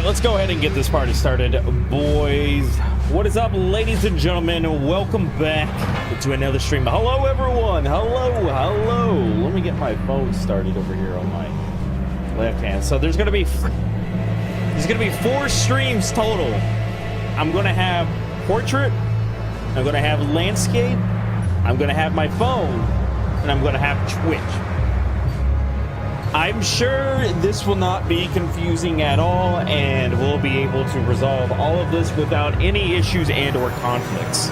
let's go ahead and get this party started, boys. What is up, ladies and gentlemen? Welcome back to another stream. Hello, everyone. Hello. Let me get my phone started over here on my left hand. So there's gonna be 4 streams total. I'm gonna have portrait, I'm gonna have landscape, I'm gonna have my phone, and I'm gonna have Twitch. I'm sure this will not be confusing at all, and we'll be able to resolve all of this without any issues and or conflicts.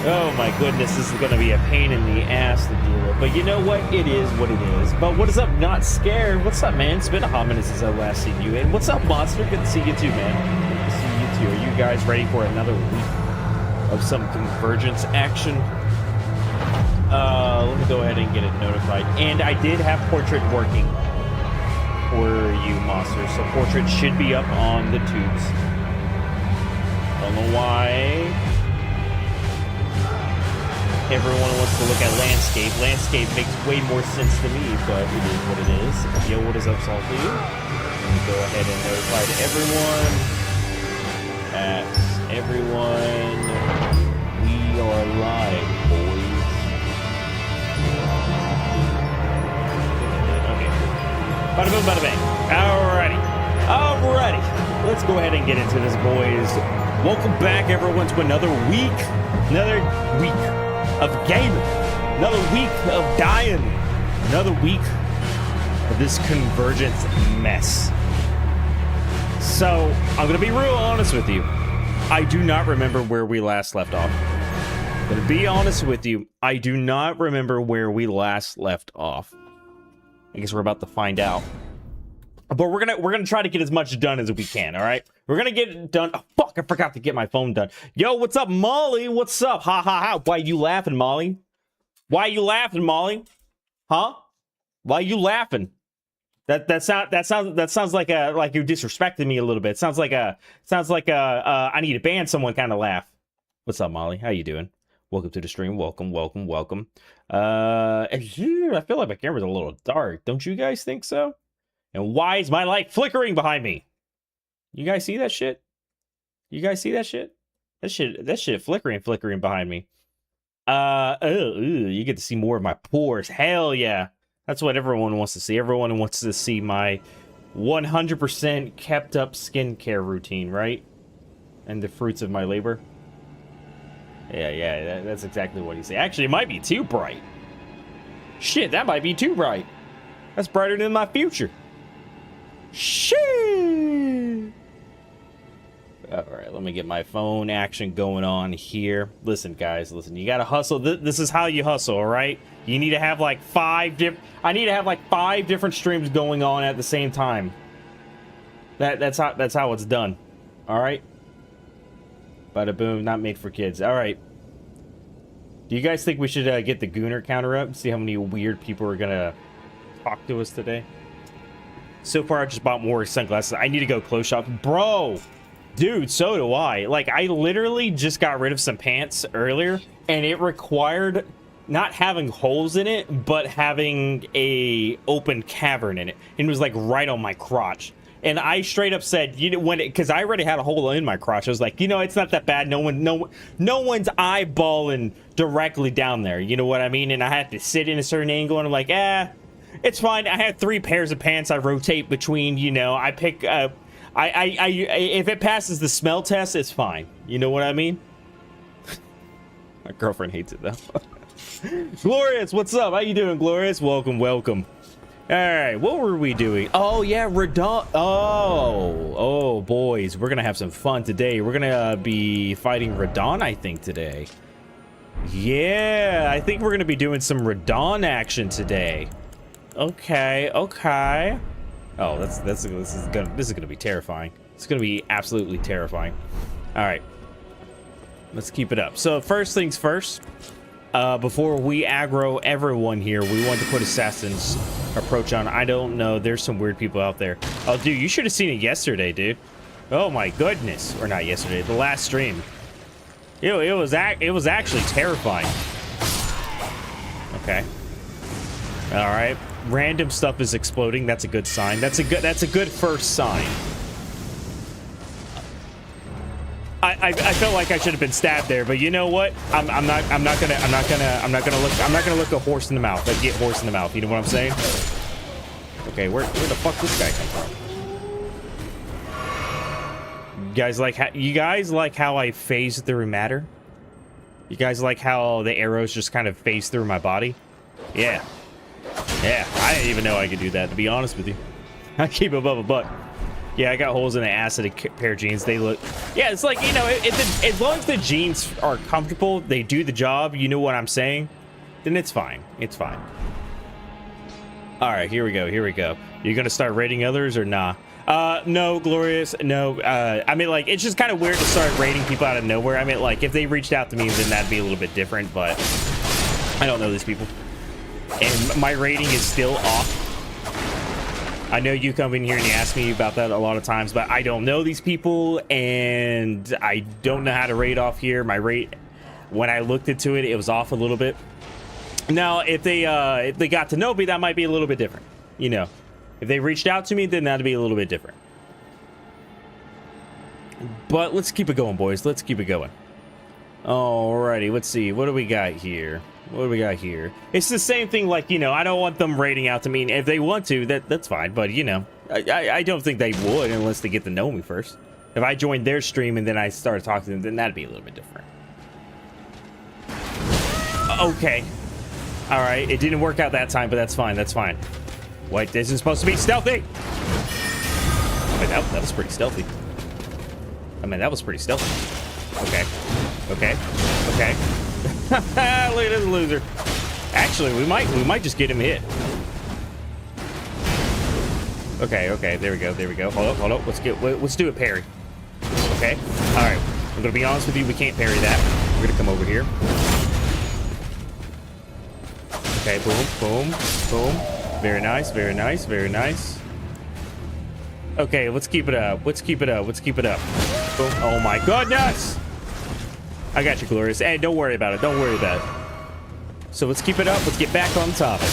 Oh my goodness, this is going to be a pain in the ass to deal with. But you know what? It is what it is. But what is up, Not Scared? What's up, man? It's been a hot minute since I last seen you. And what's up, Monster? Good to see you too, man. Good to see you too. Are you guys ready for another week of some convergence action? Let me go ahead and get it notified. And I did have portrait working for you, Monster. So portrait should be up on the tubes. Don't know why everyone wants to look at landscape. Landscape makes way more sense to me, but it is what it is. Yo, what is up, Salty? Let me go ahead and notify to everyone. We are live, boys. Bada boom, bada bang. Alrighty. Let's go ahead and get into this, boys. Welcome back, everyone, to another week of gaming, another week of dying, another week of this convergence mess. So, I'm gonna be real honest with you. I do not remember where we last left off. I'm gonna be honest with you. I do not remember where we last left off. I guess we're about to find out. But we're gonna try to get as much done as we can, all right? We're gonna get it done. Oh, fuck, I forgot to get my phone done. Yo, what's up, Molly? What's up? Ha ha ha. Why you laughing, Molly? Why you laughing, Molly? Huh? Why you laughing? That sounds like you're disrespecting me a little bit. Sounds like a I need to ban someone kind of laugh. What's up, Molly? How you doing? Welcome to the stream. Welcome. I feel like my camera's a little dark. Don't you guys think so? And why is my light flickering behind me? You guys see that shit? That shit flickering behind me. You get to see more of my pores. Hell yeah. That's what everyone wants to see. Everyone wants to see my 100% kept up skincare routine, right? And the fruits of my labor. Yeah, that's exactly what he said. Actually, it might be too bright. Shit, that might be too bright. That's brighter than my future. Shit. Alright, let me get my phone action going on here. Listen, guys, you gotta hustle. This is how you hustle, alright? You need to have like 5 different streams going on at the same time. That's how it's done. Alright? Bada boom, not made for kids. Alright. Do you guys think we should get the Gooner counter up and see how many weird people are gonna talk to us today? So far, I just bought more sunglasses. I need to go clothes shop. Bro! Dude, so do I. Like, I literally just got rid of some pants earlier, and it required not having holes in it, but having a open cavern in it. And it was like right on my crotch. And I straight up said, you know, because I already had a hole in my crotch. I was like, you know, it's not that bad. No one's eyeballing directly down there. You know what I mean? And I had to sit in a certain angle, and I'm like, it's fine. I had 3 pairs of pants I rotate between. You know, I pick. If it passes the smell test, it's fine. You know what I mean? My girlfriend hates it though. Glorious, what's up? How you doing, Glorious? Welcome. All right, what were we doing? Oh yeah, Radon. Oh boys, we're gonna have some fun today. We're gonna be fighting Radon, I think, today. Yeah, I think we're gonna be doing some Radon action today. Okay. Oh, this is gonna be terrifying. It's gonna be absolutely terrifying. All right, let's keep it up. So first things first. Before we aggro everyone here, we want to put Assassin's Approach on. I don't know. There's some weird people out there. Oh, dude, you should have seen it yesterday, dude. Oh my goodness, or not yesterday, the last stream. It was actually terrifying. Okay. All right. Random stuff is exploding. That's a good sign. That's a good first sign. I felt like I should have been stabbed there, but you know what? I'm not gonna look a horse in the mouth. Like get horse in the mouth. You know what I'm saying? Okay, where the fuck this guy come from? You guys like how I phase through matter? You guys like how the arrows just kind of phase through my body? Yeah. Yeah, I didn't even know I could do that, to be honest with you. I keep above a buck. Yeah, I got holes in the ass of a pair of jeans. They look... Yeah, it's like, you know, as long as the jeans are comfortable, they do the job, you know what I'm saying? Then it's fine. It's fine. All right, here we go. Here we go. You gonna start rating others or nah? No, Glorious, no. I mean, like, it's just kind of weird to start rating people out of nowhere. I mean, like, if they reached out to me, then that'd be a little bit different, but I don't know these people. And my rating is still off. I know you come in here and you ask me about that a lot of times, but I don't know these people, and I don't know how to rate off here. My rate, when I looked into it, it was off a little bit. Now, if they got to know me, that might be a little bit different, you know. If they reached out to me, then that'd be a little bit different. But let's keep it going, boys. Let's keep it going. Alrighty, let's see. What do we got here? What do we got here? It's the same thing, like, you know, I don't want them rating out to me. If they want to, that's fine. But, you know, I don't think they would unless they get to know me first. If I joined their stream and then I started talking to them, then that'd be a little bit different. Okay. Alright, it didn't work out that time, but that's fine. That's fine. Wait, this is supposed to be stealthy. Wait, that was pretty stealthy. I mean, that was pretty stealthy. Okay. Okay. Okay. Look at this loser. Actually, we might just get him hit. Okay, okay, there we go, there we go. Hold up, let's do a parry. Okay. Alright. I'm gonna be honest with you, we can't parry that. We're gonna come over here. Okay, boom, boom, boom. Very nice, very nice, very nice. Okay, let's keep it up. Let's keep it up. Let's keep it up. Boom. Oh my goodness! I got you, Glorious. Hey, don't worry about it. Don't worry about it. So let's keep it up. Let's get back on topic.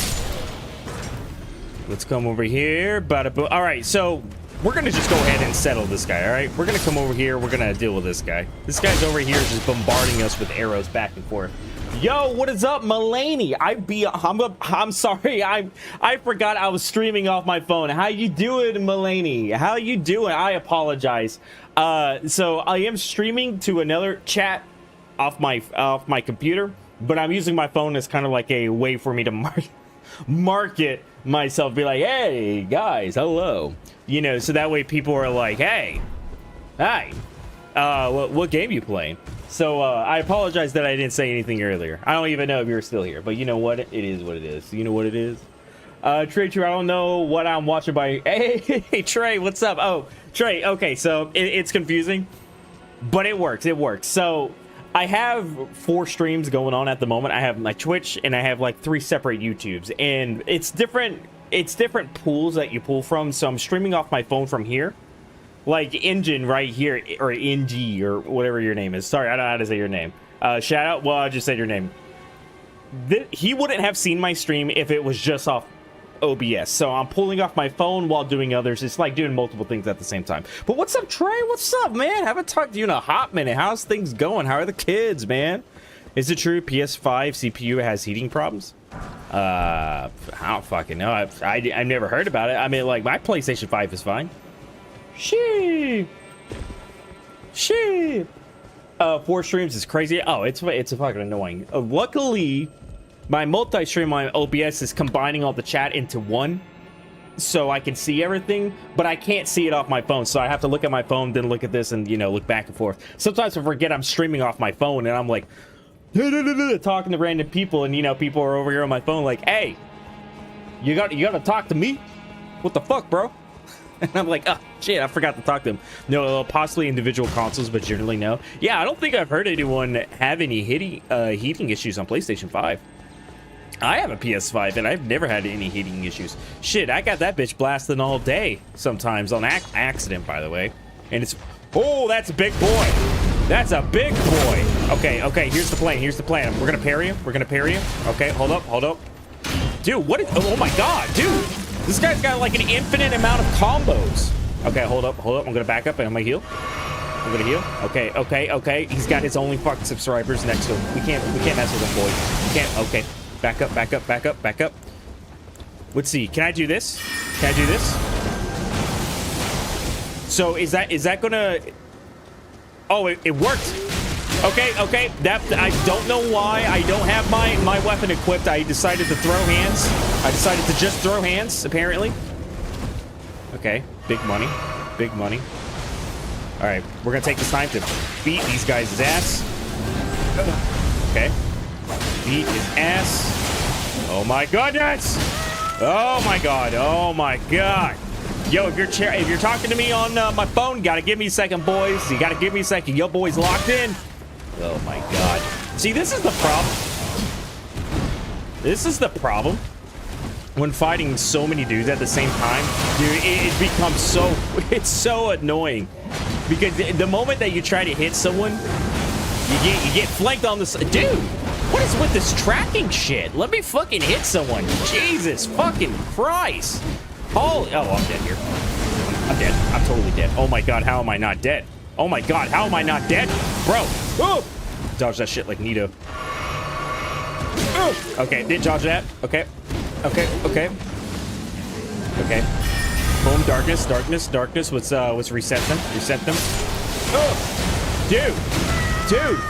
Let's come over here. All right, so we're going to just go ahead and settle this guy, all right? We're going to come over here. We're going to deal with this guy. This guy's over here just bombarding us with arrows back and forth. Yo, what is up, Mulaney? I'm sorry. I forgot I was streaming off my phone. How you doing, Mulaney? How you doing? I apologize. So I am streaming to another chat off my computer, but I'm using my phone as kind of like a way for me to market myself, be like, hey guys, hello, you know, so that way people are like, hey, hi, what game you playing? So I apologize that I didn't say anything earlier. I don't even know if you're still here, but you know what, it is what it is. You know what it is. Trey, I don't know what I'm watching by. Hey Trey, what's up? Oh, Trey, okay, so it's confusing, but it works. So I have 4 streams going on at the moment. I have my Twitch and I have like 3 separate YouTubes, and it's different pools that you pull from. So I'm streaming off my phone from here, like Engine right here, or NG, or whatever your name is. Sorry, I don't know how to say your name. Shout out. Well, I just said your name. He wouldn't have seen my stream if it was just off OBS. So I'm pulling off my phone while doing others. It's like doing multiple things at the same time. But what's up, Trey? What's up, man? Haven't talked to you in a hot minute. How's things going? How are the kids, man? Is it true PS5 CPU has heating problems? I don't fucking know. I've never heard about it. I mean, like, my PlayStation 5 is fine. Shit. 4 streams is crazy. Oh, it's fucking annoying. Luckily, my multi-stream on OBS is combining all the chat into one, so I can see everything, but I can't see it off my phone, so I have to look at my phone, then look at this, and, you know, look back and forth. Sometimes I forget I'm streaming off my phone, and I'm like, talking to random people, and, you know, people are over here on my phone like, hey, you gotta talk to me? What the fuck, bro? And I'm like, oh, shit, I forgot to talk to them. No, possibly individual consoles, but generally no. Yeah, I don't think I've heard anyone have any heating issues on PlayStation 5. I have a PS5 and I've never had any heating issues. Shit, I got that bitch blasting all day sometimes on accident, by the way. And it's, oh, that's a big boy. That's a big boy. Okay, here's the plan. We're gonna parry him. Okay, hold up. Dude, what is, oh my god, dude. This guy's got like an infinite amount of combos. Okay, hold up. I'm gonna back up and I'm gonna heal. I'm gonna heal. Okay, okay, okay. He's got his only fucking subscribers next to him. We can't mess with him, boys. We can't. Okay. Back up, back up, back up, back up. Let's see. Can I do this? Can I do this? So is that gonna? Oh, it worked. Okay, okay. That I don't know why I don't have my weapon equipped. I decided to throw hands. I decided to just throw hands. Apparently. Okay. Big money. Big money. All right, we're gonna take this time to beat these guys' ass. Okay. Beat his ass. Oh my goodness! Oh my god! Oh my god! Yo, if you're talking to me on my phone, you gotta give me a second, boys. You gotta give me a second. Yo, boys, locked in. Oh my god! See, this is the problem. This is the problem when fighting so many dudes at the same time, dude. It becomes so it's so annoying because the moment that you try to hit someone, you get flanked on this. Dude, what is with this tracking shit? Let me fucking hit someone. Jesus fucking Christ. Holy, oh, I'm dead here. I'm dead. I'm totally dead. Oh my god, how am I not dead? Oh my god, how am I not dead? Bro, oh! Dodge that shit like Nito. Oh! Okay, did dodge that. Okay. Okay, okay. Okay. Boom, darkness, darkness, darkness. Let's reset them. Reset them. Oh! Dude,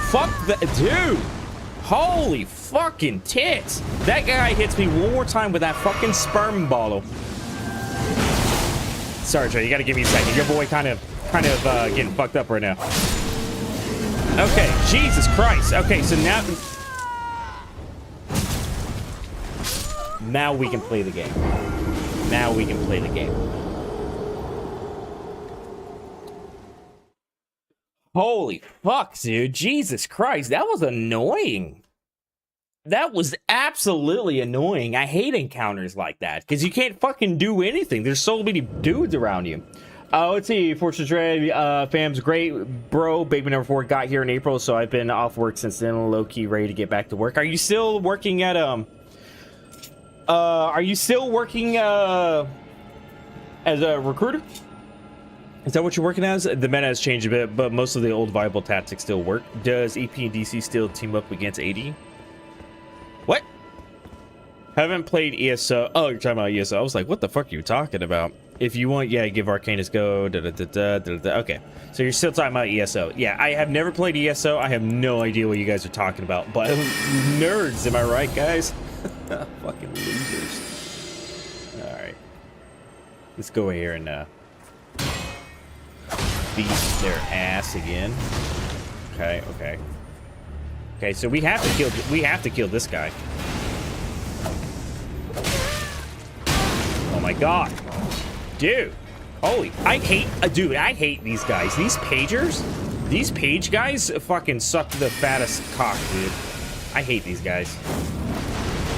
fuck that, dude. Holy fucking tits. That guy hits me one more time with that fucking sperm bottle. Sorry, Joe, you gotta give me a second. Your boy kind of getting fucked up right now. Okay, Jesus Christ. Okay, so now we can play the game. Now we can play the game. Holy fuck, dude. Jesus Christ, that was annoying. That was absolutely annoying. I hate encounters like that because you can't fucking do anything. There's so many dudes around you. Let's see. Fortune Dread, fam's great, bro. Baby number 4 got here in April, so I've been off work since then. Low key ready to get back to work. Are you still working at are you still working as a recruiter? Is that what you're working as? The meta has changed a bit, but most of the old viable tactics still work. Does EP and DC still team up against AD? What? Haven't played ESO. Oh, you're talking about ESO. I was like, what the fuck are you talking about? If you want, yeah, give Arcanus go. Okay, so you're still talking about ESO. Yeah, I have never played ESO. I have no idea what you guys are talking about. But nerds, am I right, guys? Fucking losers. All right, let's go here and beat their ass again. Okay, okay, okay. So we have to kill this guy. Oh my god. Dude, holy, I hate these guys. These pagers, these page guys fucking suck the fattest cock, dude. I hate these guys.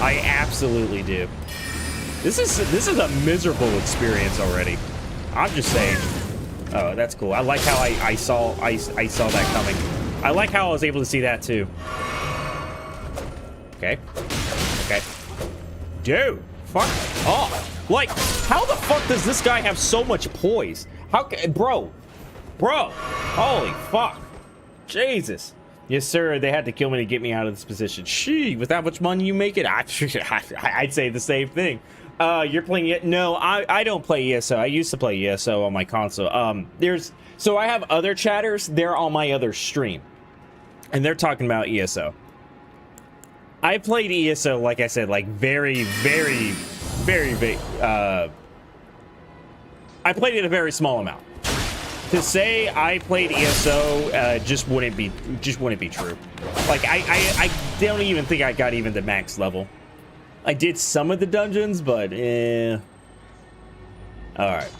I absolutely do. This is a miserable experience already. I'm just saying. Oh, that's cool. I like how I saw that coming. I like how I was able to see that too. Okay. Okay. Dude, fuck off. Like, how the fuck does this guy have so much poise? How can, bro, holy fuck, Jesus. Yes, sir, they had to kill me to get me out of this position. Shee, with that much money you make it, I'd say the same thing. You're playing it? No, I don't play ESO. I used to play ESO on my console. So I have other chatters, they're on my other stream, and they're talking about ESO. I played ESO, like I said, like very big. I played it a very small amount. To say I played ESO just wouldn't be true. Like I don't even think I got even the max level. I did some of the dungeons, but all right.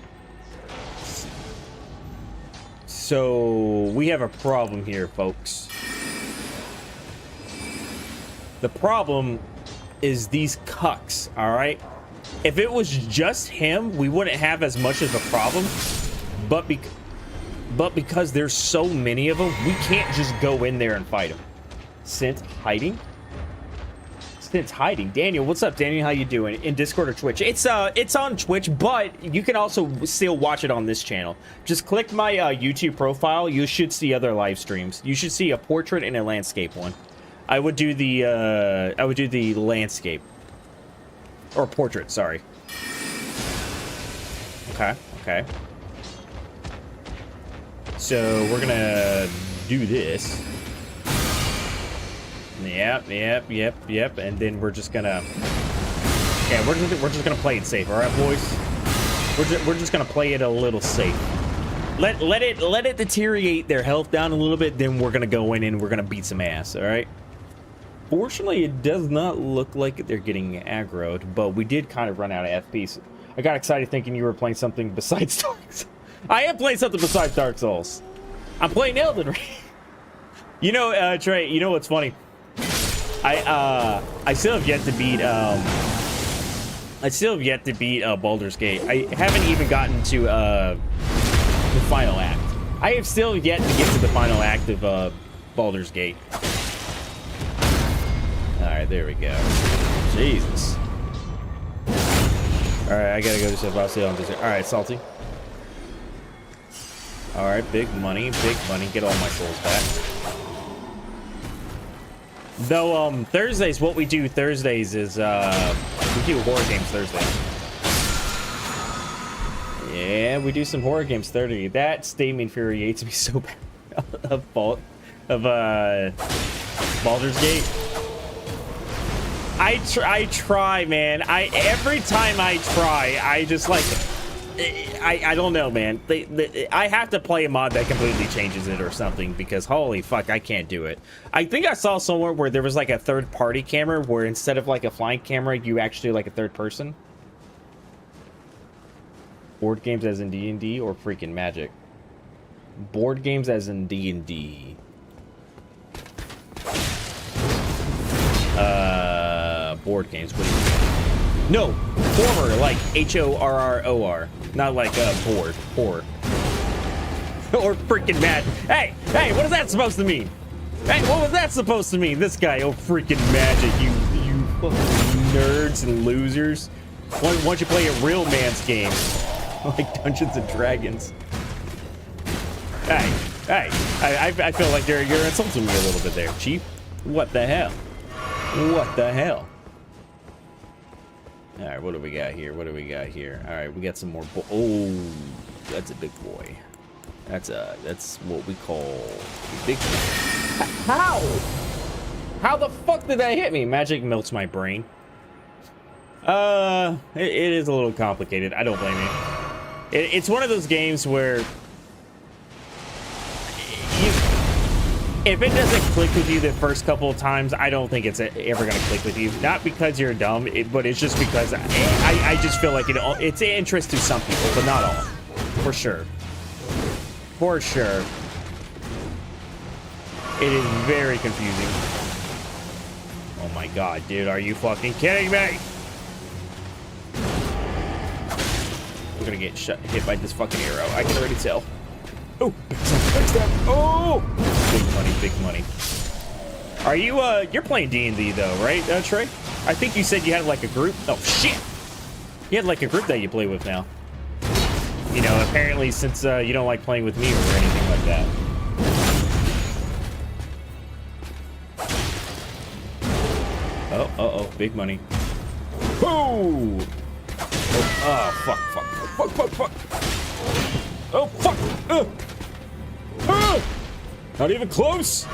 So we have a problem here, folks. The problem is these cucks, all right? If it was just him, we wouldn't have as much of a problem. But because there's so many of them, we can't just go in there and fight them. Scent hiding? since hiding. Daniel, what's up, Daniel? How you doing? In Discord or Twitch? It's on Twitch, but you can also still watch it on this channel. Just click my YouTube profile. You should see other live streams. You should see a portrait and a landscape one. I would do the landscape or portrait. Sorry. Okay. Okay. So we're gonna do this. Yep. And then we're just gonna, yeah, we're just gonna play it safe. All right, boys. We're just gonna play it a little safe. Let it deteriorate their health down a little bit. Then we're gonna go in and we're gonna beat some ass. All right. Fortunately, it does not look like they're getting aggroed, but we did kind of run out of FPs. I got excited thinking you were playing something besides Dark Souls. I am playing something besides Dark Souls. I'm playing Elden Ring. You know, Trey, you know what's funny? I still have yet to beat Baldur's Gate. I haven't even gotten to the final act. I have still yet to get to the final act of Baldur's Gate. Alright, there we go. Jesus. Alright, I gotta go to stuff. I'll see you on this. Alright, Salty. Alright, big money, get all my souls back. Though, Thursdays, what we do Thursdays is, we do horror games Thursday. Yeah, we do some horror games Thursday. That statement infuriates me so bad. of Baldur's Gate. I try, man. Every time I try, I just like, I don't know, man. I have to play a mod that completely changes it or something, because holy fuck, I can't do it. I think I saw somewhere where there was like a third-party camera where instead of like a flying camera, you actually like a third person. Board games as in D&D or freaking Magic? Board games as in D&D. Board games. What do you mean? No, horror, like Horror, not like board, horror. Or freaking mad. Hey, what is that supposed to mean? Hey, what was that supposed to mean? This guy, oh freaking Magic, you fucking nerds and losers. Why don't you play a real man's game, like Dungeons and Dragons? Hey, I feel like you're insulting me a little bit there, Chief. What the hell? What the hell? All right, what do we got here? What do we got here? All right, we got some more. Oh, that's a big boy. That's what we call a big boy. How the fuck did that hit me? Magic melts my brain. It is a little complicated. I don't blame you. It's one of those games where if it doesn't click with you the first couple of times, I don't think it's ever gonna click with you. Not because you're dumb, but it's just because I just feel like it's an interest to some people, but not all. For sure. For sure. It is very confusing. Oh my god, dude, are you fucking kidding me? We're gonna get hit by this fucking arrow. I can already tell. Oh, oh! Big money. Are you, you're playing D&D though, right, Trey? I think you said you had like a group. Oh, shit! You had like a group that you play with now. You know, apparently since you don't like playing with me or anything like that. Oh, big money. Oh! Oh, fuck. Oh, fuck! Not even close!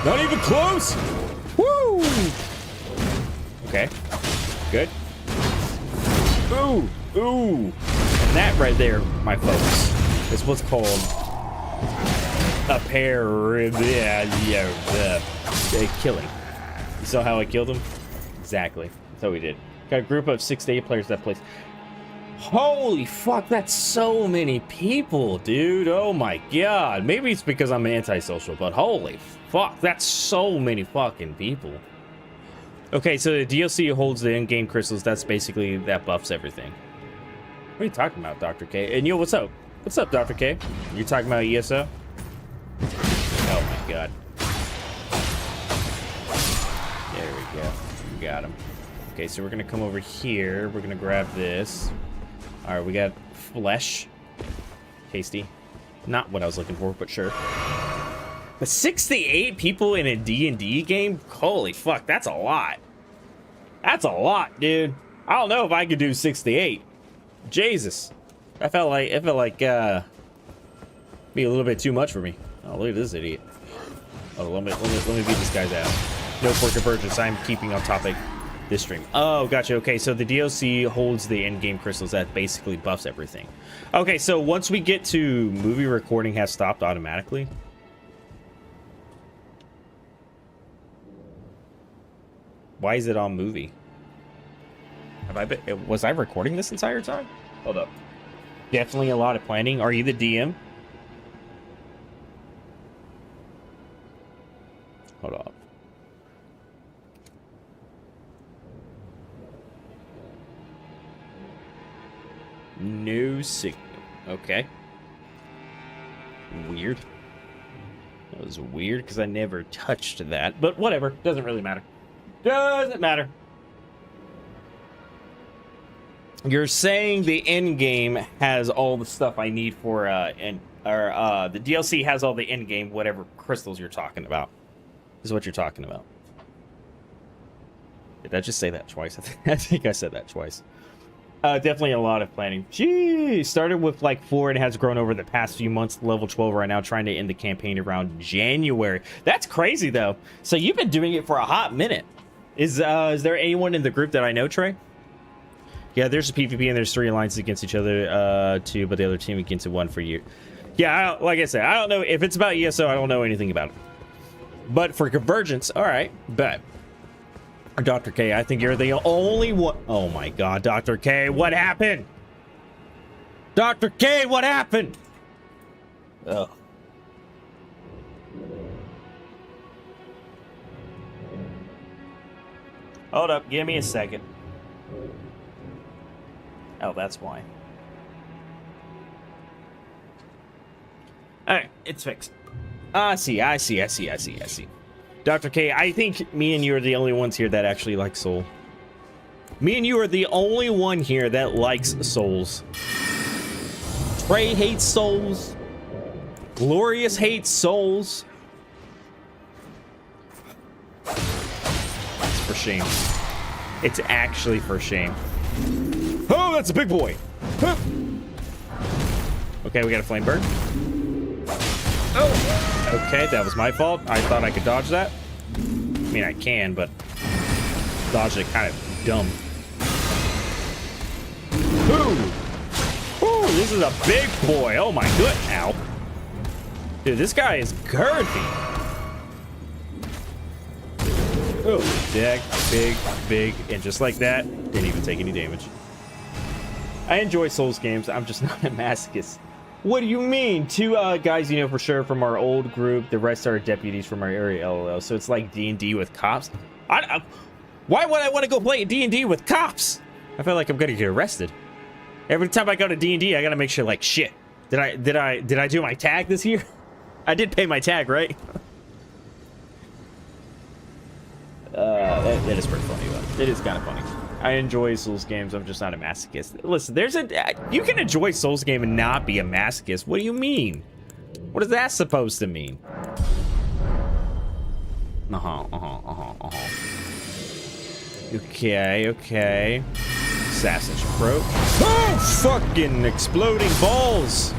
Not even close! Woo! Okay. Good. Ooh! And that right there, my folks, is what's called a killing. You saw how I killed him? Exactly. That's how we did. Got a group of 6 to 8 players that plays. Holy fuck, that's so many people, dude. Oh my god. Maybe it's because I'm antisocial, but holy fuck, that's so many fucking people. Okay, so the DLC holds the in-game crystals. That's basically, that buffs everything. What are you talking about, Dr. K? And yo, what's up? What's up, Dr. K? You talking about ESO? Oh my god. There we go. got him. Okay, so we're gonna come over here. We're gonna grab this. All right, we got flesh. Tasty. Not what I was looking for, but sure. But 68 people in a D&D game? Holy fuck, that's a lot. That's a lot, dude. I don't know if I could do 68. Jesus. I felt like be a little bit too much for me. Oh, look at this idiot. Oh, let me beat this guy's ass. No, for Convergence, I'm keeping on topic this stream. Oh, gotcha. Okay, so the DLC holds the in-game crystals that basically buffs everything. Okay, so once we get to movie recording has stopped automatically. Why is it on movie? Was I recording this entire time? Hold up. Definitely a lot of planning. Are you the DM? Hold up. No signal. Okay. Weird. That was weird because I never touched that. But whatever. Doesn't really matter. Doesn't matter. You're saying the end game has all the stuff I need for the DLC has all the end game whatever crystals you're talking about. Is what you're talking about. Did I just say that twice? I think I said that twice. Definitely a lot of planning. Gee, started with like 4 and has grown over the past few months. Level 12 right now, trying to end the campaign around January. That's crazy though. So you've been doing it for a hot minute. Is there anyone in the group that I know, Trey? Yeah, there's a PvP and there's 3 alliances against each other, 2, but the other team against 1 for you. Yeah, like I said, I don't know if it's about ESO. I don't know anything about it. But for Convergence, all right, bet. Dr. K, I think you're the only one. Oh my God, Dr. K, what happened? Dr. K, what happened? Ugh. Hold up, give me a second. Oh, that's why. All right, it's fixed. I see. Dr. K, I think me and you are the only ones here that actually like Soul. Me and you are the only one here that likes Souls. Trey hates Souls. Glorious hates Souls. It's for shame. It's actually for shame. Oh, that's a big boy. Huh. Okay, we got a flame bird. Oh, okay, that was my fault. I thought I could dodge that. I mean, I can, but dodge it kind of dumb. Ooh, ooh, this is a big boy. Oh my good, ow, dude, this guy is girthy. Oh, big, and just like that, didn't even take any damage. I enjoy Souls games. I'm just not a masochist. What do you mean? 2 guys you know for sure from our old group. The rest are deputies from our area, LOL. So it's like D&D with cops. Why would I want to go play D&D with cops? I feel like I'm gonna get arrested. Every time I go to D&D, I gotta make sure, like, shit. Did I do my tag this year? I did pay my tag, right? That is pretty funny, though. It is kind of funny. I enjoy Souls games. I'm just not a masochist. Listen, you can enjoy Souls game and not be a masochist. What do you mean? What is that supposed to mean? Okay. Assassin's Approach. Oh, fucking exploding balls!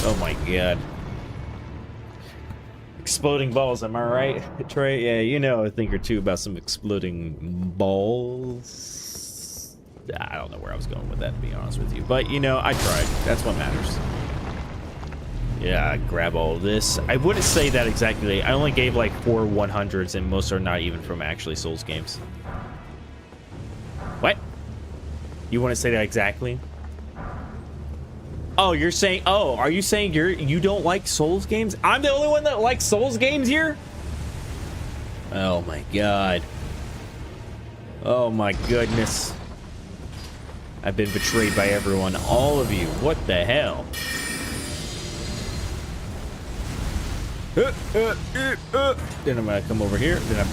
Oh my God. Exploding balls, am I right, Trey? Yeah, you know a thing or two about some exploding balls. I don't know where I was going with that, to be honest with you. But, you know, I tried. That's what matters. Yeah, grab all this. I wouldn't say that exactly. I only gave like 4 100s, and most are not even from actually Souls games. What? You want to say that exactly? Oh, you're saying, oh, are you saying you don't like Souls games? I'm the only one that likes Souls games here? Oh my God. Oh my goodness. I've been betrayed by everyone. All of you. What the hell? Then I'm gonna come over here. Then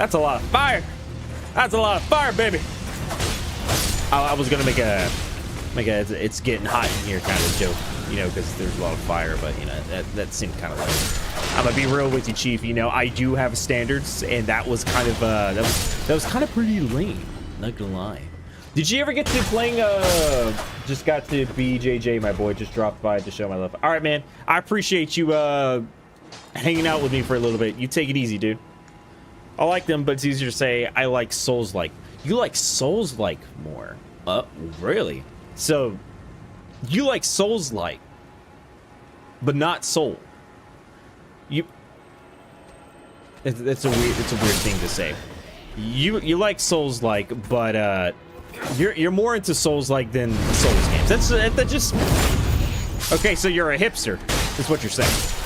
That's a lot of fire. That's a lot of fire, baby. I was gonna make a it's getting hot in here kind of joke, you know, because there's a lot of fire, but you know that seemed kind of like. I'm gonna be real with you, Chief. You know, I do have standards, and that was kind of that was kind of pretty lame. Not gonna lie. Did you ever get to playing? Just got to BJJ, my boy. Just dropped by to show my love. All right, man. I appreciate you hanging out with me for a little bit. You take it easy, dude. I like them, but it's easier to say I like Souls-like. You like Souls-like more? Really? So you like Souls-like, but not Soul. It's a weird thing to say. You like Souls-like, but you're more into Souls-like than Souls games. That's just okay. So you're a hipster, is what you're saying.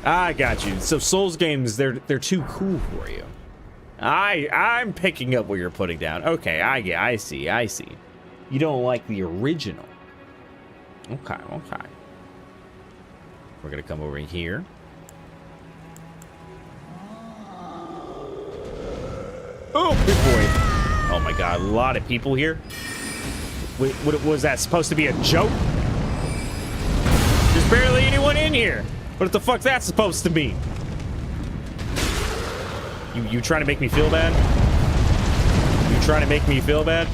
I got you. So Souls games, they're too cool for you. I'm picking up what you're putting down. Okay, I see. You don't like the original. Okay. We're gonna come over here. Oh, good boy. Oh my God, a lot of people here. Wait, what was that supposed to be a joke? There's barely anyone in here. What the fuck's that supposed to mean? You trying to make me feel bad? You trying to make me feel bad?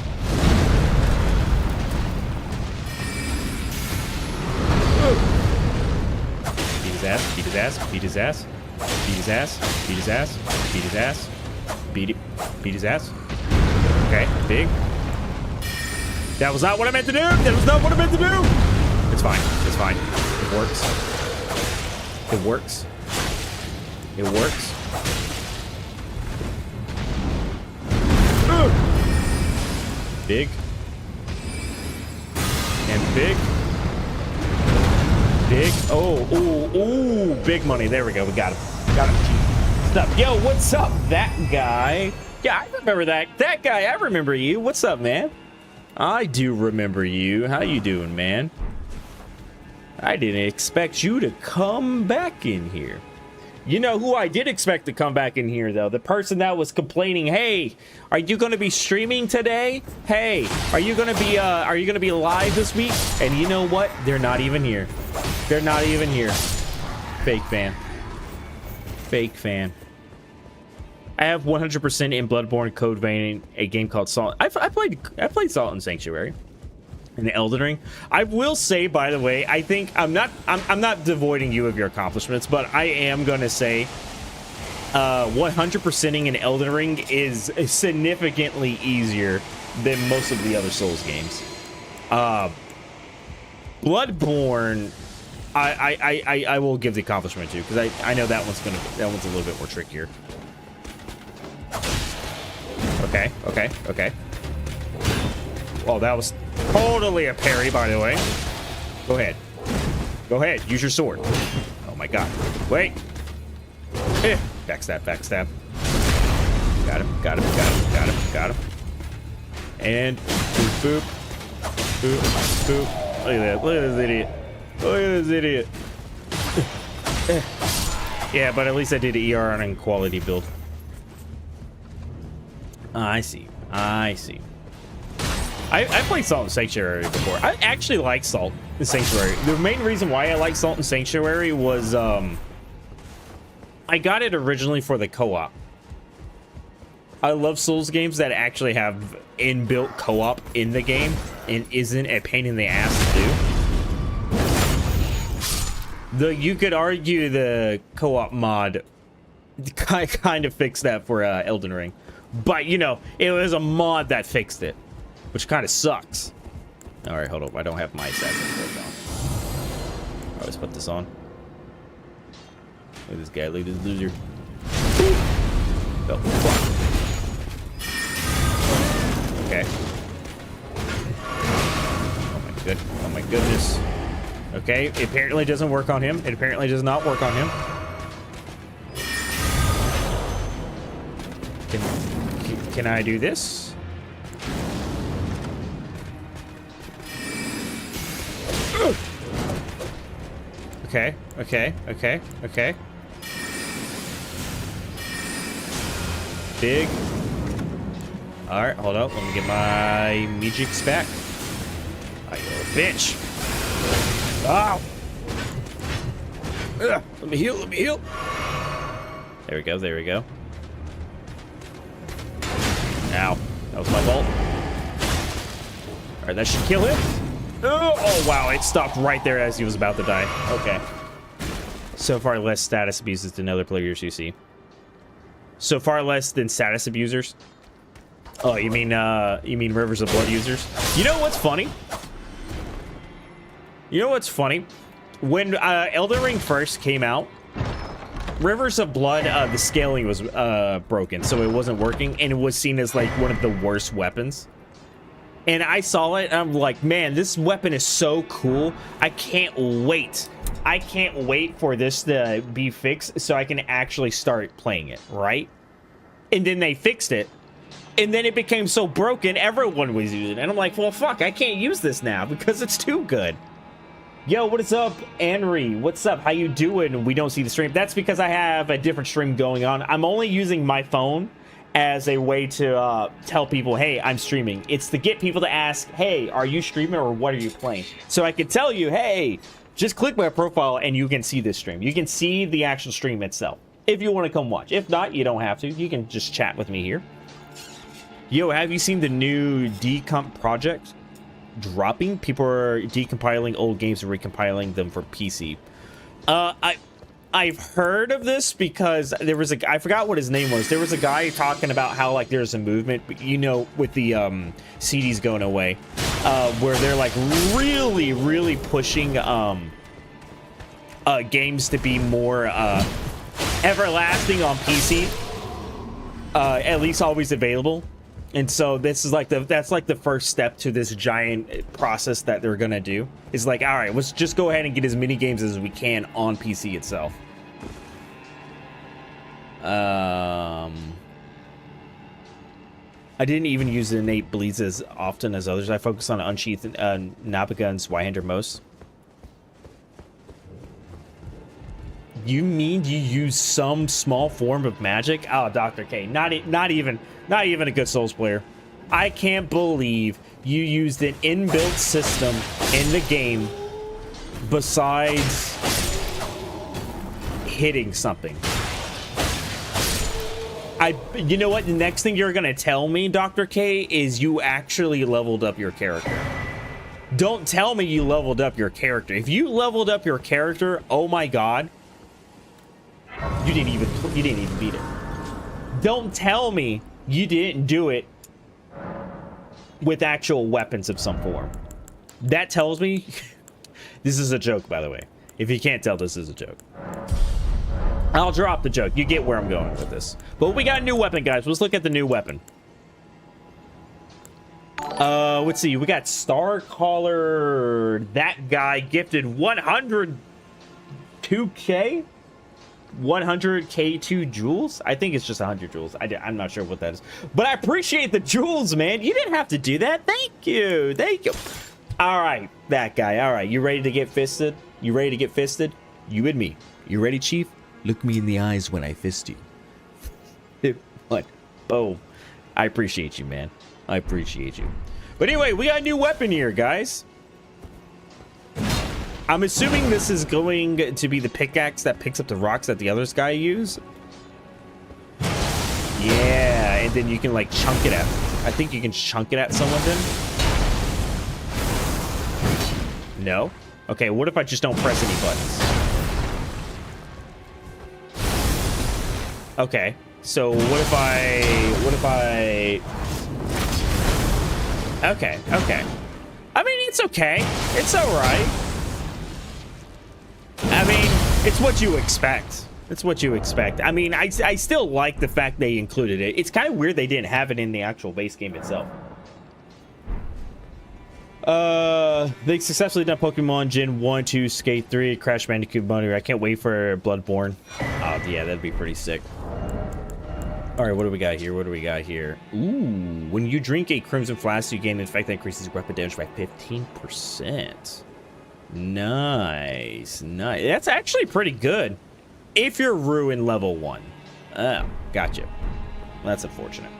Beat his ass, beat his ass, beat his ass, beat his ass, beat his ass, beat his ass, beat his ass. Okay, big. That was not what I meant to do! That was not what I meant to do! It's fine, it's fine. It works. It works. It works. Big. And big. Big. Oh, big money. There we go. We got him. Got him. What's up? Yo, what's up, that guy? Yeah, I remember that guy. I remember you. What's up, man? I do remember you. How you doing, man? I didn't expect you to come back in here. You know who I did expect to come back in here, though? The person that was complaining, hey, are you going to be streaming today? Hey, are you going to be live this week? And you know what? They're not even here. They're not even here. Fake fan. Fake fan. I have 100% in Bloodborne Code Vein, a game called Salt. I played Salt and Sanctuary. In Elden Ring. I will say, by the way, I think I'm not devoiding you of your accomplishments, but I am gonna say 100%ing in Elden Ring is significantly easier than most of the other Souls games. Bloodborne, I will give the accomplishment to, because I know that one's a little bit more trickier. Okay. Oh, that was totally a parry, by the way. Go ahead. Go ahead. Use your sword. Oh my God. Wait. Backstab. Got him. And boop. Look at this idiot. Yeah, but at least I did an ER on a quality build. I see. I played Salt and Sanctuary before. I actually like Salt and Sanctuary. The main reason why I like Salt and Sanctuary was I got it originally for the co-op. I love Souls games that actually have inbuilt co-op in the game and isn't a pain in the ass to do. You could argue the co-op mod kind of fixed that for Elden Ring. But, you know, it was a mod that fixed it. Which kind of sucks. Alright, hold up. I don't have my assassin clothes on. I'll just put this on. Look at this guy. Look at this loser. Oh, fuck. Okay. Oh my goodness. Okay, it apparently doesn't work on him. It apparently does not work on him. Can I do this? Okay. big. All right, hold up. Let me get my Mijix back. I go, bitch. Ow. Ugh, let me heal. Let me heal. There we go. There we go. Ow. That was my fault. All right, that should kill him. Oh, wow. It stopped right there as he was about to die. Okay. So far less status abuses than other players you see. So far less than status abusers. Oh, you mean Rivers of Blood users? You know what's funny? You know what's funny? When Elden Ring first came out, Rivers of Blood, the scaling was broken, so it wasn't working, and it was seen as like one of the worst weapons. And I saw it, and I'm like, man, this weapon is so cool. I can't wait. I can't wait for this to be fixed so I can actually start playing it, right? And then they fixed it. And then it became so broken, everyone was using it. And I'm like, well, fuck, I can't use this now because it's too good. Yo, what is up, Henry? What's up? How you doing? We don't see the stream. That's because I have a different stream going on. I'm only using my phone as a way to tell people, hey, I'm streaming. It's to get people to ask, hey, are you streaming or what are you playing? So I can tell you, hey, just click my profile and you can see this stream. You can see the actual stream itself if you want to come watch. If not, you don't have to. You can just chat with me here. Yo, have you seen the new decomp project dropping? People are decompiling old games and recompiling them for PC. I've heard of this because there was I forgot what his name was. There was a guy talking about how like there's a movement, you know, with the CDs going away, where they're like really pushing games to be more everlasting on PC, at least always available. And so this is like that's like the first step to this giant process that they're gonna do. It's like, all right, let's just go ahead and get as many games as we can on PC itself. I didn't even use the innate bleeds as often as others. I focus on Unsheath, Nabiga, and Zweihander most. You mean you use some small form of magic? Oh, Dr. K, not even a good Souls player. I can't believe you used an inbuilt system in the game besides hitting something. You know what? The next thing you're gonna tell me, Dr. K, is you actually leveled up your character. Don't tell me you leveled up your character. If you leveled up your character, oh my god, you didn't even beat it. Don't tell me you didn't do it with actual weapons of some form. That tells me this is a joke, by the way. If you can't tell, this is a joke. I'll drop the joke. You get where I'm going with this. But we got a new weapon, guys. Let's look at the new weapon. Let's see. We got Starcaller. That guy gifted 102K? 100K2 jewels? I think it's just 100 jewels. I'm not sure what that is. But I appreciate the jewels, man. You didn't have to do that. Thank you. Thank you. All right, that guy. All right, you ready to get fisted? You ready to get fisted? You and me. You ready, Chief? Look me in the eyes when I fist you. What? Boom. I appreciate you, man. I appreciate you. But anyway, we got a new weapon here, guys. I'm assuming this is going to be the pickaxe that picks up the rocks that the other guy use. Yeah, and then you can like chunk it at. I think you can chunk it at someone then. No? Okay, what if I just don't press any buttons? Okay, so what if I... Okay. I mean, it's okay. It's alright. I mean, it's what you expect. It's what you expect. I mean, I still like the fact they included it. It's kind of weird they didn't have it in the actual base game itself. They successfully done Pokemon Gen 1, 2, Skate 3, Crash Bandicoot Motor. I can't wait for Bloodborne. Oh, yeah, that'd be pretty sick. All right, what do we got here? What do we got here? Ooh, when you drink a Crimson Flask, you gain an effect that increases weapon damage by 15%. Nice. That's actually pretty good. If you're Ruin level 1. Oh, gotcha. That's unfortunate.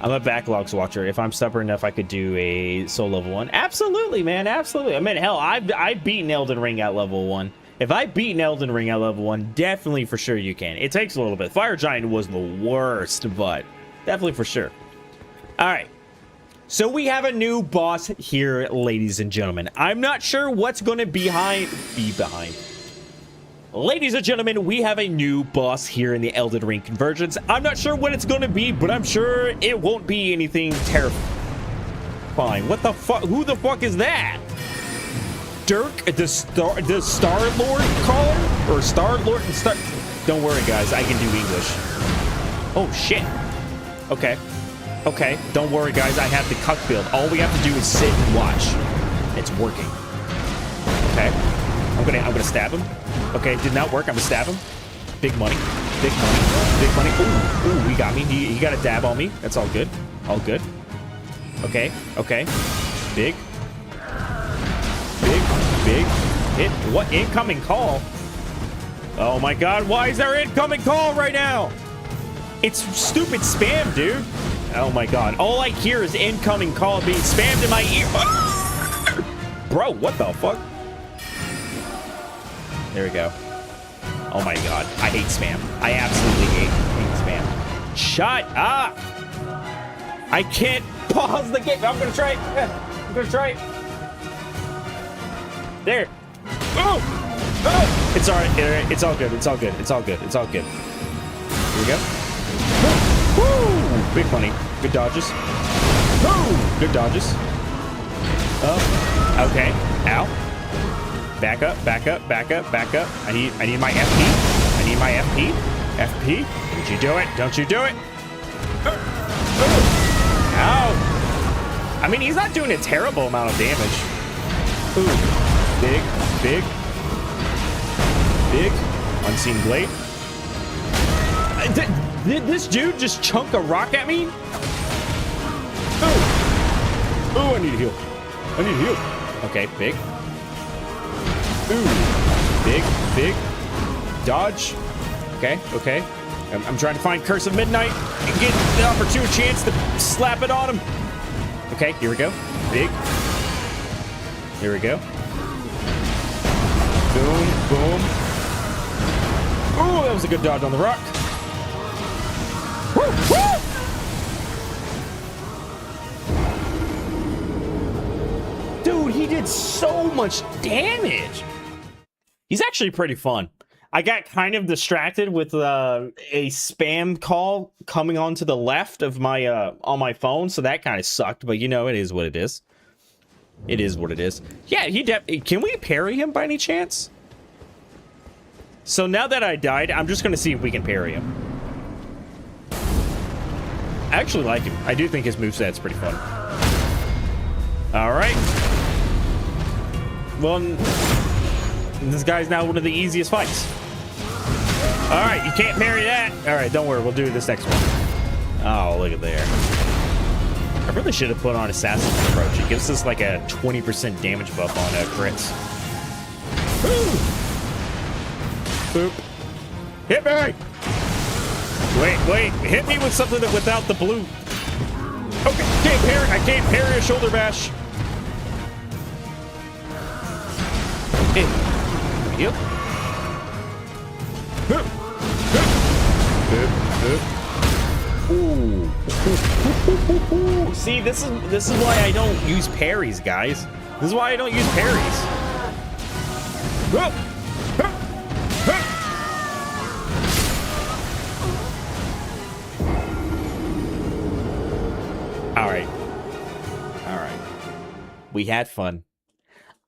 I'm a backlogs watcher. If I'm stubborn enough, I could do a soul level 1. Absolutely, man. Absolutely. I mean, hell, I've beaten Elden Ring at level 1. If I've beaten Elden Ring at level 1, definitely for sure you can. It takes a little bit. Fire Giant was the worst, but definitely for sure. All right. So we have a new boss here, ladies and gentlemen. I'm not sure what's going to be behind. Ladies and gentlemen, we have a new boss here in the Elden Ring Convergence. I'm not sure what it's going to be, but I'm sure it won't be anything terrifying. What the fuck? Who the fuck is that? Dirk, the Star-Lord caller? Or Star-Lord? Don't worry, guys. I can do English. Oh, shit. Okay. Okay. Don't worry, guys. I have the cuck build. All we have to do is sit and watch. It's working. Okay. I'm gonna stab him. Okay, did not work. I'm gonna stab him. Big money. Big money. Big money. Ooh, he got me. He got a dab on me. That's all good. All good. Okay. Okay. Big. Hit. What? Incoming call? Oh my god, why is there incoming call right now? It's stupid spam, dude. Oh my god. All I hear is incoming call being spammed in my ear. Bro, what the fuck? There we go. Oh my god. I hate spam. I absolutely hate spam. Shut up! I can't pause the game. I'm gonna try it. I'm gonna try it. There. Oh! Oh! It's alright. It's all good. It's all good. It's all good. It's all good. Here we go. Woo! Big money. Good dodges. Woo! Good dodges. Oh. Okay. Ow. Back up, back up, back up, back up. I need my FP. I need my FP. FP. Don't you do it. Don't you do it. Ow. I mean, he's not doing a terrible amount of damage. Ooh. Big. Unseen blade. Did this dude just chunk a rock at me? Ooh, I need to heal. I need to heal. Okay, big. Ooh, big. Dodge. Okay. I'm trying to find Curse of Midnight and get the opportune chance to slap it on him. Okay, here we go. Big. Here we go. Boom. Oh, that was a good dodge on the rock. Woo! Dude, he did so much damage. He's actually pretty fun. I got kind of distracted with a spam call coming onto the left of my on my phone, so that kind of sucked. But you know, it is what it is. It is what it is. Yeah, can we parry him by any chance? So now that I died, I'm just gonna see if we can parry him. I actually like him. I do think his moveset's pretty fun. All right. Well, this guy's now one of the easiest fights. All right, you can't parry that. All right, don't worry. We'll do this next one. Oh, look at there. I really should have put on Assassin's Approach. It gives us like a 20% damage buff on crits. Woo! Boop. Hit me! Wait. Hit me with something without the blue. Okay, I can't parry a shoulder bash. Hey. Heal. Ooh. See, this is why I don't use parries, guys. This is why I don't use parries. All right. We had fun.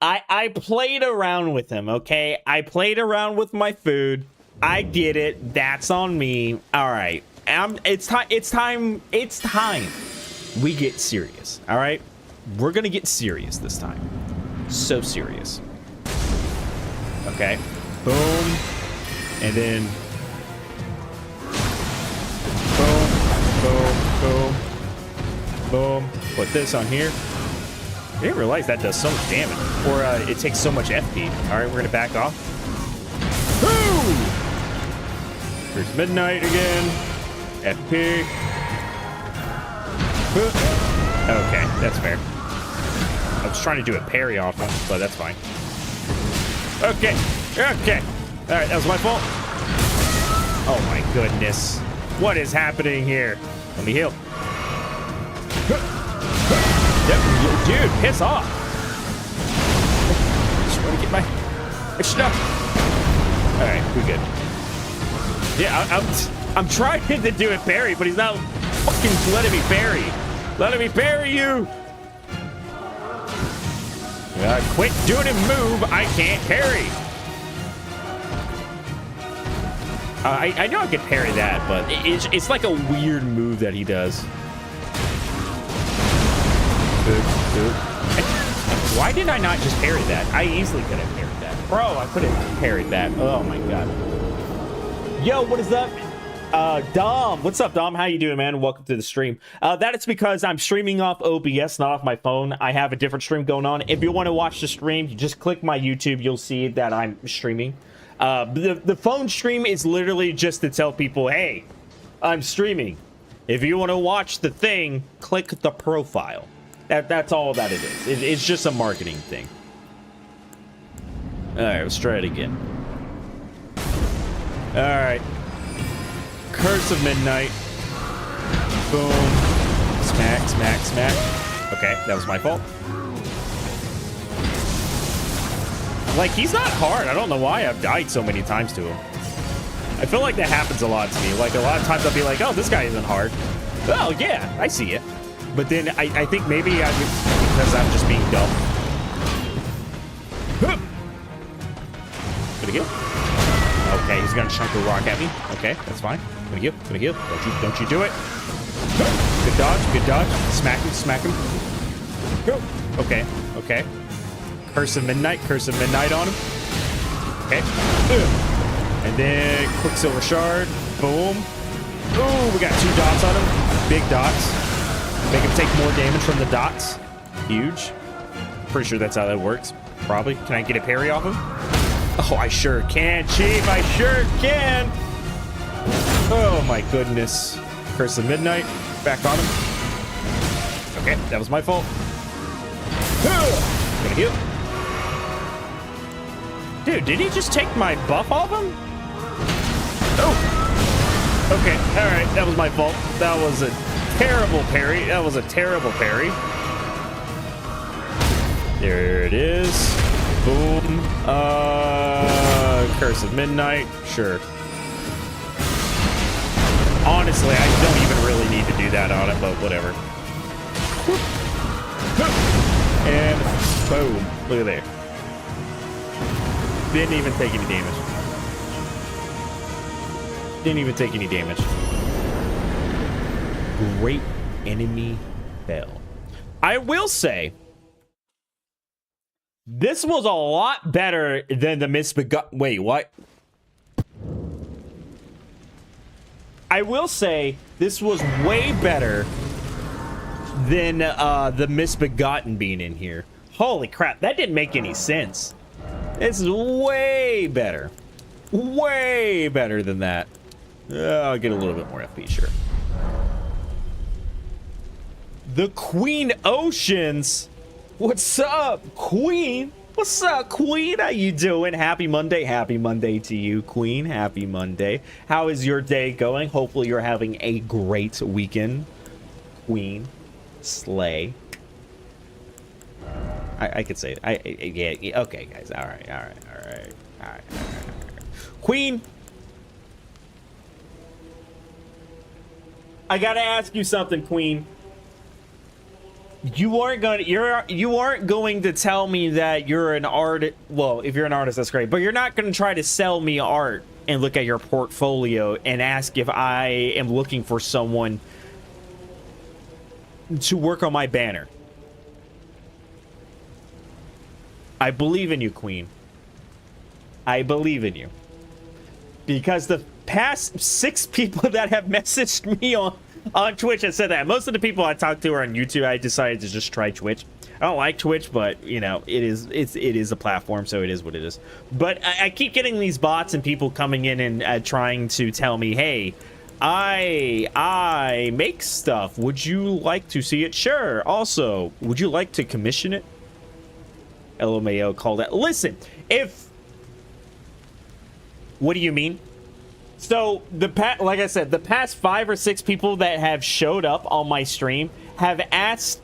I played around with him, okay? I played around with my food. I get it. That's on me. All right. It's time. We get serious, all right? We're going to get serious this time. So serious. Okay. Boom. And then boom. Put this on here. I didn't realize that does so much damage. Or it takes so much FP. All right, we're going to back off. Boom! Here's Midnight again. FP. Okay, that's fair. I was trying to do a parry off him, but that's fine. Okay, okay. All right, that was my fault. Oh my goodness. What is happening here? Let me heal. Dude, piss off. Just want to get my stuff. All right, we're good. Yeah, I'm trying to do a parry, but he's not fucking letting me parry. Letting me parry you. Quit doing a move. I can't parry. I know I could parry that, but it's like a weird move that he does. Why did I not just parry that? I easily could have parried that. Bro, I could have parried that. Oh my god. Yo, what is up? Dom. What's up, Dom? How you doing, man? Welcome to the stream. That is because I'm streaming off OBS, not off my phone. I have a different stream going on. If you want to watch the stream, you just click my YouTube. You'll see that I'm streaming. The phone stream is literally just to tell people, hey, I'm streaming. If you want to watch the thing, click the profile. That's all that it is. It's just a marketing thing. All right, let's try it again. All right. Curse of Midnight. Boom. Smack, smack, smack. Okay, that was my fault. Like, he's not hard. I don't know why I've died so many times to him. I feel like that happens a lot to me. Like, a lot of times I'll be like, oh, this guy isn't hard. Oh, yeah, I see it. But then I think maybe because I'm just being dumb. Gonna heal. Okay, he's gonna chunk a rock at me. Okay, that's fine. Gonna heal. Gonna heal. Don't you do it. Good dodge. Good dodge. Smack him. Smack him. Okay. Okay. Curse of Midnight. Curse of Midnight on him. Okay. And then Quicksilver Shard. Boom. Ooh, we got 2 dots on him. Big dots. Make him take more damage from the dots. Huge. Pretty sure that's how that works. Probably. Can I get a parry off him? Oh, I sure can, Chief. I sure can. Oh, my goodness. Curse of Midnight. Back on him. Okay, that was my fault. Gonna heal. Dude, did he just take my buff off him? Oh. Okay, all right. That was my fault. That was a terrible parry. That was a terrible parry. There it is. Boom. Curse of Midnight. Sure. Honestly, I don't even really need to do that on it, but whatever. And boom. Look at there. Didn't even take any damage. Didn't even take any damage. Great enemy fell. I will say, this was a lot better than the Misbegotten. Wait, what? I will say this was way better than the Misbegotten being in here. Holy crap, that didn't make any sense. This is way better. Way better than that. I'll get a little bit more FP, sure. The Queen Oceans. What's up, Queen? What's up, Queen? How you doing? Happy Monday. Happy Monday to you, Queen. Happy Monday. How is your day going? Hopefully you're having a great weekend, Queen. Slay. I could say it. Yeah, okay, guys. All right. Queen. I gotta ask you something, Queen. You aren't going to tell me that you're an artist. Well, if you're an artist, that's great. But you're not going to try to sell me art and look at your portfolio and ask if I am looking for someone to work on my banner. I believe in you, Queen. I believe in you. Because the past 6 people that have messaged me on Twitch have said that. Most of the people I talk to are on YouTube. I decided to just try Twitch. I don't like Twitch, but you know, it is a platform, so it is what it is. But I keep getting these bots and people coming in and trying to tell me, hey, I make stuff. Would you like to see it? Sure. Also, would you like to commission it? LMAO called it. Listen, if... What do you mean? So, like I said, the past 5 or 6 people that have showed up on my stream have asked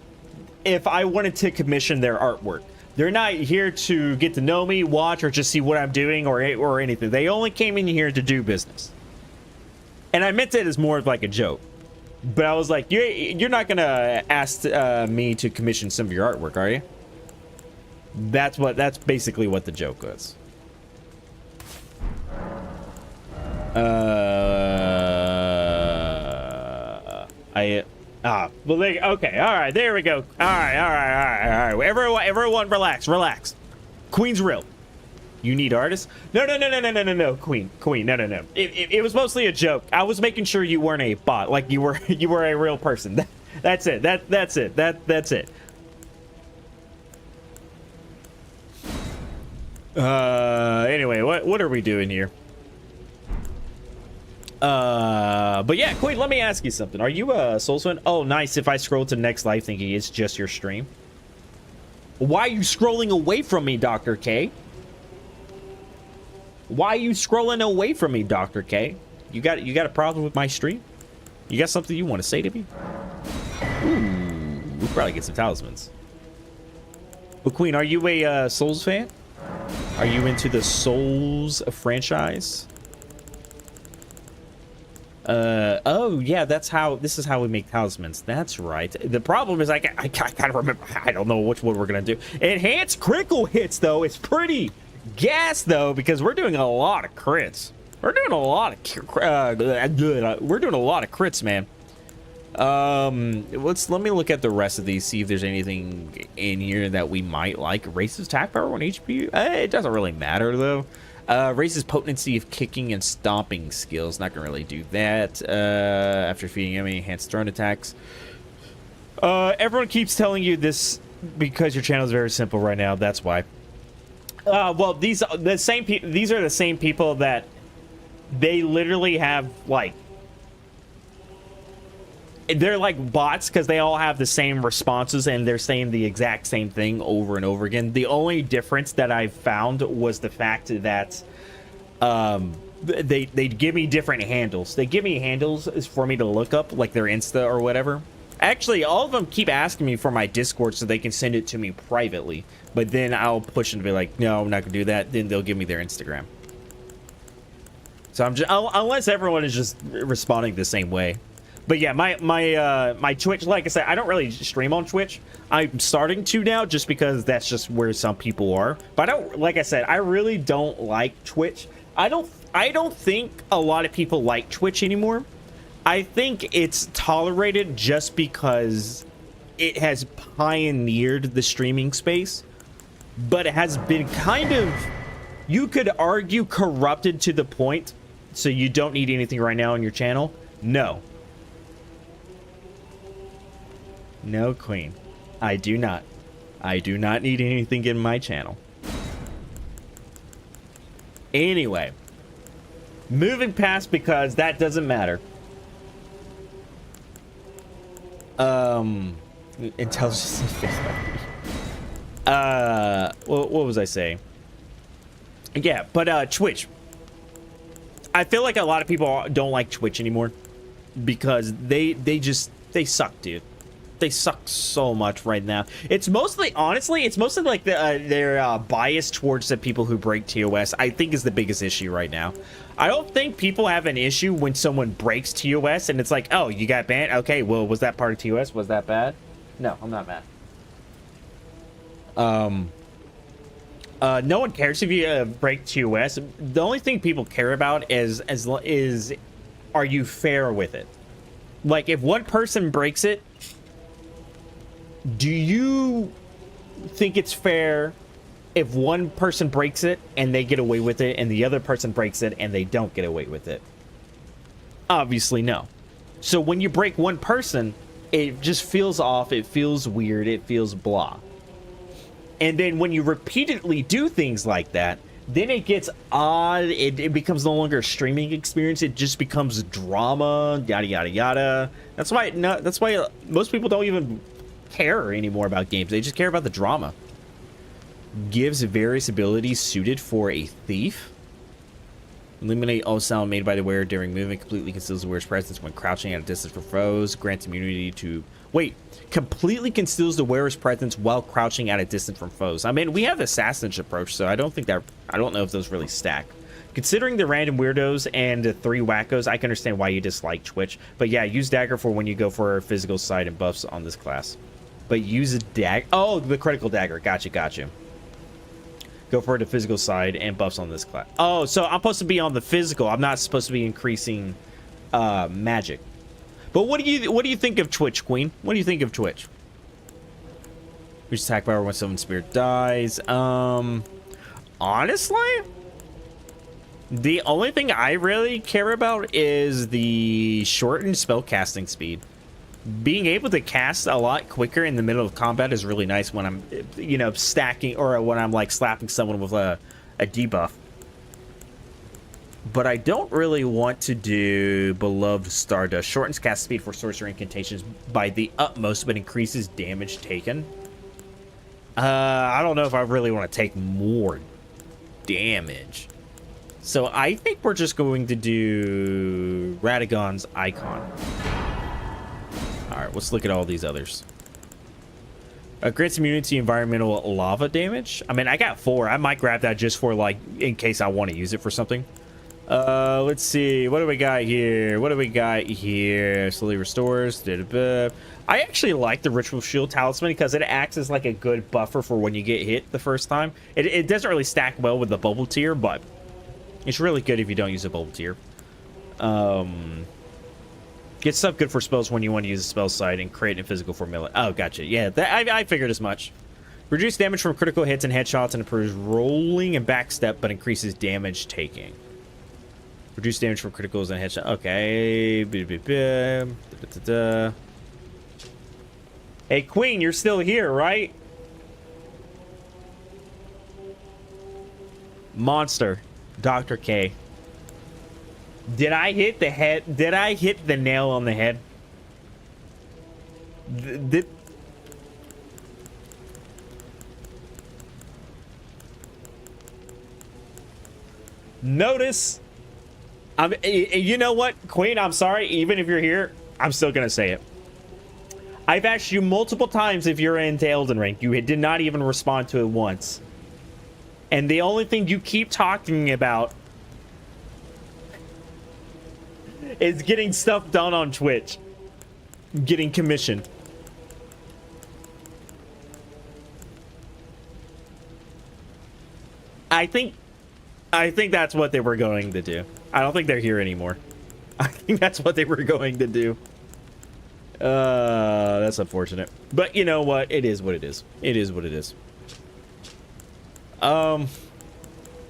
if I wanted to commission their artwork. They're not here to get to know me, watch, or just see what I'm doing or anything. They only came in here to do business. And I meant it as more of like a joke. But I was like, you're not going to ask me to commission some of your artwork, are you? That's basically what the joke was. Well, okay, all right, there we go. All right. Everyone, relax. Queen's real. You need artists? No, Queen, no. It was mostly a joke. I was making sure you weren't a bot, like you were a real person. That's it. That's it. Anyway, what are we doing here? But yeah, Queen, let me ask you something. Are you a Soul Swin? Oh, nice. If I scroll to next live thinking it's just your stream. Why are you scrolling away from me, Dr. K? Why are you scrolling away from me, Dr. K? You got a problem with my stream? You got something you want to say to me? Ooh, we'll probably get some talismans. But Queen, are you a Souls fan? Are you into the Souls franchise? Oh yeah, this is how we make talismans. That's right. The problem is I gotta remember. I don't know which one we're gonna do. Enhanced critical hits though. It's pretty gas though, because we're doing a lot of crits. We're doing a lot of crits, man. Let me look at the rest of these, see if there's anything in here that we might like. Race's attack power on HP. It doesn't really matter though. Raises potency of kicking and stomping skills. Not gonna really do that. After feeding enemy, enhanced thrown attacks. Everyone keeps telling you this because your channel is very simple right now. That's why. Well, these are the same people that they literally have like. They're like bots because they all have the same responses and they're saying the exact same thing over and over again. The only difference that I found was the fact that they give me different handles. They give me handles for me to look up, like their Insta or whatever. Actually, all of them keep asking me for my Discord so they can send it to me privately. But then I'll push them to be like, no, I'm not gonna do that. Then they'll give me their Instagram. So I'm just, unless everyone is just responding the same way. But yeah, my Twitch, like I said, I don't really stream on Twitch. I'm starting to now just because that's just where some people are. But I don't, like I said, I really don't like Twitch. I don't think a lot of people like Twitch anymore. I think it's tolerated just because it has pioneered the streaming space. But it has been kind of, you could argue, corrupted to the point. So you don't need anything right now on your channel? No. No, Queen. I do not. I do not need anything in my channel. Anyway. Moving past because that doesn't matter. Intelligence and face value. What was I saying? Yeah, but Twitch. I feel like a lot of people don't like Twitch anymore because they suck, dude. They suck so much right now. It's mostly, honestly, it's mostly like their bias towards the people who break TOS, I think, is the biggest issue right now. I don't think people have an issue when someone breaks TOS and it's like, oh, you got banned? Okay, well, was that part of TOS? Was that bad? No, I'm not mad. No one cares if you break TOS. The only thing people care about is are you fair with it? Like, if one person breaks it, do you think it's fair if one person breaks it and they get away with it and the other person breaks it and they don't get away with it? Obviously, no. So when you break one person, it just feels off, it feels weird, it feels blah. And then when you repeatedly do things like that, Then it gets odd. It becomes no longer a streaming experience. It just becomes drama, yada yada yada. That's why most people don't even care anymore about games. They just care about the drama. Gives various abilities suited for a thief. Eliminate all sound made by the wearer during movement. Completely conceals the wearer's presence when crouching at a distance from foes. Grants immunity to... Wait. Completely conceals the wearer's presence while crouching at a distance from foes. I mean, we have the assassin's approach, so I don't know if those really stack. Considering the random weirdos and the 3 wackos, I can understand why you dislike Twitch. But yeah, use dagger for when you go for physical side and buffs on this class. But use a dagger... Oh, the critical dagger. Gotcha. Go for the physical side and buffs on this class. Oh, so I'm supposed to be on the physical. I'm not supposed to be increasing magic. But what do you think of Twitch, Queen? What do you think of Twitch? Reach attack power when someone's spirit dies. Honestly, the only thing I really care about is the shortened spell casting speed. Being able to cast a lot quicker in the middle of combat is really nice when I'm, you know, stacking or when I'm like slapping someone with a debuff. But I don't really want to do Beloved Stardust. Shortens cast speed for sorcery incantations by the utmost, but increases damage taken. I don't know if I really want to take more damage. So I think we're just going to do Radagon's Icon. Alright, let's look at all these others. Grants immunity environmental lava damage. I mean, I got 4. I might grab that just for, like, in case I want to use it for something. Let's see. What do we got here? Slowly restores. I actually like the Ritual Shield Talisman because it acts as, like, a good buffer for when you get hit the first time. It doesn't really stack well with the Bubble Tier, but it's really good if you don't use a Bubble Tier. Get stuff good for spells when you want to use a spell side and create a physical formula. Oh, gotcha. Yeah, I figured as much. Reduce damage from critical hits and headshots and improves rolling and backstep, but increases damage taking. Reduce damage from criticals and headshots. Okay. Hey, Queen, you're still here, right? Monster. Dr. K. Did I hit the head? Did I hit the nail on the head? Notice. You know what, Queen? I'm sorry. Even if you're here, I'm still gonna say it. I've asked you multiple times if you're into Elden Ring. You did not even respond to it once. And the only thing you keep talking about is getting stuff done on Twitch. Getting commissioned. I think that's what they were going to do. I don't think they're here anymore. I think that's what they were going to do. That's unfortunate. But you know what? It is what it is. It is what it is.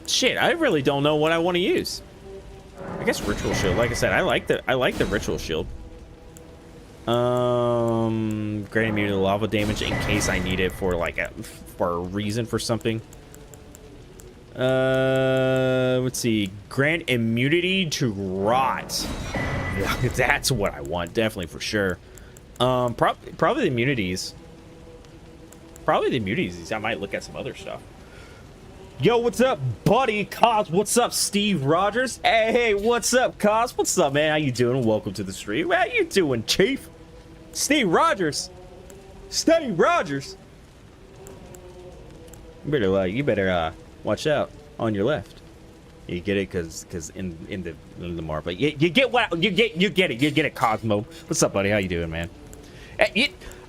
Shit, I really don't know what I want to use. I guess Ritual Shield. Like I said, I like the Ritual Shield. Grant immunity to lava damage in case I need it for like for a reason for something. Let's see. Grant immunity to rot. Yeah, that's what I want, definitely for sure. Probably the immunities. Probably the immunities. I might look at some other stuff. Yo, what's up, buddy? Cos, what's up, Steve Rogers? Hey, what's up, Cos? What's up, man? How you doing? Welcome to the stream. How you doing, Chief? Steve Rogers. Steve Rogers. You better watch out on your left. You get it, cause in the mark, but you get what you get it, Cosmo. What's up, buddy? How you doing, man?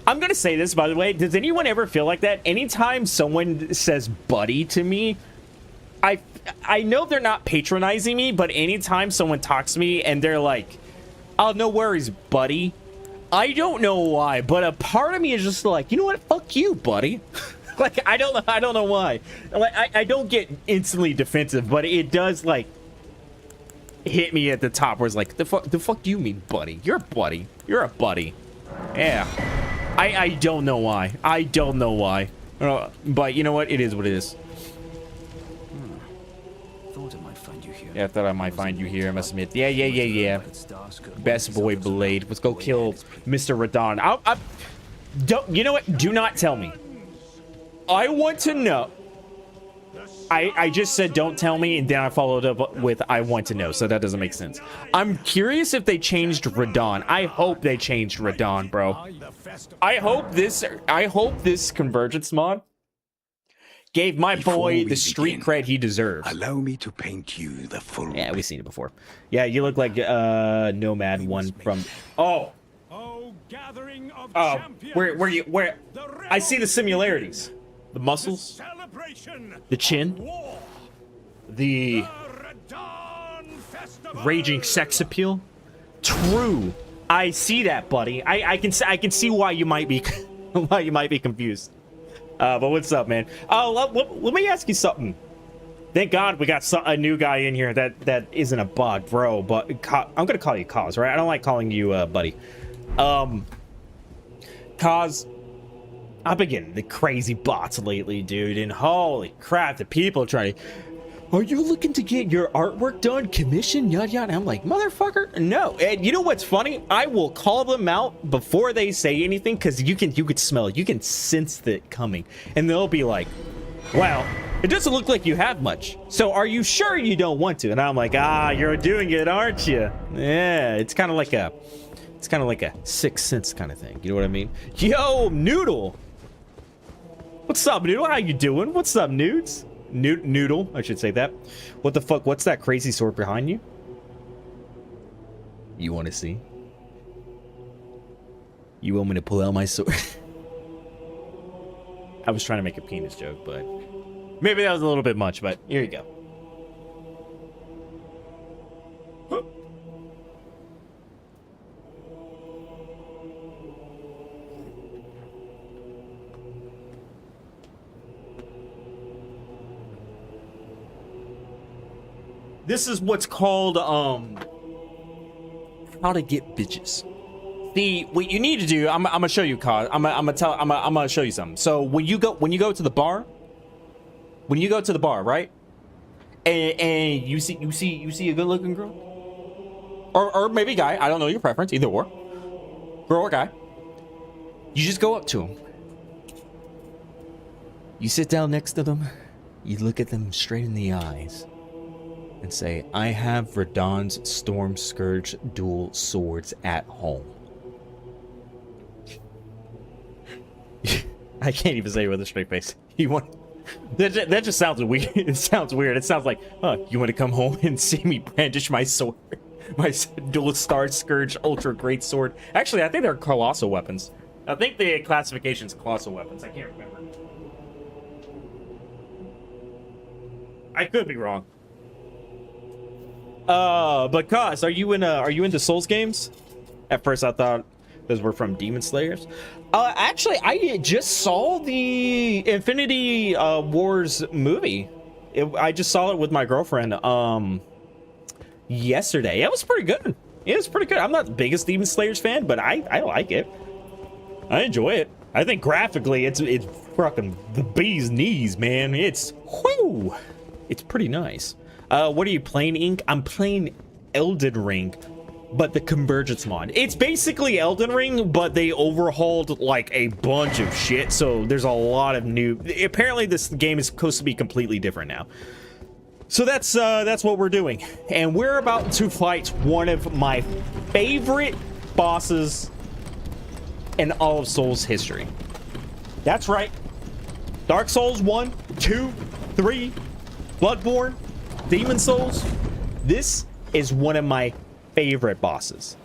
I'm gonna say this, by the way. Does anyone ever feel like that? Anytime someone says buddy to me, I know they're not patronizing me, but anytime someone talks to me and they're like, oh, no worries, buddy. I don't know why, but a part of me is just like, you know what? Fuck you, buddy. Like, I don't know why. Like, I don't get instantly defensive, but it does, like, hit me at the top where it's like, the fuck do you mean, buddy? You're a buddy. You're a buddy. Yeah. I don't know why. I don't know why. But you know what? It is what it is. Yeah, I thought I might find you here, I must admit. Yeah. Best boy Blade. Let's go kill Mr. Radahn. Don't, you know what? Do not tell me. I want to know. I just said don't tell me, and then I followed up with I want to know, so that doesn't make sense. I'm curious if they changed Radahn. I hope they changed Radahn, bro. I hope this Convergence mod gave my boy the street cred he deserves. Allow me to paint you the full. Yeah, we've seen it before. Yeah, you look like Nomad one from. Oh, where I see the similarities, the muscles, the chin, the raging sex appeal. True, I see that, buddy. I can see why you might be confused. But what's up, man? Oh, let me ask you something. Thank God we got a new guy in here that isn't a bug, bro. But I'm gonna call you Cause, right? I don't like calling you buddy. Cause I've been getting the crazy bots lately, dude, and holy crap, the people trying to. Are you looking to get your artwork done, commission, yada yada? I'm like, motherfucker, no. And you know what's funny? I will call them out before they say anything, because you could smell it, you can sense it coming, and they'll be like, well, it doesn't look like you have much. So are you sure you don't want to? And I'm like, you're doing it, aren't you? Yeah, it's kind of like a sixth sense kind of thing. You know what I mean? Yo, Noodle. What's up, Noodle? How you doing? What's up, nudes? Noodle, I should say that. What the fuck? What's that crazy sword behind you? You want to see? You want me to pull out my sword? I was trying to make a penis joke, but maybe that was a little bit much, but here you go. This is what's called how to get bitches. What you need to do, I'm gonna show you, Cause. I'm gonna show you something. So when you go to the bar, right? And you see a good looking girl, or maybe guy. I don't know your preference, either or, girl or guy. You just go up to them. You sit down next to them. You look at them straight in the eyes. And say, I have Radahn's Storm Scourge dual swords at home. I can't even say it with a straight face. You want that just sounds weird. It sounds weird. It sounds like, you want to come home and see me brandish my sword? My dual Star Scourge ultra great sword. Actually, I think they're colossal weapons. I think the classification's colossal weapons. I can't remember. I could be wrong. But Cause, are you into Souls games? At first I thought those were from Demon Slayers. Actually, I just saw the Infinity Wars movie. I just saw it with my girlfriend yesterday. It was pretty good. It was pretty good. I'm not the biggest Demon Slayers fan, but I like it. I enjoy it. I think graphically it's fucking the bee's knees, man. It's whoo. It's pretty nice. What are you playing, Ink? I'm playing Elden Ring, but the Convergence mod. It's basically Elden Ring, but they overhauled like a bunch of shit, so there's a lot of new. Apparently this game is supposed to be completely different now. So that's what we're doing, and we're about to fight one of my favorite bosses in all of Souls history. That's right, Dark Souls 1, 2, 3, Bloodborne, Demon Souls. This is one of my favorite bosses,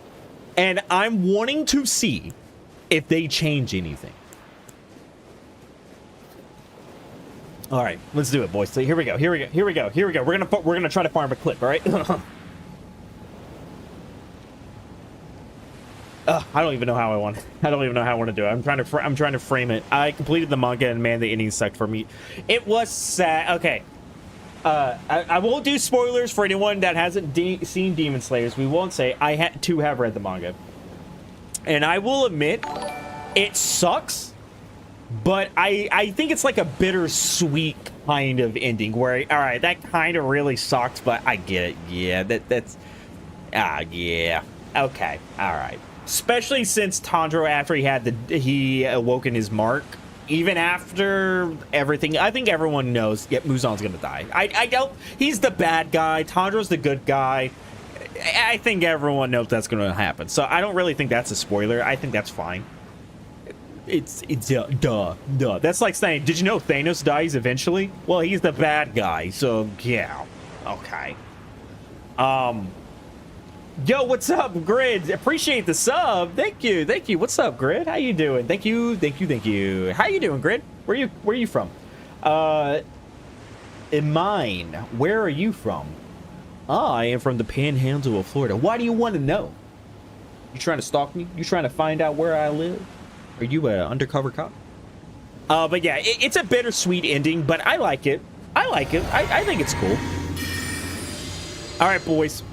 and I'm wanting to see if they change anything. All right, let's do it, boys. So here we go. We're gonna try to farm a clip. All right. I don't even know how I want to do it. I'm trying to frame it. I completed the manga, and man, the ending sucked for me. It was sad. Okay. I won't do spoilers for anyone that hasn't seen Demon Slayers. We won't say I had to have read the manga, and I will admit it sucks, but I think it's like a bittersweet kind of ending where, all right, that kind of really sucked, but I get it. Yeah, that's yeah, okay, all right. Especially since Tanjiro, after he awoken his mark, even after everything, I think everyone knows, yeah, Muzan's gonna die. I don't. He's the bad guy. Tanjiro's the good guy. I think everyone knows that's gonna happen. So I don't really think that's a spoiler. I think that's fine. It's duh. That's like saying, did you know Thanos dies eventually? Well, he's the bad guy, so yeah. Okay. Yo, what's up, Grid? Appreciate the sub. Thank you. What's up, Grid? How you doing? Thank you. How you doing, Grid? Where you from? In mine. Where are you from? I am from the Panhandle of Florida. Why do you want to know? You trying to stalk me? You trying to find out where I live? Are you an undercover cop? But yeah, it's a bittersweet ending, but I like it. I think it's cool. All right, boys.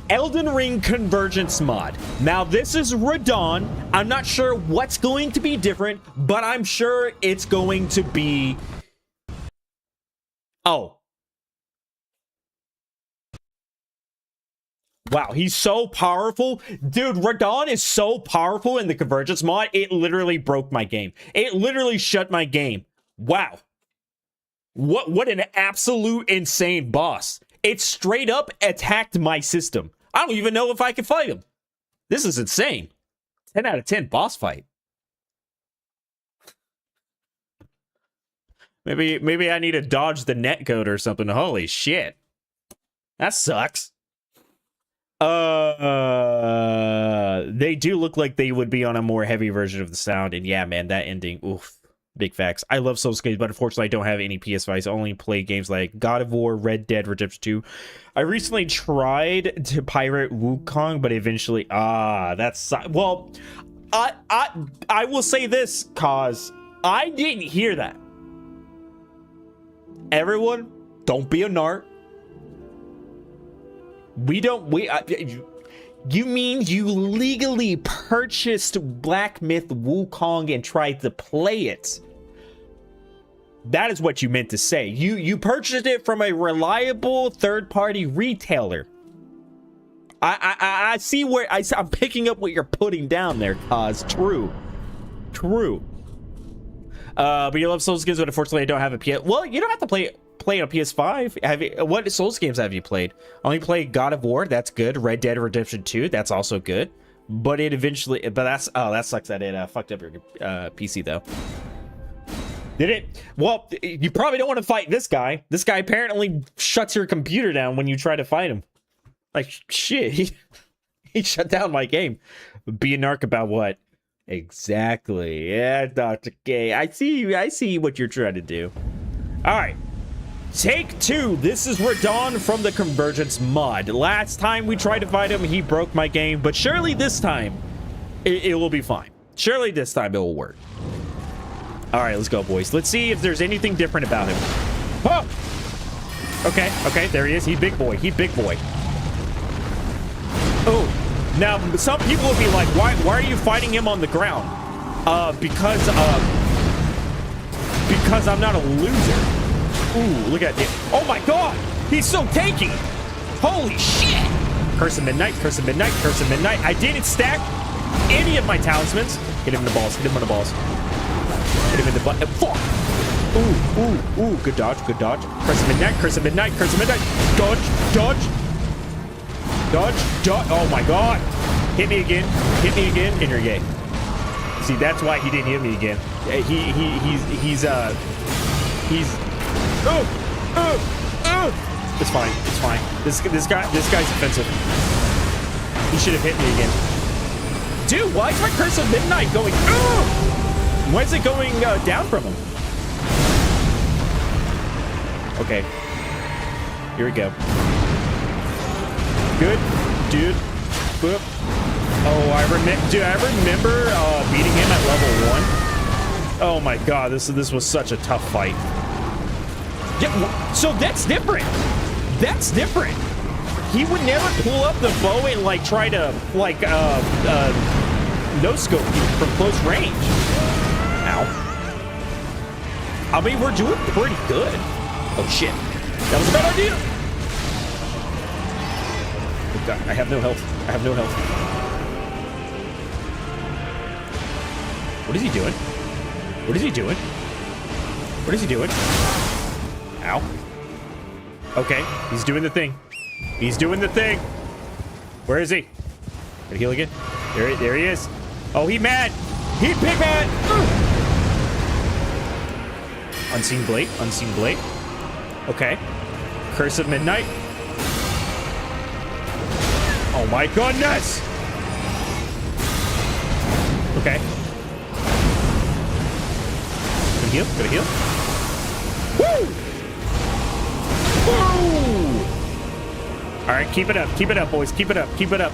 Elden Ring Convergence mod. Now, this is Radahn. I'm not sure what's going to be different, but I'm sure it's going to be... Oh. Wow, he's so powerful. Dude, Radahn is so powerful in the Convergence mod, it literally broke my game. It literally shut my game. Wow. What an absolute insane boss. It straight up attacked my system. I don't even know if I can fight him. This is insane. 10 out of 10 boss fight. Maybe I need to dodge the netcode or something. Holy shit. That sucks. They do look like they would be on a more heavy version of the sound, and yeah, man, that ending, oof, big facts. I love Souls games, but unfortunately I don't have any PS5s. I only play games like God of War, Red Dead Redemption 2. I recently tried to pirate Wukong, but eventually, that's, well, I will say this, cause I didn't hear that. Everyone, don't be a narc. You mean you legally purchased Black Myth Wukong and tried to play it? That is what you meant to say. You purchased it from a reliable third-party retailer. I see where I'm picking up what you're putting down there, cause true. But you love Souls games, but unfortunately I don't have a PS. Well, you don't have to play on a PS5. What Souls games have you played? Only played God of War. That's good. Red Dead Redemption 2. That's also good. But that sucks that it fucked up your PC though. Did it? Well, you probably don't want to fight this guy. This guy apparently shuts your computer down when you try to fight him. Like shit, he shut down my game. Be a narc about what? Exactly. Yeah, Dr. K. I see what you're trying to do. All right. Take 2. This is Radahn from the Convergence mod. Last time we tried to fight him, he broke my game, but surely this time it will be fine. Surely this time it will work. All right, let's go, boys. Let's see if there's anything different about him. Oh! Okay, there he is. He big boy. Oh, now some people will be like, why are you fighting him on the ground? Because I'm not a loser. Ooh, look at it. Oh my god! He's so tanky! Holy shit! Curse of Midnight. I didn't stack any of my talismans. Hit him in the balls. Hit him in the butt. Fuck! Ooh. Good dodge. Curse of Midnight. Dodge. Oh my god! Hit me again, and you're gay. See, that's why he didn't hit me again. He's It's fine. This guy's offensive. He should have hit me again. Dude, why is my Curse of Midnight going? Why is it going down from him? Okay. Here we go. Good, dude. Boop. Oh, I remember beating him at level 1. Oh my god, this was such a tough fight. Yeah, so that's different. He would never pull up the bow and like try to like no scope you from close range. I mean, we're doing pretty good. Oh, shit. That was a bad idea. Oh, God. I have no health. I have no health. What is he doing? What is he doing? What is he doing? Ow. Okay. He's doing the thing. He's doing the thing. Where is he? Can I heal again? There he is. Oh, he mad. He big mad. Unseen blade. Unseen blade. Okay. Curse of Midnight. Oh my goodness. Okay. Gonna heal. Gonna heal. Woo! Woo! All right, keep it up. Keep it up, boys. Keep it up. Keep it up.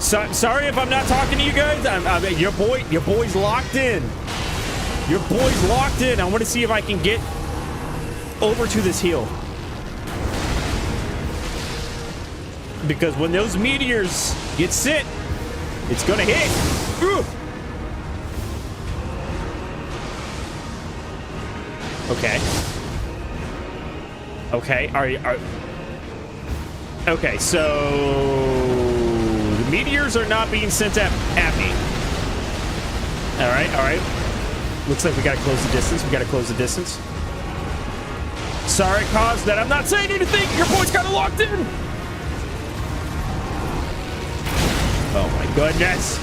Sorry if I'm not talking to you guys. Your boy's locked in. Your boy's locked in. I want to see if I can get over to this hill. Because when those meteors get sent, it's gonna hit. Ugh. Okay. Okay. Okay, so the meteors are not being sent at me. All right. Looks like we gotta close the distance. We gotta close the distance. Sorry, cause that I'm not saying anything. Your boy's kind of locked in. Oh my goodness.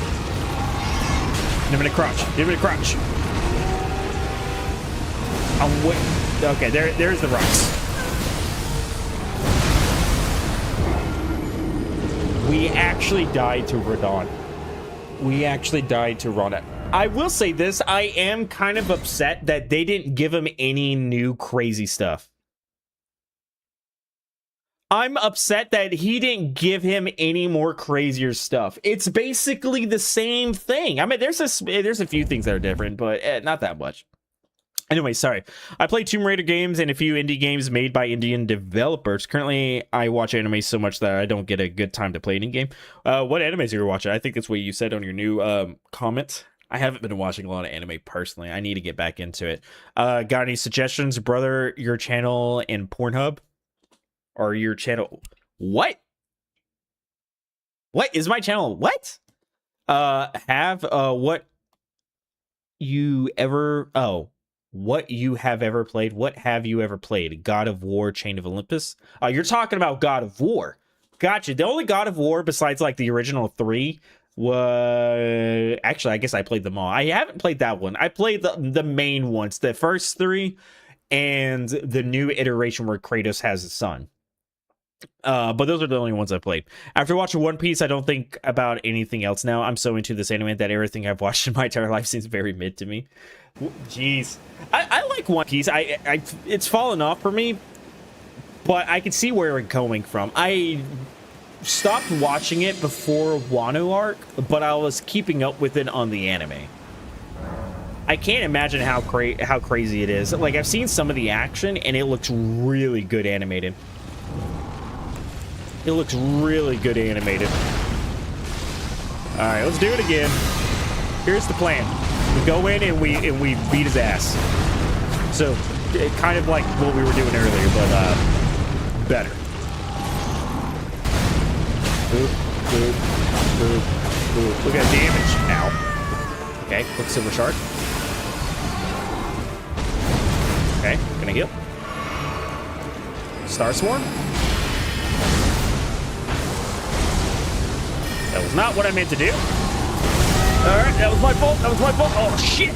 Give me a crotch. Give me a crotch. I'm waiting. Okay, there's the rocks. We actually died to Radon. We actually died to Radon. I will say this. I am kind of upset that they didn't give him any new crazy stuff. I'm upset that he didn't give him any more crazier stuff. It's basically the same thing. I mean, there's a few things that are different, but not that much. Anyway, sorry. I play Tomb Raider games and a few indie games made by Indian developers. Currently, I watch anime so much that I don't get a good time to play any game. What animes are you watching? I think that's what you said on your new comment. I haven't been watching a lot of anime personally. I need to get back into it. Got any suggestions, brother? Your channel and Pornhub? Or your channel? What? What is my channel? What? What you ever... Oh. What you have ever played? What have you ever played? God of War, Chain of Olympus? You're talking about God of War. Gotcha. The only God of War besides like the original 3 was... Actually, I guess I played them all. I haven't played that one. I played the main ones. The first 3 and the new iteration where Kratos has a son. But those are the only ones I played. After watching One Piece, I don't think about anything else now. I'm so into this anime that everything I've watched in my entire life seems very mid to me. Jeez. I like One Piece. It's fallen off for me, but I can see where it's coming from. I stopped watching it before Wano arc, but I was keeping up with it on the anime. I can't imagine how crazy it is. Like, I've seen some of the action, and it looks really good animated. It looks really good animated. All right, let's do it again. Here's the plan. We go in and we beat his ass. So, kind of like what we were doing earlier, but better. Boop, boop, boop, boop. Look at damage. Ow. Okay, Quicksilver Shard. Okay, gonna heal. Star Swarm. That was not what I meant to do. Alright, that was my fault. That was my fault. Oh, shit.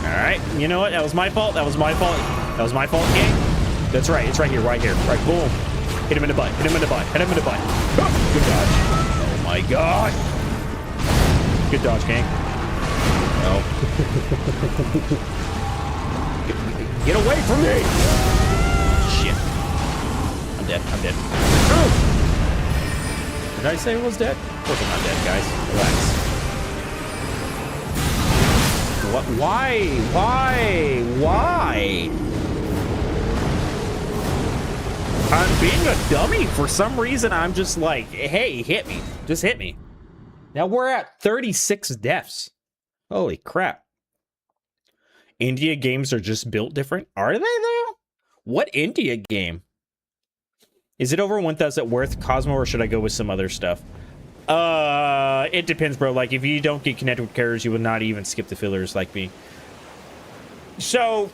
Alright, you know what? That was my fault. That was my fault. That was my fault, gang. That's right. It's right here. Right here. Right, boom. Hit him in the butt. Hit him in the butt. Hit him in the butt. Good dodge. Oh, my God. Good dodge, gang. No. Get away from me. Shit. I'm dead. I'm dead. Oh. Did I say I was dead? Of course I'm not dead, guys. Relax. What? Why? Why? I'm being a dummy. For some reason, I'm just like, hey, hit me. Just hit me. Now we're at 36 deaths. Holy crap. India games are just built different. Are they though? What India game? Is it over 1,000 worth Cosmo, or should I go with some other stuff? It depends, bro. Like, if you don't get connected with characters, you will not even skip the fillers like me. So,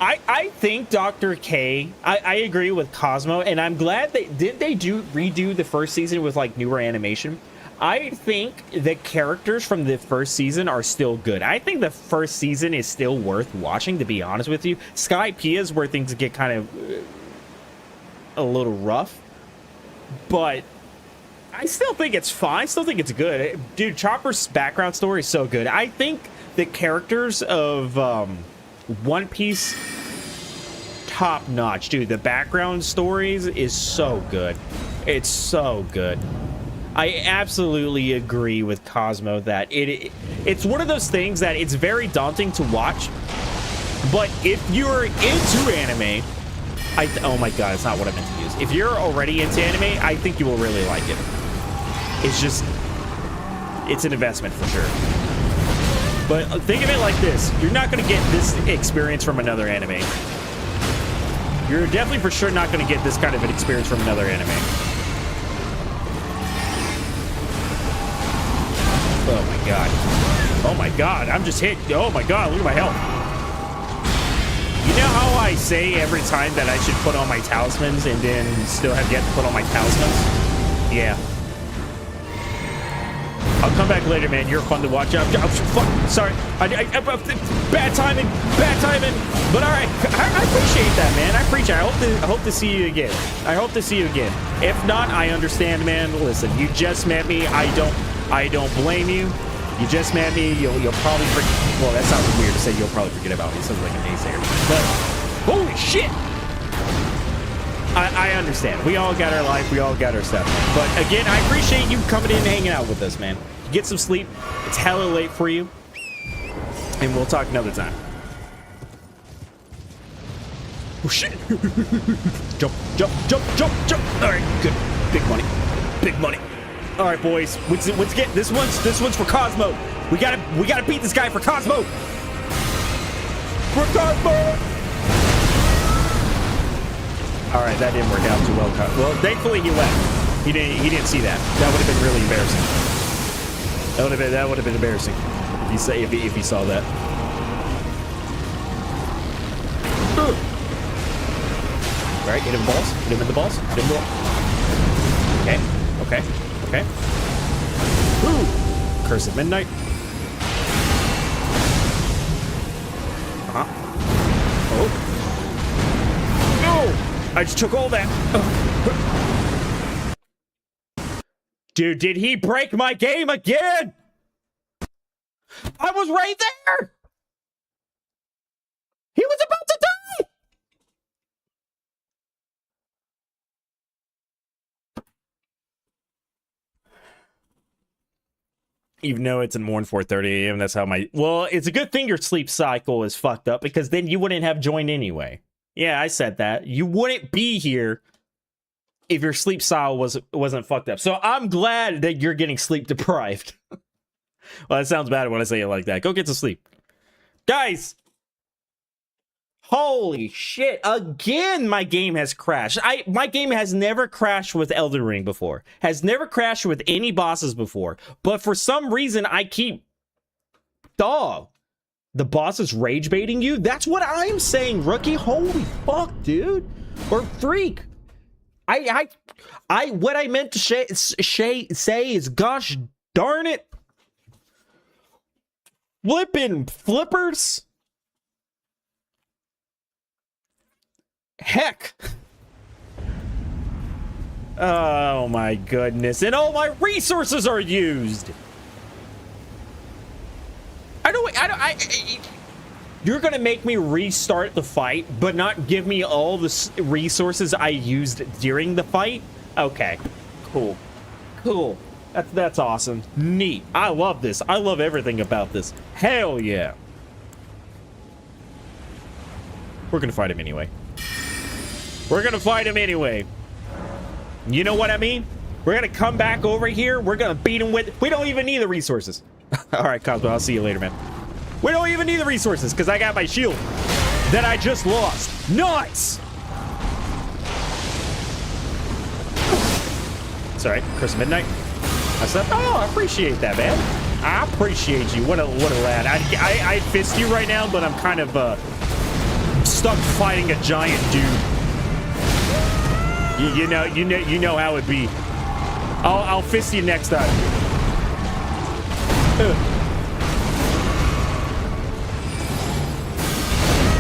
I think Dr. K, I agree with Cosmo, and I'm glad they redo the first season with like newer animation. I think the characters from the first season are still good. I think the first season is still worth watching, to be honest with you. Skypiea is where things get kind of a little rough, but I still think it's fine. I still think it's good. Dude, Chopper's background story is so good. I think the characters of One Piece, top notch. Dude, the background stories is so good. It's so good. I absolutely agree with Cosmo that it's one of those things that it's very daunting to watch, but if you're into anime, oh my god, it's not what I meant to use. If you're already into anime, I think you will really like it. It's just, it's an investment for sure. But think of it like this. You're not going to get this experience from another anime. You're definitely for sure not going to get this kind of an experience from another anime. Oh my god. Oh my god, I'm just hit. Oh my god, look at my health. You know how I say every time that I should put on my talismans and then still have yet to put on my talismans? Yeah. I'll come back later, man. You're fun to watch. I'm sorry. Bad timing. Bad timing. But all right. I appreciate that, man. I appreciate it. I hope to see you again. I hope to see you again. If not, I understand, man. Listen, you just met me. I don't blame you. You just met me. You'll probably forget. Well, that sounds weird to say you'll probably forget about me. It sounds like a naysayer. But holy shit. I understand. We all got our life. We all got our stuff. But again, I appreciate you coming in and hanging out with us, man. Get some sleep. It's hella late for you. And we'll talk another time. Oh, shit. Jump, jump, jump, jump, jump. All right, good. Big money. Big money. All right, boys. Let's get this one's for Cosmo. We gotta beat this guy for Cosmo. For Cosmo. All right, that didn't work out too well. Well, thankfully he left. He didn't see that. That would have been really embarrassing. That would have been embarrassing if he saw that. All right, hit him balls. Hit him in the balls. Hit him balls. Okay. Okay. Okay. Ooh. Curse at midnight. Oh. No! I just took all that. Dude, did he break my game again? I was right there. He was about to die. Even though it's in morn 4:30 a.m., that's how my... Well, it's a good thing your sleep cycle is fucked up, because then you wouldn't have joined anyway. Yeah, I said that. You wouldn't be here if your sleep cycle wasn't fucked up. So I'm glad that you're getting sleep deprived. Well, that sounds bad when I say it like that. Go get to sleep. Guys! Holy shit. Again, my game has crashed. My game has never crashed with Elden Ring before. Has never crashed with any bosses before. But for some reason, I keep... Dog. The boss is rage baiting you? That's what I'm saying, rookie. Holy fuck, dude. Or freak. What I meant to say is, gosh darn it. Flippin' flippers. Heck. Oh my goodness. And all my resources are used. You're gonna make me restart the fight, but not give me all the resources I used during the fight? Okay. Cool. Cool. That's awesome. Neat. I love this. I love everything about this. Hell yeah. We're gonna fight him anyway. We're gonna fight him anyway. You know what I mean? We're gonna come back over here. We're gonna beat him with... We don't even need the resources. All right, Cosmo. I'll see you later, man. We don't even need the resources because I got my shield that I just lost. Nuts! Sorry, Curse of Midnight. I said, oh, I appreciate that, man. I appreciate you. What a lad. I fist you right now, but I'm kind of stuck fighting a giant dude. You know how it be. I'll fist you next time.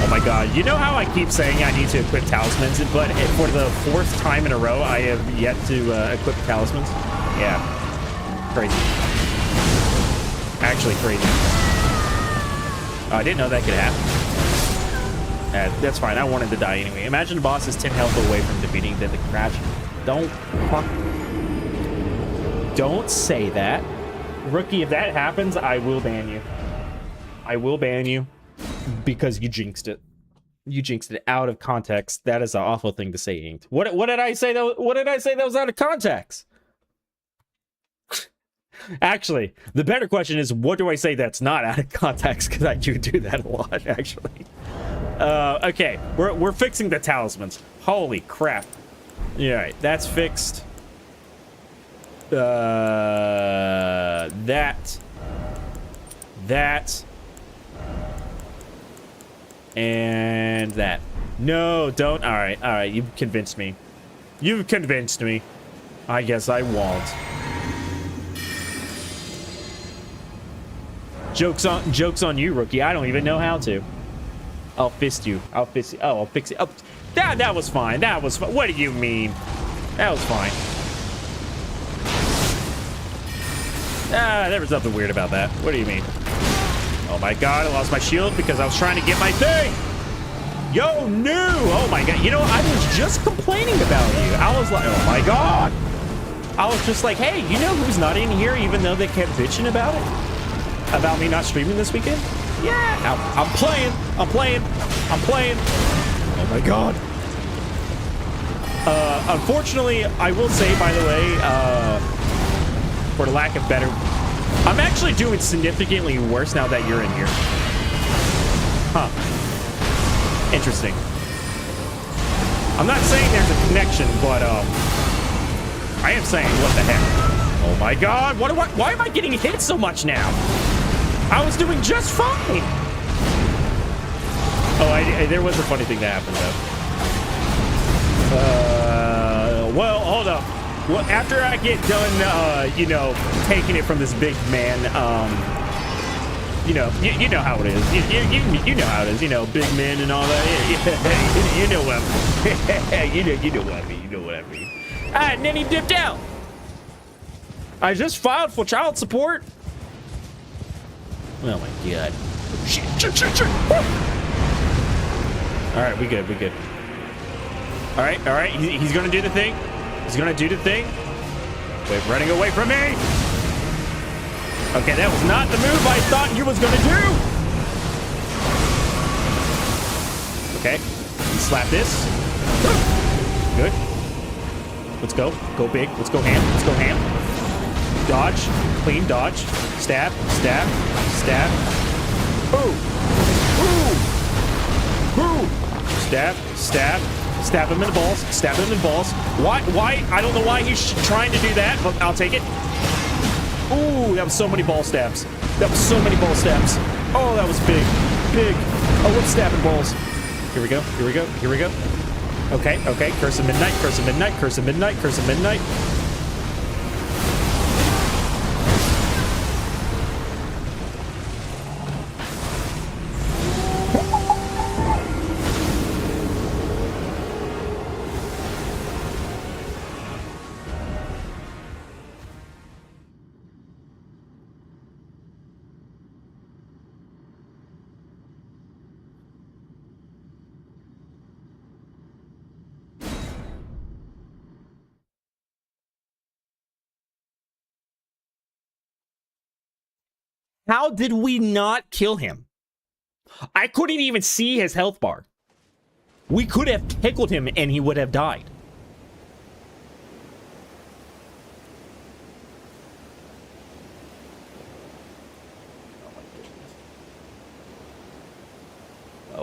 Oh my god. You know how I keep saying I need to equip talismans, but for the 4th time in a row, I have yet to equip talismans? Yeah. Crazy. Actually crazy. I didn't know that could happen. That's fine. I wanted to die anyway. Imagine the boss is 10 health away from defeating then the crash. Don't say that. Rookie, if that happens, I will ban you. I will ban you because you jinxed it. You jinxed it out of context. That is an awful thing to say, Inked. What did I say that? What did I say that was out of context? Actually, the better question is, what do I say that's not out of context? Because I do that a lot, actually. Okay, we're fixing the talismans. Holy crap! All right, that's fixed. That, and that. No, don't. All right. You've convinced me. You've convinced me. I guess I won't. Joke's on you, Rookie. I don't even know how to. I'll fist you. Oh, I'll fix it. Oh, that was fine. That was fine. What do you mean? That was fine. There was nothing weird about that. What do you mean? Oh my god, I lost my shield because I was trying to get my thing. Yo, no. Oh my god. You know, I was just complaining about you. I was like, oh my god. I was just like, hey, you know who's not in here even though they kept bitching about it? About me not streaming this weekend? Yeah, I'm playing. Oh my god. Unfortunately, I will say, by the way, for the lack of better, I'm actually doing significantly worse now that you're in here. Huh. Interesting. I'm not saying there's a connection, but I am saying, what the heck? Oh my god, why am I getting hit so much now? I was doing just fine. Oh, there was a funny thing that happened, though. Well, hold up. Well, after I get done, you know, taking it from this big man, you know how it is. You know how it is. You know, big men and all that. You know what I mean. you know what I mean. You know what I mean. All right, and then he dipped out. I just filed for child support. Oh my god. Shit. All right, we good. All right. He's gonna do the thing. Wait, running away from me. Okay, that was not the move I thought you was gonna do. Okay, slap this. Good. Let's go. Go big. Let's go ham. Dodge. Clean dodge. Stab. Ooh. Stab him in the balls. Why? I don't know why he's trying to do that, but I'll take it. Ooh, that was so many ball stabs. Oh, that was big. Oh, let's stab in balls. Here we go. Okay. Curse of Midnight. How did we not kill him? I couldn't even see his health bar. We could have tickled him and he would have died.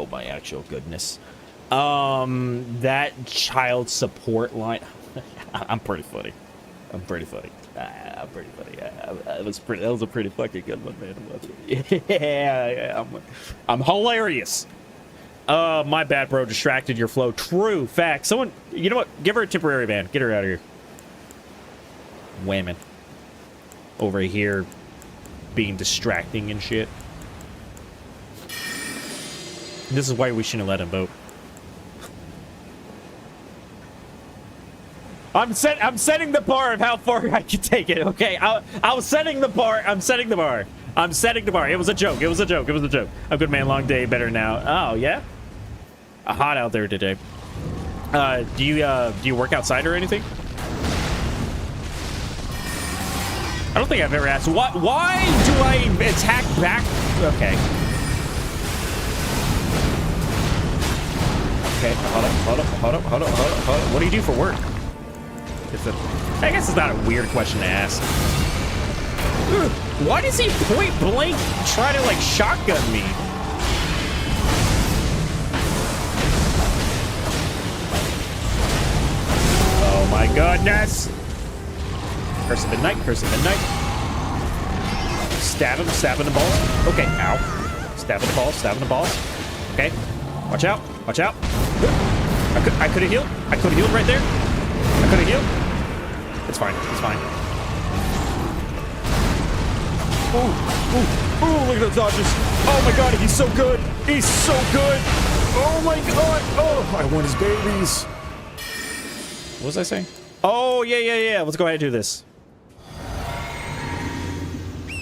Oh my actual goodness. That child support line. I'm pretty funny. I'm pretty funny. I'm pretty funny. That was a pretty fucking good one, man. Yeah, I'm hilarious. My bad, bro. Distracted your flow. True fact. Someone, you know what? Give her a temporary ban. Get her out of here. Whammon. Over here being distracting and shit. This is why we shouldn't let him vote. I'm setting the bar of how far I can take it. Okay, I was setting the bar. I'm setting the bar. I'm setting the bar. It was a joke. It was a joke. It was a joke. I'm good, man. Long day. Better now. Oh yeah. Hot out there today. Do you work outside or anything? I don't think I've ever asked. Why do I attack back? Okay. Okay. Hold up. What do you do for work? I guess it's not a weird question to ask. Why does he point blank try to like shotgun me? Oh my goodness! Curse of Midnight, Curse of Midnight. Stab him the balls. Okay, ow. Stabbing the balls, stabbing the balls. Okay, watch out, watch out. I could have healed. I could have healed right there. I could have healed. It's fine, it's fine. Ooh, look at those dodges. Oh my god, he's so good. He's so good. Oh my god. Oh, I want his babies. What was I saying? Oh, yeah. Let's go ahead and do this.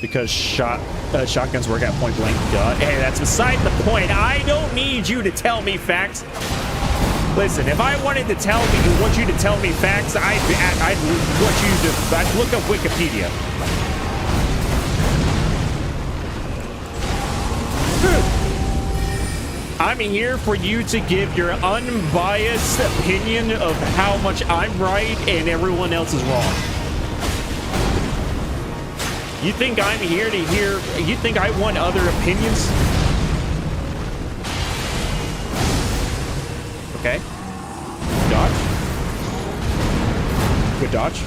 Because shotguns work at point blank. Duh. Hey, that's beside the point. I don't need you to tell me facts. Listen, if I wanted to want you to tell me facts, I'd look up Wikipedia. I'm here for you to give your unbiased opinion of how much I'm right and everyone else is wrong. You think I'm here to hear? You think I want other opinions? Okay. Dodge. Good dodge.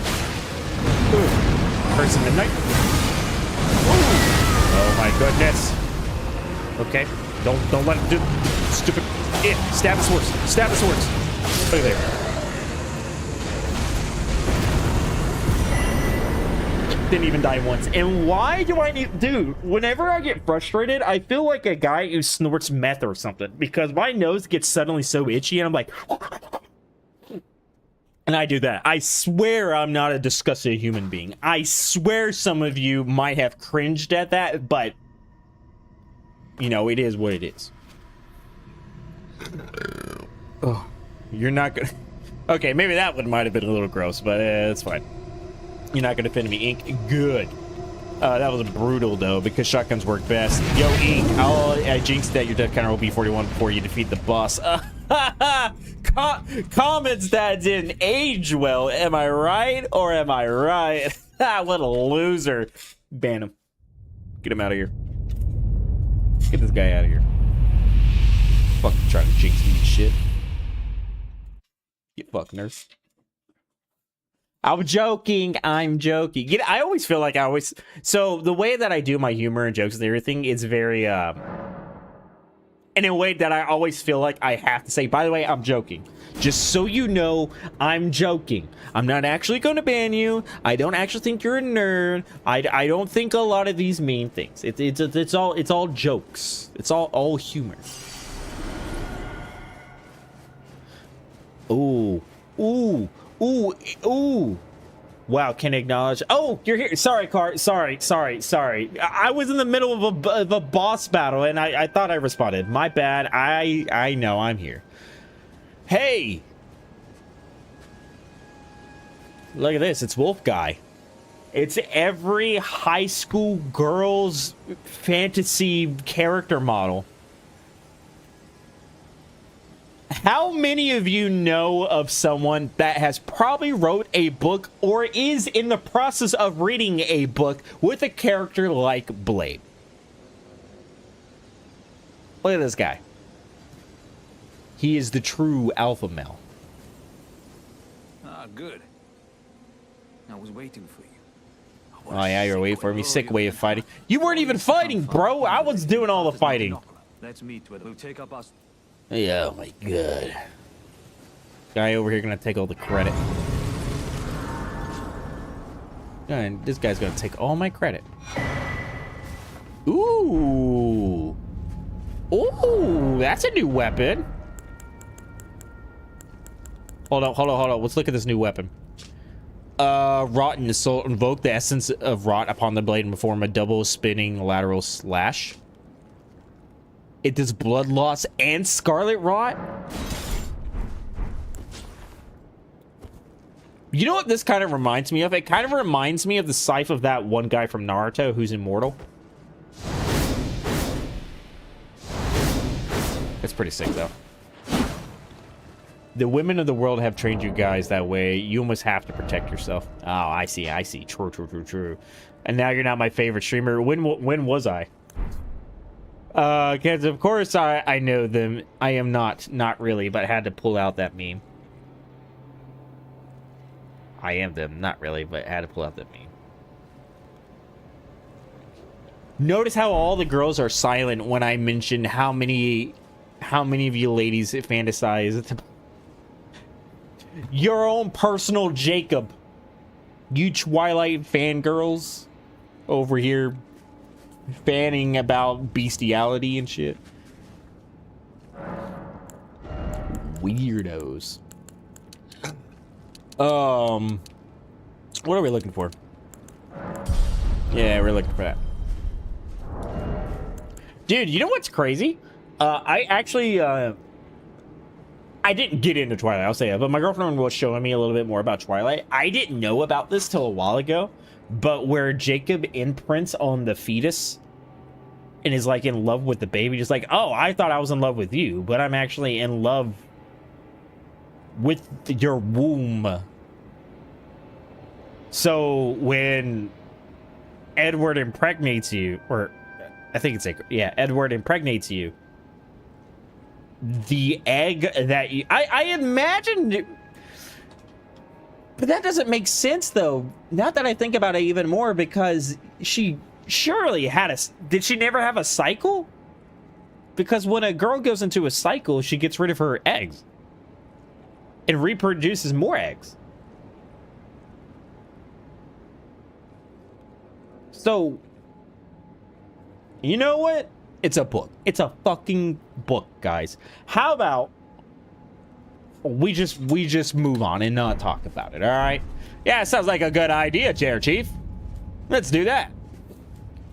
Ooh. Curse of Midnight. Ooh. Oh my goodness. Okay. Don't let him do stupid. Stab the swords. Stab the swords. Look at there. Didn't even die once. And why do I need... Dude, whenever I get frustrated, I feel like a guy who snorts meth or something. Because my nose gets suddenly so itchy and I'm like... And I do that. I swear I'm not a disgusting human being. I swear some of you might have cringed at that, but... You know, it is what it is. Oh, you're not gonna... Okay, maybe that one might have been a little gross, but it's fine. You're not gonna defend me, Ink. Good. That was brutal, though, because shotguns work best. Yo, Ink, I jinxed that your death counter will be 41 before you defeat the boss. Comments that didn't age well. Am I right or am I right? What a loser. Ban him. Get him out of here. Get this guy out of here. Fucking trying to jinx me and shit. You fuck nurse. I'm joking. I'm joking. You know, I always feel like so the way that I do my humor and jokes and everything is very in a way that I always feel like I have to say, by the way, I'm joking. Just so you know, I'm joking. I'm not actually going to ban you. I don't actually think you're a nerd. I don't think a lot of these mean things. It's all jokes. It's all humor. Ooh. Wow, can acknowledge. Oh, you're here. Sorry, Car. Sorry. I was in the middle of a boss battle, and I thought I responded. My bad. I know I'm here. Hey, look at this. It's Wolf Guy. It's every high school girl's fantasy character model. How many of you know of someone that has probably wrote a book or is in the process of reading a book with a character like Blade? Look at this guy. He is the true alpha male. Ah, good. I was waiting for you. Oh yeah, you're waiting for me. Sick way of fighting. You weren't even fighting, bro. I was doing all the fighting. Let's meet where we'll take up us. Yeah, oh my god. Guy over here gonna take all the credit. And this guy's gonna take all my credit. Ooh. Ooh, that's a new weapon. Hold on. Let's look at this new weapon. Rotten Assault. Invoke the essence of rot upon the blade and perform a double spinning lateral slash. It does blood loss and scarlet rot. You know what this kind of reminds me of? It kind of reminds me of the scythe of that one guy from Naruto who's immortal. It's pretty sick, though. The women of the world have trained you guys that way. You almost have to protect yourself. Oh, I see. True. And now you're not my favorite streamer. When was I? Because of course I know them. I am not really, but I had to pull out that meme. I am them, not really, but I had to pull out that meme. Notice how all the girls are silent when I mention how many of you ladies fantasize. Your own personal Jacob. You Twilight fangirls over here fanning about bestiality and shit. Weirdos. What are we looking for? Yeah, we're looking for that. Dude, you know what's crazy? I actually, I didn't get into Twilight, I'll say that, but my girlfriend was showing me a little bit more about Twilight. I didn't know about this till a while ago, but where Jacob imprints on the fetus and is like in love with the baby, just like, oh, I thought I was in love with you, but I'm actually in love with your womb. So when Edward impregnates you, or I think it's Edward impregnates you, the egg that you, I imagined, but that doesn't make sense though. Not that I think about it even more, because she surely had did she never have a cycle? Because when a girl goes into a cycle, she gets rid of her eggs and reproduces more eggs. So, you know what? It's a book. It's a fucking book, guys. How about we just move on and not talk about it, all right? Yeah, sounds like a good idea, Chair Chief. Let's do that.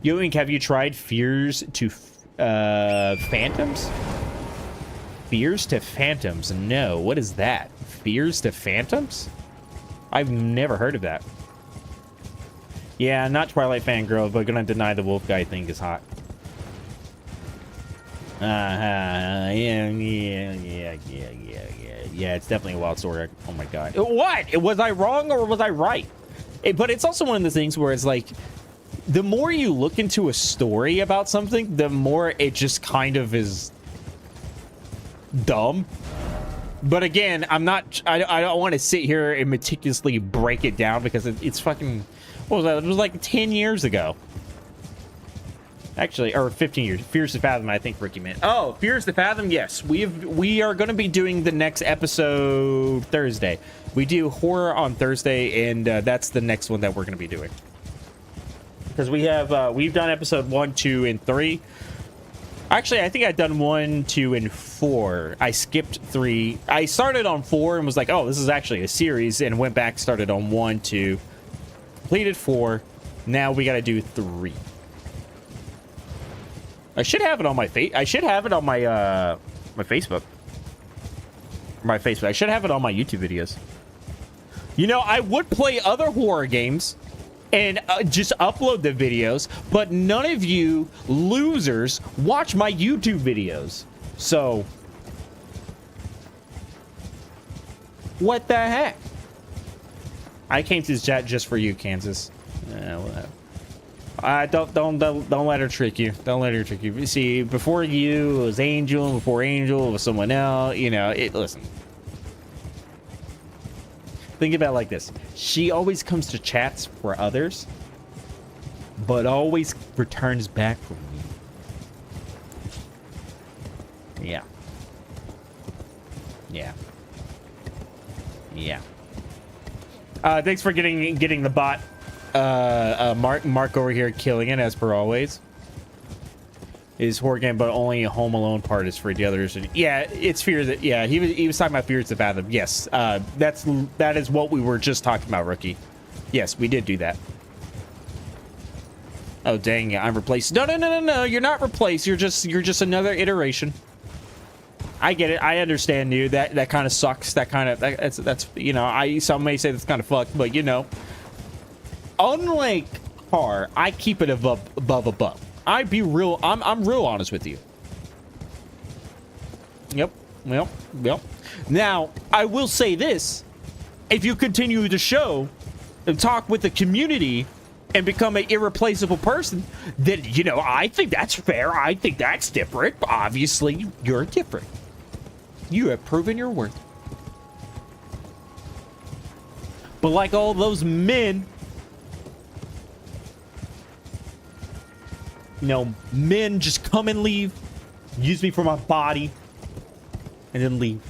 Yoink, have you tried Fears to Phantoms? Fears to Phantoms? No. What is that? Fears to Phantoms? I've never heard of that. Yeah, not Twilight fangirl, but gonna deny the wolf guy thing is hot. Yeah, it's definitely a wild story. Oh my god. What? Was I wrong or was I right? But it's also one of the things where it's like, the more you look into a story about something, the more it just kind of is dumb. But again, I don't want to sit here and meticulously break it down, because it's fucking, what was that? It was like 10 years ago. Actually, or 15 years. Fears to Fathom, I think Ricky meant. Oh, Fears to Fathom, yes. We are going to be doing the next episode Thursday. We do horror on Thursday, and that's the next one that we're going to be doing. Because we've done episode 1, 2, and 3. Actually, I think I've done 1, 2, and 4. I skipped 3. I started on 4 and was like, oh, this is actually a series, and went back, started on 1, 2, completed 4. Now we got to do 3. I should have it on my I should have it on my my Facebook. I should have it on my YouTube videos. You know, I would play other horror games and just upload the videos, but none of you losers watch my YouTube videos. So, what the heck? I came to this chat just for you, Kansas. Whatever. Don't let her trick you. Don't let her trick you. See, before you it was Angel, before Angel it was someone else. You know, listen. Think about it like this. She always comes to chats for others, but always returns back for me. Yeah. Yeah. Yeah. Thanks for getting the bot. Mark over here killing it as per always. Is horror game, but only a Home Alone part is free. The others, yeah, it's Fear that. Yeah, he was talking about Fears of Fathom. Yes, that is what we were just talking about, Rookie. Yes, we did do that. Oh dang it, I'm replaced. No, you're not replaced. You're just another iteration. I get it. I understand you. That kind of sucks. That's you know, some may say that's kind of fucked, but you know, unlike Car, I keep it above. I'd be real. I'm real honest with you. Yep. Now, I will say this: if you continue the show and talk with the community and become an irreplaceable person, then you know I think that's fair. I think that's different. Obviously, you're different. You have proven your worth. But like all those men. You know, men just come and leave, use me for my body, and then leave.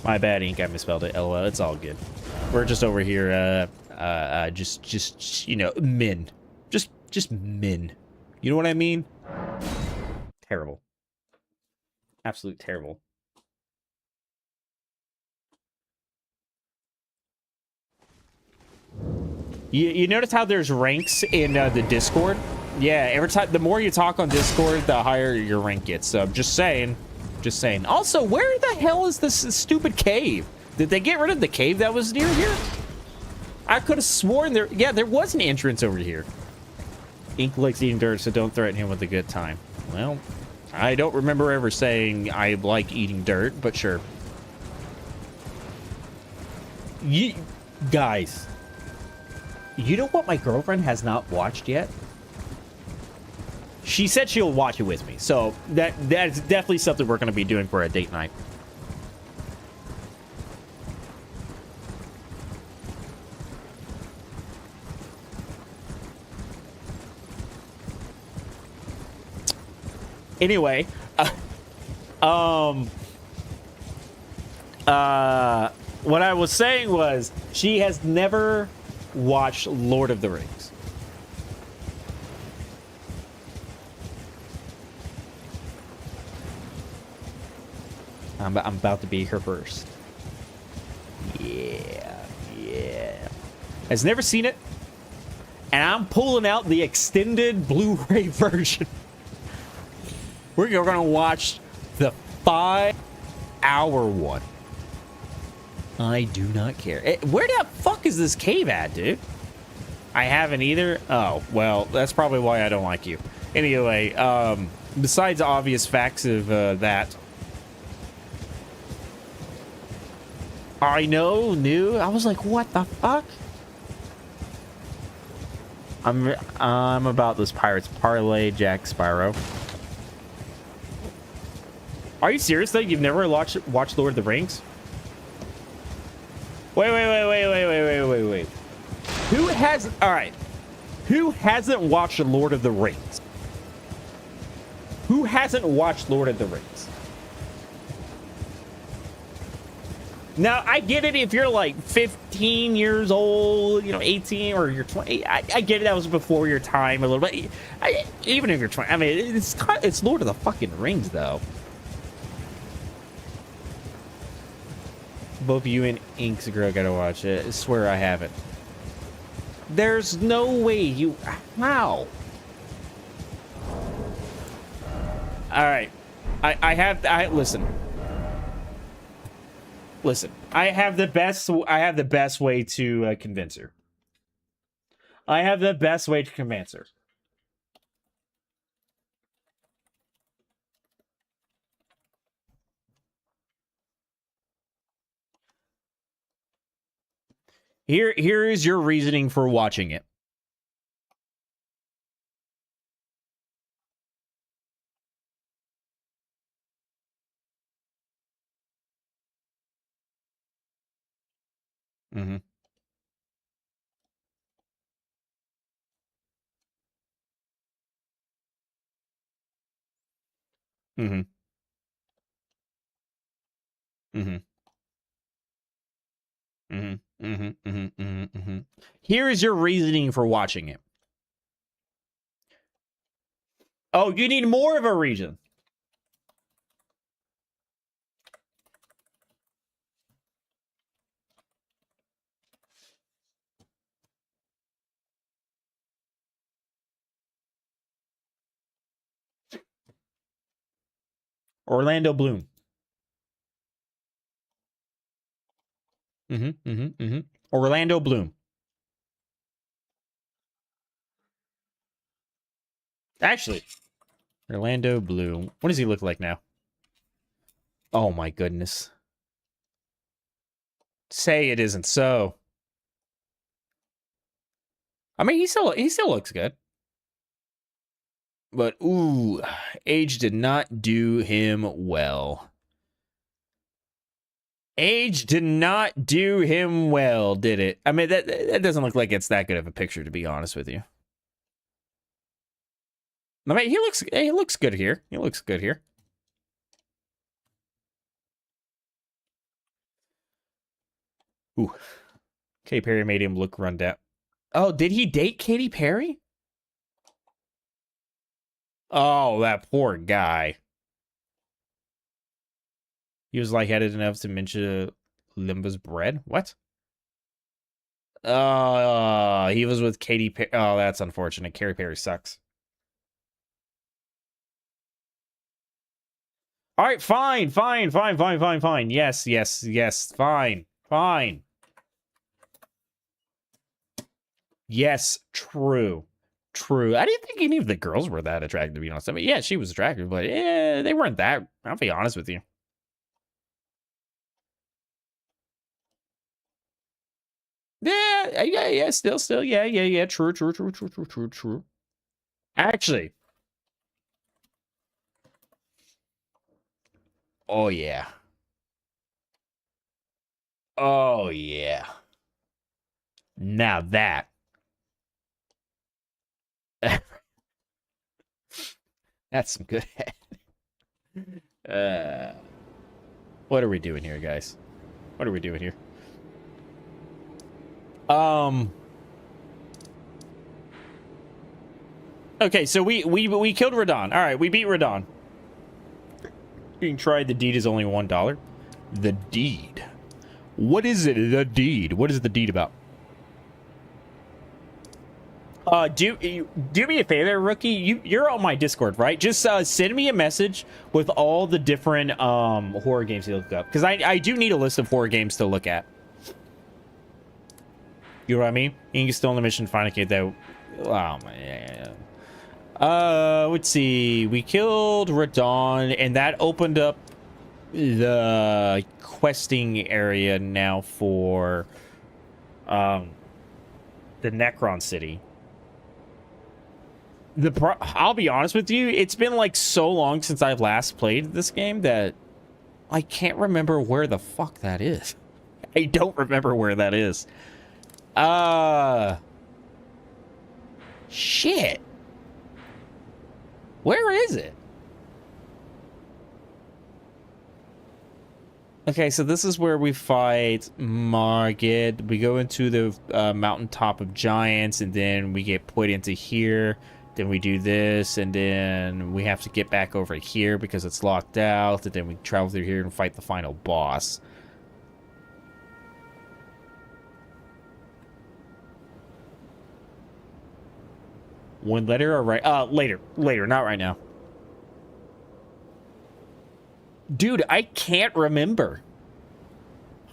My bad, Ink. I misspelled it. LOL. It's all good. We're just over here, just you know, men. Just men. You know what I mean? Terrible. Absolute terrible. You notice how there's ranks in the Discord? Yeah, every time, the more you talk on Discord, the higher your rank gets. So I'm just saying. Also, where the hell is this stupid cave? Did they get rid of the cave that was near here? I could have sworn there. Yeah, there was an entrance over here. Ink likes eating dirt, so don't threaten him with a good time. Well, I don't remember ever saying I like eating dirt, but sure. Guys, you know what my girlfriend has not watched yet? She said she'll watch it with me, so that's definitely something we're going to be doing for a date night. Anyway, what I was saying was she has never watched Lord of the Rings. I'm about to be her first. Yeah. Has never seen it, and I'm pulling out the extended Blu-ray version. We're gonna watch the 5-hour one. I do not care. Where the fuck is this cave at, dude? I haven't either. Oh, well, that's probably why I don't like you. Anyway, besides obvious facts of that. I know, new. I was like, what the fuck? I'm about this Pirates Parlay, Jack Sparrow. Are you serious though? You've never watched Lord of the Rings? Wait. Who has? All right. Who hasn't watched Lord of the Rings? Who hasn't watched Lord of the Rings? Now, I get it if you're like 15 years old, you know, 18, or you're 20. I get it, that was before your time a little bit. Even if you're 20, I mean, it's Lord of the fucking Rings, though. Both you and Ink's girl gotta watch it. I swear I haven't. There's no way you... How? Alright. Listen. Listen, I have the best way to convince her. I have the best way to convince her. Here is your reasoning for watching it. Mm-hmm. Mm-hmm. Mm-hmm. Mm-hmm. Mm-hmm. Mm-hmm. Mm-hmm. Here is your reasoning for watching it. Oh, you need more of a reason. Orlando Bloom. Mm-hmm. Mm-hmm. Mm-hmm. Orlando Bloom. Actually, Orlando Bloom. What does he look like now? Oh my goodness. Say it isn't so. I mean, he still looks good. But ooh, age did not do him well. Age did not do him well, did it? I mean, that doesn't look like it's that good of a picture, to be honest with you. I mean, he looks good here. He looks good here. Ooh, Katy Perry made him look run down. Oh, did he date Katy Perry? Oh, that poor guy. He was lightheaded enough to mention Limba's bread. What? He was with Katy Perry. Oh, that's unfortunate. Katy Perry sucks. All right, fine. Yes, fine. Yes, true. I didn't think any of the girls were that attractive, to be honest. I mean, yeah, she was attractive, but yeah, they weren't that. I'll be honest with you. Yeah, still, yeah. True. Actually, oh yeah. Oh yeah. Now that. That's some good head. What are we doing here, guys? What are we doing here? Okay, so we killed Radon. All right, we beat Radon. Being tried, the deed is only $1. The deed. What is it? The deed. What is the deed about? Do me a favor, rookie. You're on my Discord, right? Just send me a message with all the different horror games you look up, because I do need a list of horror games to look at. You know what I mean? You can still on the mission find a kid that. Oh man. Let's see. We killed Radon, and that opened up the questing area now for the Necron City. I'll be honest with you, it's been like so long since I've last played this game that I can't remember where the fuck that is. I don't remember where that is. Shit. Where is it? Okay, so this is where we fight Margit. We go into the mountaintop of giants, and then we get put into here. Then we do this, and then we have to get back over here because it's locked out. And then we travel through here and fight the final boss. One letter or right? Later, not right now. Dude, I can't remember.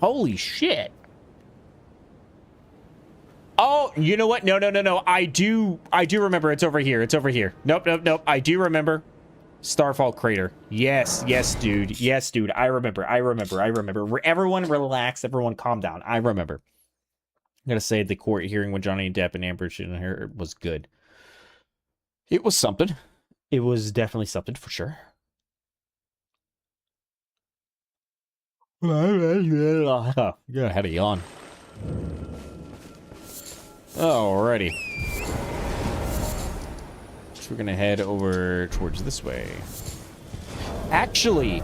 Holy shit. Oh, you know what? No. I do remember. It's over here. Nope. I do remember. Starfall Crater. Yes, dude. I remember. Everyone relax. Everyone calm down. I remember. I'm gonna say the court hearing with Johnny Depp and Amber Heard was good. It was something. It was definitely something for sure. Yeah, I had a yawn. Alrighty. So we're gonna head over towards this way. Actually,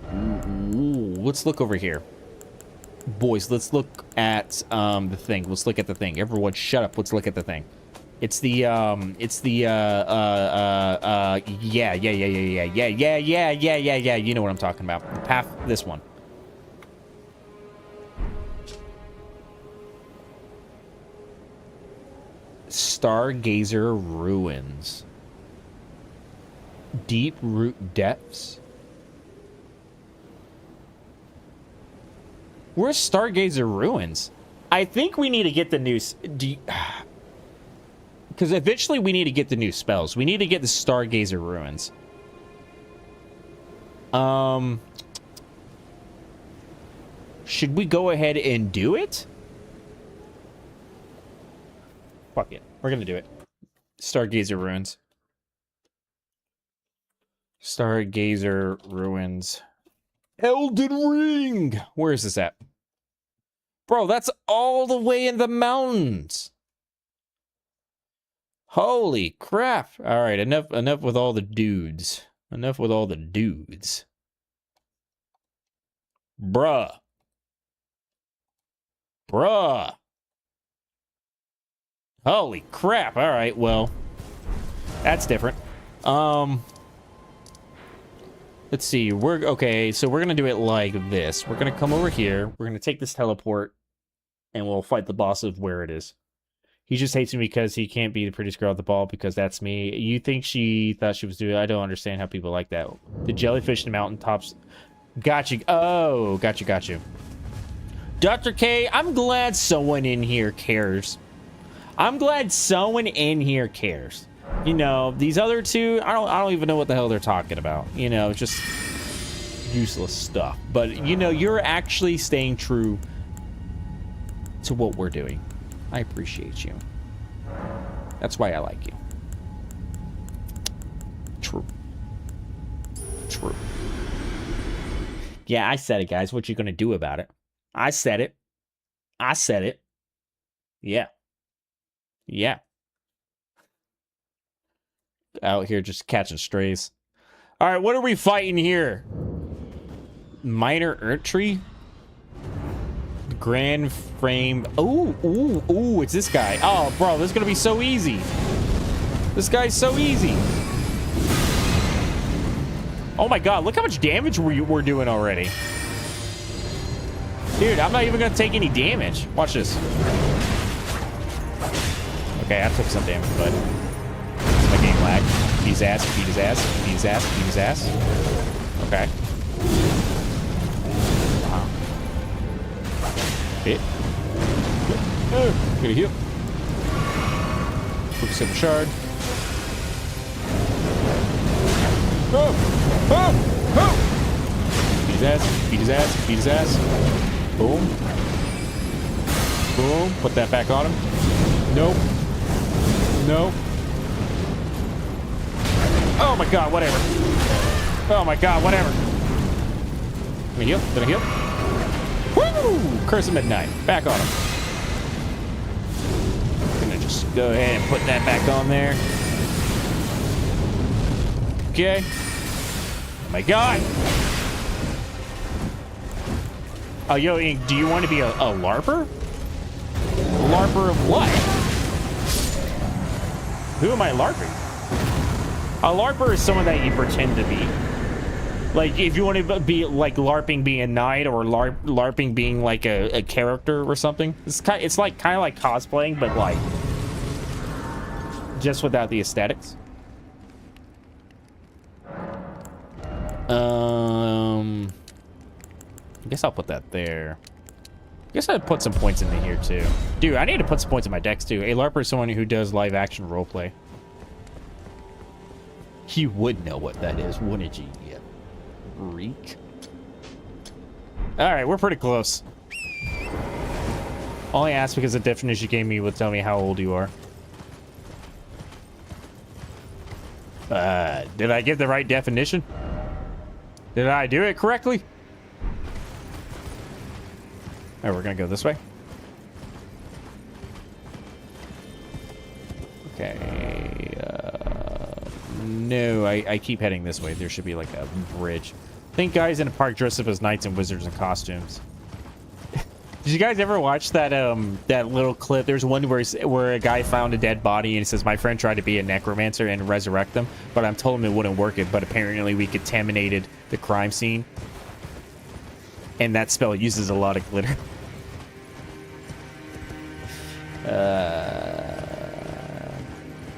let's look over here. Boys, let's look at the thing. Let's look at the thing. Everyone shut up. Let's look at the thing. It's the yeah. You know what I'm talking about. The path, this one. Stargazer Ruins. Deep Root Depths. Where's Stargazer Ruins? I think we need to get the new... Because eventually we need to get the new spells. We need to get the Stargazer Ruins. Should we go ahead and do it? Fuck it. We're gonna do it. Stargazer Ruins. Stargazer Ruins. Elden Ring! Where is this at? Bro, that's all the way in the mountains. Holy crap. Alright, enough with all the dudes. Enough with all the dudes. Bruh. Holy crap. Alright, well. That's different. Let's see. Okay, so we're gonna do it like this. We're gonna come over here. We're gonna take this teleport, and we'll fight the boss of where it is. He just hates me because he can't be the prettiest girl at the ball because that's me. You think she thought she was doing... I don't understand how people like that. The jellyfish in the mountaintops. Got you. Oh, got you. Dr. K, I'm glad someone in here cares. I'm glad someone in here cares. You know, these other two, I don't even know what the hell they're talking about. You know, just useless stuff. But, you know, you're actually staying true to what we're doing. I appreciate you. That's why I like you. True. Yeah, I said it, guys. What you gonna do about it? I said it. Yeah. Out here just catching strays. All right, what are we fighting here? Minor Erdtree? Grand Frame. Ooh, it's this guy. Oh, bro, this is gonna be so easy. This guy's so easy. Oh my god, look how much damage we're doing already. Dude, I'm not even gonna take any damage. Watch this. Okay, I took some damage, but my game lag. Beat his ass. Okay. Hit. Gonna heal. Quicksilver shard. Beat his ass. Boom. Put that back on him. Nope. Oh my god, whatever. Gonna heal. Woo! Curse of Midnight. Back on him. Gonna just go ahead and put that back on there. Okay. Oh my god! Oh, yo, do you want to be a LARPer? A LARPer of what? Who am I LARPing? A LARPer is someone that you pretend to be. Like, if you want to be, like, LARPing being a knight or LARPing being, like, a character or something. It's like, kind of like cosplaying, but, like, just without the aesthetics. I guess I'll put that there. I guess I'd put some points into here, too. Dude, I need to put some points in my decks, too. A LARPer is someone who does live-action roleplay. You would know what that is, wouldn't you, you freak? Alright, we're pretty close. Only asked because the definition you gave me would tell me how old you are. Did I give the right definition? Did I do it correctly? All right, we're gonna go this way. Okay. No, I keep heading this way. There should be like a bridge. I think guys in a park dress up as knights and wizards in costumes. Did you guys ever watch that that little clip? There's one where a guy found a dead body and it says, "My friend tried to be a necromancer and resurrect them, but I'm told him it wouldn't work. But apparently we contaminated the crime scene, and that spell uses a lot of glitter."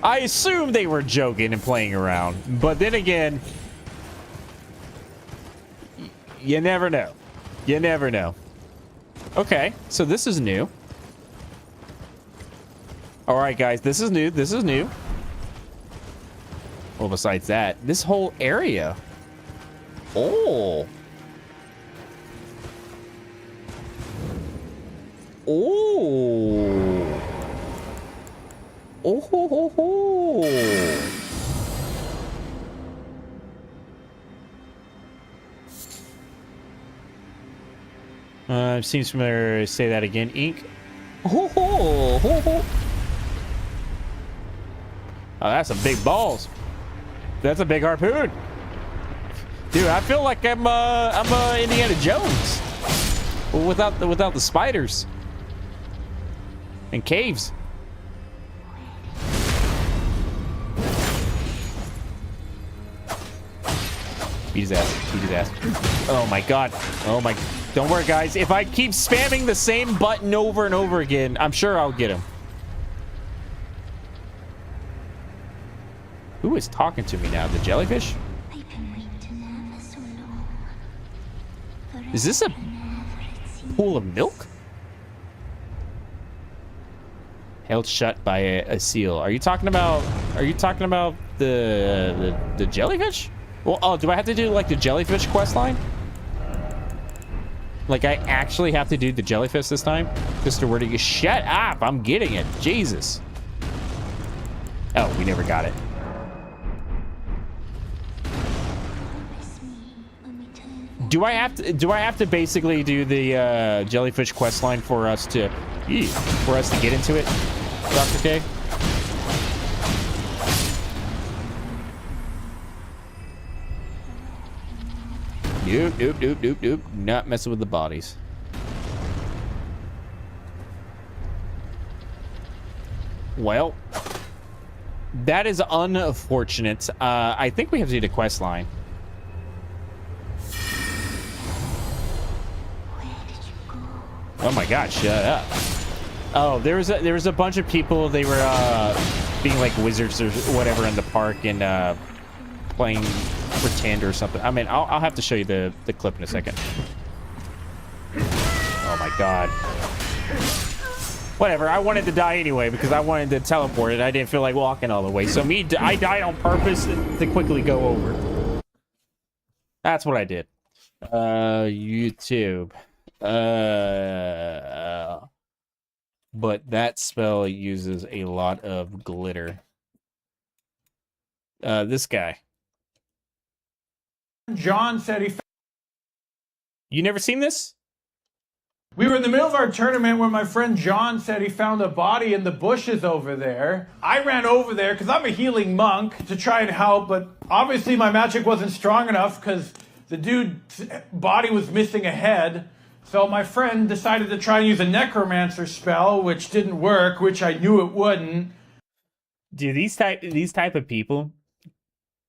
I assume they were joking and playing around, but then again, you never know. You never know. Okay, so this is new. All right, guys, this is new. This is new. Well, besides that, this whole area. Oh. Oh. Oh ho ho ho. Seems familiar. Say that again. Ink. Ho ho ho ho. Oh, that's some big balls. That's a big harpoon. Dude, I feel like I'm Indiana Jones. Without the spiders and caves. Beat his ass. Beat his ass. Oh my god. Oh my. Don't worry, guys. If I keep spamming the same button over and over again, I'm sure I'll get him. Who is talking to me now? The jellyfish? Is this a pool of milk? Held shut by a seal. Are you talking about? Are you talking about the jellyfish? Well, oh, do I have to do like the jellyfish quest line? Like I actually have to do the jellyfish this time? Mr. Where do you shut up? I'm getting it. Jesus. Oh, we never got it. Do I have to basically do the jellyfish quest line for us to get into it, Dr. K? Nope. Not messing with the bodies. Well, that is unfortunate. I think we have to do the quest line. Oh my god, shut up. Oh, there was a bunch of people. They were being like wizards or whatever in the park and playing pretend or something. I mean, I'll have to show you the clip in a second. Oh my god. Whatever, I wanted to die anyway because I wanted to teleport and I didn't feel like walking all the way. So I died on purpose to quickly go over. That's what I did. YouTube. But that spell uses a lot of glitter. This guy. John said he... You never seen this? We were in the middle of our tournament where my friend John said he found a body in the bushes over there. I ran over there because I'm a healing monk to try and help, but obviously my magic wasn't strong enough because the dude's body was missing a head. So my friend decided to try and use a necromancer spell, which didn't work, which I knew it wouldn't. Dude, these type of people,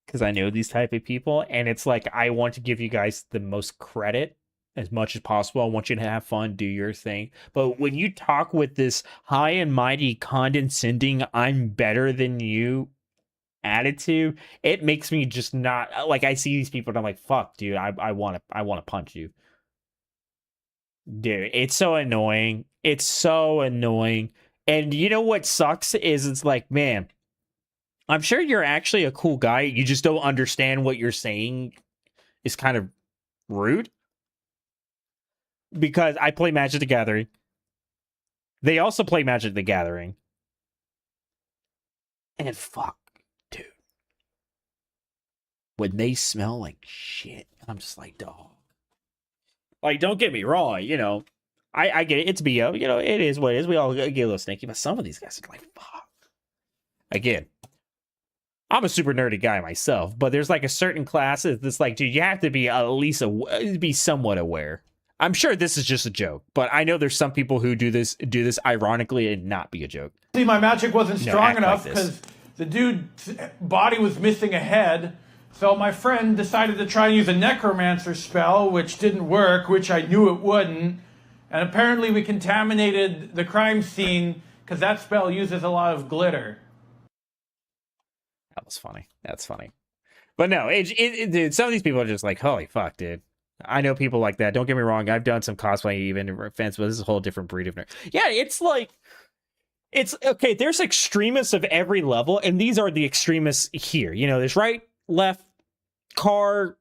because I know these type of people, and it's like I want to give you guys the most credit as much as possible. I want you to have fun, do your thing. But when you talk with this high and mighty, condescending, I'm better than you attitude, it makes me just not like. I see these people and I'm like, fuck, dude, I want to punch you. Dude, it's so annoying. It's so annoying. And you know what sucks is it's like, man, I'm sure you're actually a cool guy. You just don't understand what you're saying is kind of rude. Because I play Magic the Gathering. They also play Magic the Gathering. And fuck, dude. When they smell like shit, I'm just like, dog. Like, don't get me wrong, you know. I get it. It's BO. You know, it is what it is. We all get a little sneaky, but some of these guys are like, fuck. Again, I'm a super nerdy guy myself, but there's like a certain class that's like, dude, you have to be at least be somewhat aware. I'm sure this is just a joke, but I know there's some people who do this ironically and not be a joke. See, my magic wasn't strong enough like this. because the dude's body was missing a head. So my friend decided to try and use a necromancer spell, which didn't work, which I knew it wouldn't. And apparently we contaminated the crime scene because that spell uses a lot of glitter. That was funny. That's funny. But no, dude, some of these people are just like, holy fuck, dude. I know people like that. Don't get me wrong. I've done some cosplay even in defense, but this is a whole different breed of nerd. Yeah, it's like, it's okay. There's extremists of every level, and these are the extremists here. You know, there's right, left, car,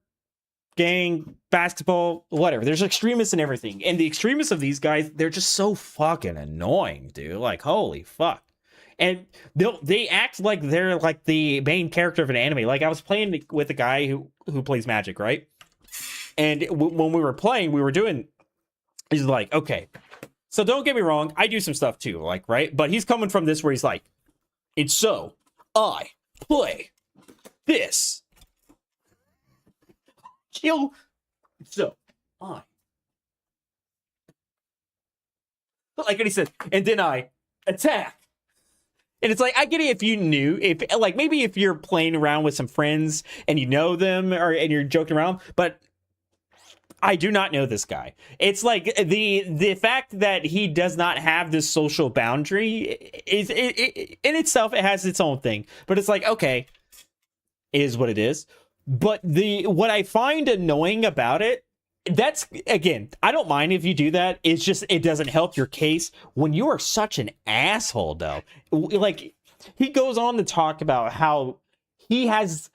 gang, basketball, whatever. There's extremists in everything. And the extremists of these guys, they're just so fucking annoying, dude. Like, holy fuck. And they act like they're like the main character of an anime. Like I was playing with a guy who plays Magic, right? And when we were playing, we were doing. He's like, okay, so don't get me wrong, I do some stuff too, like right. But he's coming from this where he's like, and so I play this. Kill. So I like what he said, and then I attack. And it's like, I get it if you knew, if like maybe if you're playing around with some friends and you know them and you're joking around, but I do not know this guy. It's like the fact that he does not have this social boundary is in itself, it has its own thing. But it's like, okay, it is what it is. But what I find annoying about it, that's, again, I don't mind if you do that. It's just, it doesn't help your case when you are such an asshole, though. Like, he goes on to talk about how he has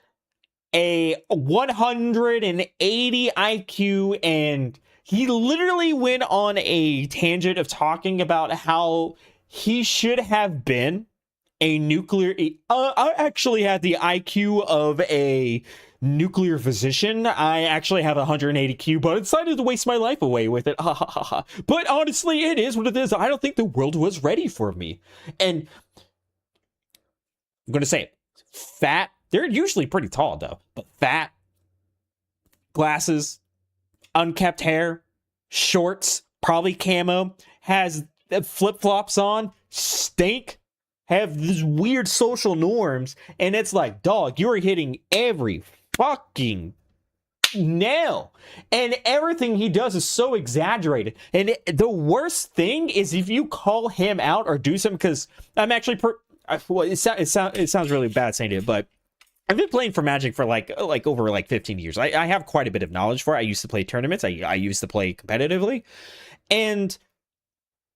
a 180 IQ, and he literally went on a tangent of talking about how he should have been a nuclear... I actually had the IQ of a nuclear physician. I actually have 180 Q, but I decided to waste my life away with it. But honestly, it is what it is. I don't think the world was ready for me. And I'm going to say it. Fat. They're usually pretty tall, though. But fat, glasses, unkept hair, shorts, probably camo, has flip-flops on, stink, have these weird social norms, and it's like, dog, you're hitting every fucking nail, and everything he does is so exaggerated. And the worst thing is if you call him out or do something, because I'm actually it sounds really bad saying it, but I've been playing for Magic for like over 15 years. I have quite a bit of knowledge for it. I used to play tournaments. I used to play competitively, and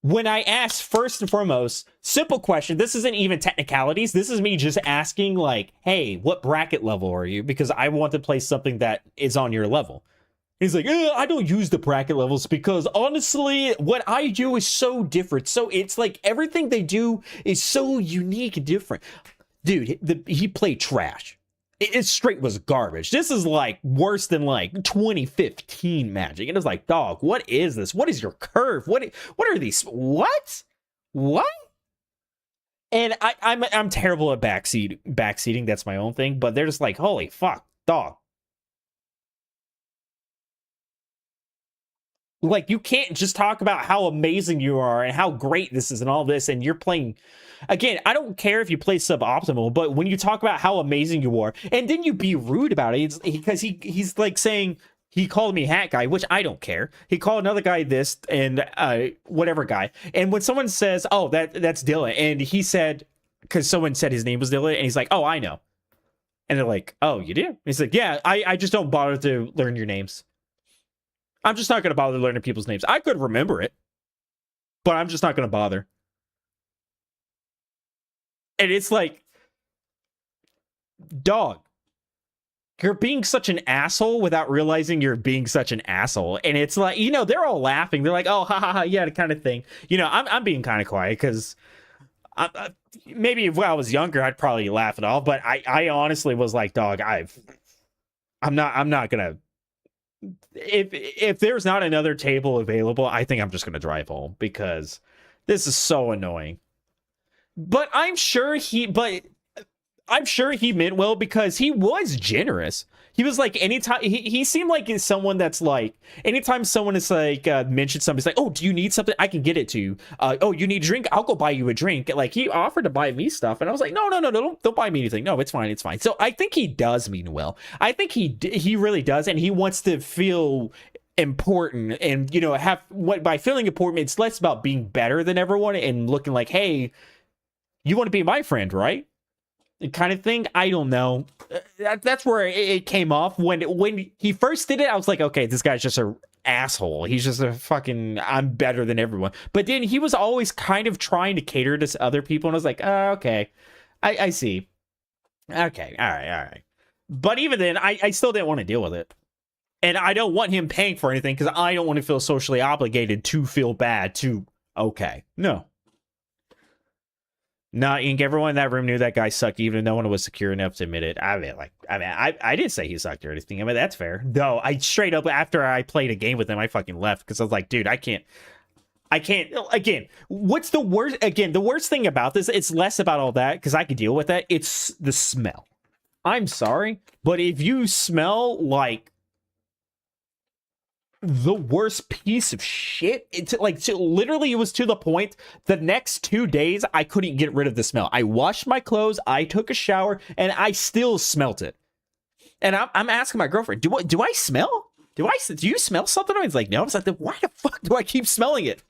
when I ask, first and foremost, simple question, this isn't even technicalities. This is me just asking, like, hey, what bracket level are you? Because I want to play something that is on your level. He's like, I don't use the bracket levels because honestly, what I do is so different. So it's like everything they do is so unique and different. Dude, he played trash. It straight was garbage. This is like worse than like 2015 Magic. And it's like, dog, what is this? What is your curve? What are these? What? And I'm terrible at backseating. That's my own thing. But they're just like, holy fuck, dog. Like, you can't just talk about how amazing you are and how great this is and all this, and you're playing... Again, I don't care if you play suboptimal, but when you talk about how amazing you are, and then you be rude about it, because he's like saying... He called me hat guy, which I don't care. He called another guy this, and whatever guy. And when someone says, oh, that's Dylan, and he said... Because someone said his name was Dylan, and he's like, oh, I know. And they're like, oh, you do? And he's like, yeah, I just don't bother to learn your names. I'm just not going to bother learning people's names. I could remember it, but I'm just not going to bother. And it's like, dog, you're being such an asshole without realizing you're being such an asshole. And it's like, you know, they're all laughing. They're like, oh, ha, ha, ha, yeah, the kind of thing. You know, I'm being kind of quiet because maybe if I was younger, I'd probably laugh it off. But I honestly was like, dog, I'm not going to if there's not another table available, I think I'm just gonna drive home because this is so annoying. But I'm sure he meant well because he was generous. He was like, anytime he seemed like someone that's like, anytime someone is like mentioned something, he's like, oh, do you need something? I can get it to you. Oh, you need a drink? I'll go buy you a drink. Like, he offered to buy me stuff, and I was like, no, don't buy me anything. No, it's fine. So I think he does mean well. I think he really does, and he wants to feel important, and by feeling important, it's less about being better than everyone and looking like, hey, you want to be my friend, right? Kind of thing. I don't know. That's where it came off. When he first did it, I was like, okay, this guy's just a asshole. He's just a fucking, I'm better than everyone. But then he was always kind of trying to cater to other people, and I was like, okay, I see. Okay, all right. But even then, I still didn't want to deal with it. And I don't want him paying for anything because I don't want to feel socially obligated to feel bad to, okay, no. Nah, Ink, everyone in that room knew that guy sucked, even though no one was secure enough to admit it. I didn't say he sucked or anything. I mean, that's fair. No, I straight up, after I played a game with him, I fucking left because I was like, dude, I can't, again, what's the worst, the worst thing about this, it's less about all that, because I could deal with that, it's the smell. I'm sorry, but if you smell like the worst piece of shit, literally it was to the point the next 2 days I couldn't get rid of the smell. I washed my clothes, I took a shower, and I still smelt it. And I'm asking my girlfriend, do I smell? Do you smell something? I was like, no. I was like, why the fuck do I keep smelling it?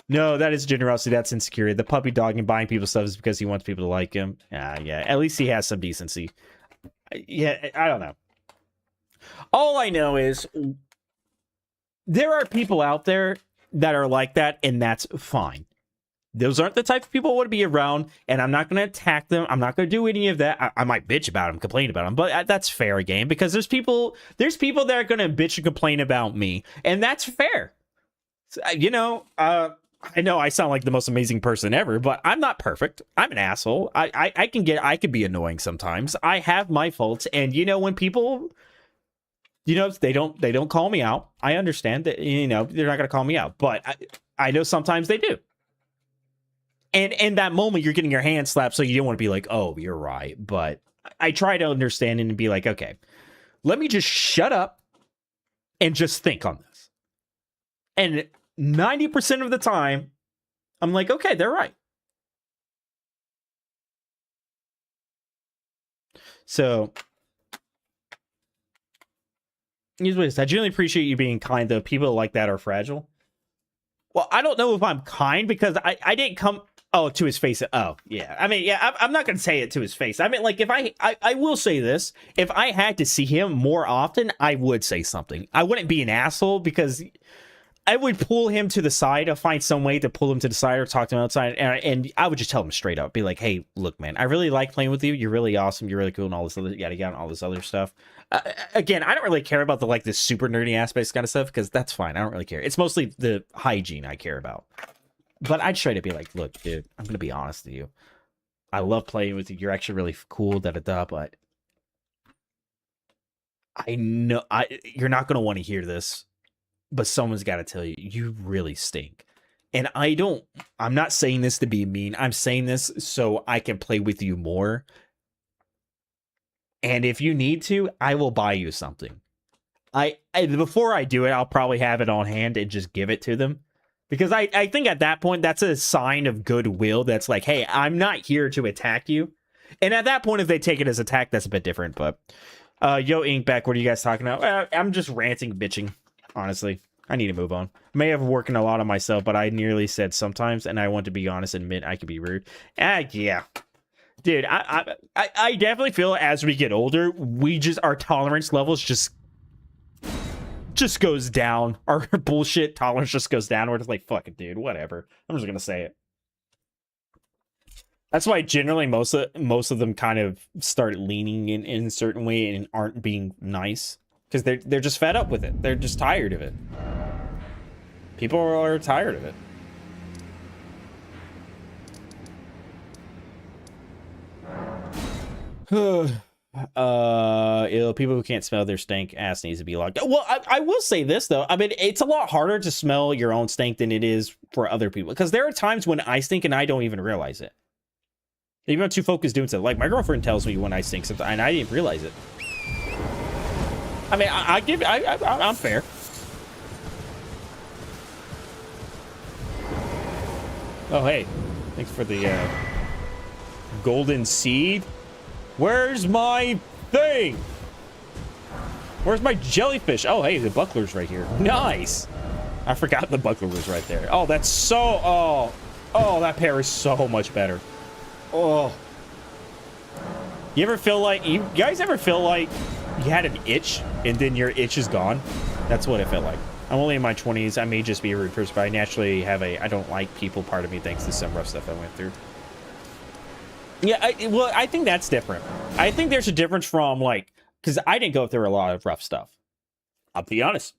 No, that is generosity. That's insecurity. The puppy dog and buying people stuff is because he wants people to like him. Yeah. At least he has some decency. Yeah, I don't know. All I know is there are people out there that are like that, and that's fine. Those aren't the type of people I want to be around, and I'm not going to attack them. I'm not going to do any of that. I might bitch about them, complain about them, but that's fair game, because there's people that are going to bitch and complain about me, and that's fair. I know I sound like the most amazing person ever, but I'm not perfect. I'm an asshole. I can be annoying sometimes. I have my faults, and when people, they don't call me out. I understand that, they're not going to call me out, but I know sometimes they do. And in that moment, you're getting your hand slapped, so you don't want to be like, oh, you're right. But I try to understand and be like, okay, let me just shut up and just think on this. And 90% of the time, I'm like, okay, they're right. So, here's what it is. I genuinely appreciate you being kind, though. People like that are fragile. Well, I don't know if I'm kind, because I didn't come... Oh, to his face. Oh, yeah. I mean, yeah, I'm not going to say it to his face. I mean, like, if I will say this. If I had to see him more often, I would say something. I wouldn't be an asshole, because I would pull him to the side. I'll find some way to pull him to the side or talk to him outside. And I would just tell him straight up. Be like, hey, look, man, I really like playing with you. You're really awesome. You're really cool and all this other yada yada and all this other stuff. Again, I don't really care about this super nerdy aspects kind of stuff, because that's fine. I don't really care. It's mostly the hygiene I care about. But I'd try to be like, look, dude, I'm going to be honest with you. I love playing with you. You're actually really cool, da-da-da, but I know you're not going to want to hear this, but someone's got to tell you, you really stink. And I'm not saying this to be mean. I'm saying this so I can play with you more. And if you need to, I will buy you something. Before I do it, I'll probably have it on hand and just give it to them. Because I think at that point, that's a sign of goodwill. That's like, hey, I'm not here to attack you. And at that point, if they take it as attack, that's a bit different. But, yo, Inkback, what are you guys talking about? I'm just ranting, bitching, honestly. I need to move on. May have working a lot on myself, but I nearly said sometimes, and I want to be honest and admit I could be rude. Yeah. Dude, I definitely feel as we get older, our tolerance levels just goes down. Our bullshit tolerance just goes down. We're just like, fuck it, dude, whatever. I'm just gonna say it. That's why generally most of them kind of start leaning in a certain way and aren't being nice, because they're just fed up with it. They're just tired of it. People are tired of it. People who can't smell their stank ass needs to be locked. Well, I will say this though. I mean, it's a lot harder to smell your own stank than it is for other people, because there are times when I stink and I don't even realize it. Even I'm too focused doing something. Like my girlfriend tells me when I stink something, and I didn't realize it. I mean, I'm fair. Oh hey, thanks for the golden seed. Where's my thing? Where's my jellyfish? Oh, hey, the buckler's right here. Nice. I forgot the buckler was right there. Oh, that's so... Oh, that pair is so much better. Oh. You ever feel like... You guys ever feel like you had an itch and then your itch is gone? That's what it felt like. I'm only in my 20s. I may just be a rude person, but I naturally have a I don't like people part of me thanks to some rough stuff I went through. Yeah, I think that's different. I think there's a difference from, like, because I didn't go through a lot of rough stuff. I'll be honest.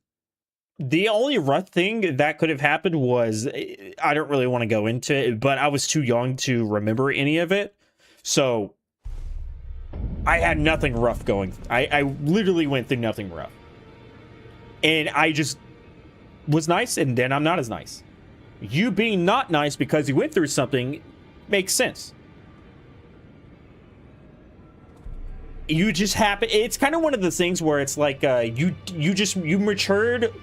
The only rough thing that could have happened was, I don't really want to go into it, but I was too young to remember any of it. So I had nothing rough going. I literally went through nothing rough. And I just was nice, and then I'm not as nice. You being not nice because you went through something makes sense. You just happen. It's kind of one of the things where it's like you matured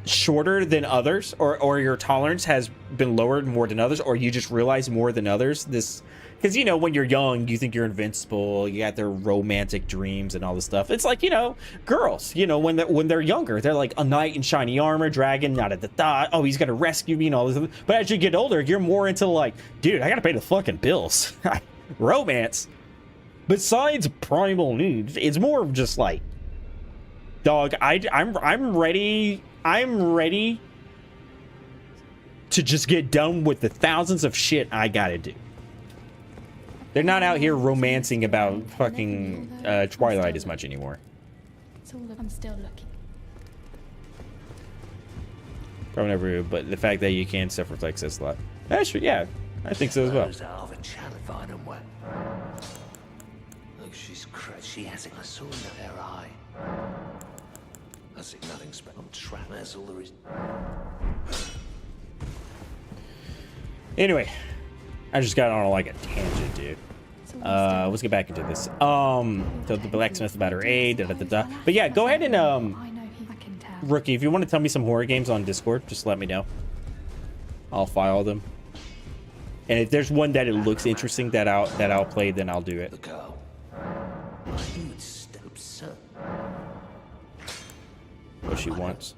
shorter than others, or your tolerance has been lowered more than others, or you just realize more than others. This, because you know, when you're young, you think you're invincible. You got their romantic dreams and all this stuff. It's like, you know, girls. You know, when they're younger, they're like a knight in shiny armor, dragon, da da da da. Oh, he's gonna rescue me and all this. But as you get older, you're more into like, dude, I gotta pay the fucking bills. Romance. Besides primal needs, it's more of just like, dog, I'm ready to just get done with the thousands of shit I gotta do. They're not out here romancing about fucking Twilight as much anymore. I'm still looking. Probably never, but the fact that you can self-reflect says a lot. That's true, yeah, I think so as well. She has a soul in her eye. I see nothing special. I'm trapped. That's all there is. Anyway, I just got on like a tangent, dude. Let's get back into this. The blacksmith about her aid, da da da da. But yeah, go ahead and Rookie, if you want to tell me some horror games on Discord, just let me know. I'll file them. And if there's one that it looks interesting that I'll play, then I'll do it. What she wants.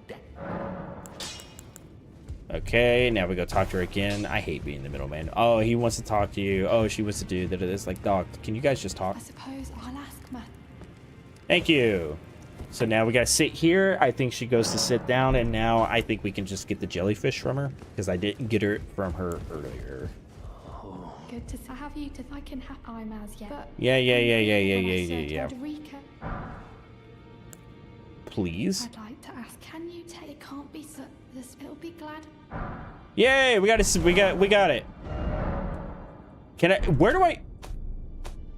Okay, now we go talk to her again. I hate being the middleman. Oh, he wants to talk to you. Oh, she wants to do that. It's like, dog, can you guys just talk? I suppose I'll ask Matt. Thank you. So now we gotta sit here. I think she goes to sit down, and now I think we can just get the jellyfish from her, because I didn't get her from her earlier. Good to have you to I can have I'm as yet. But Yeah. Rika, Please. I'd like to ask, can you take it can't be so this it'll be glad. Yay, we got it. Can I where do I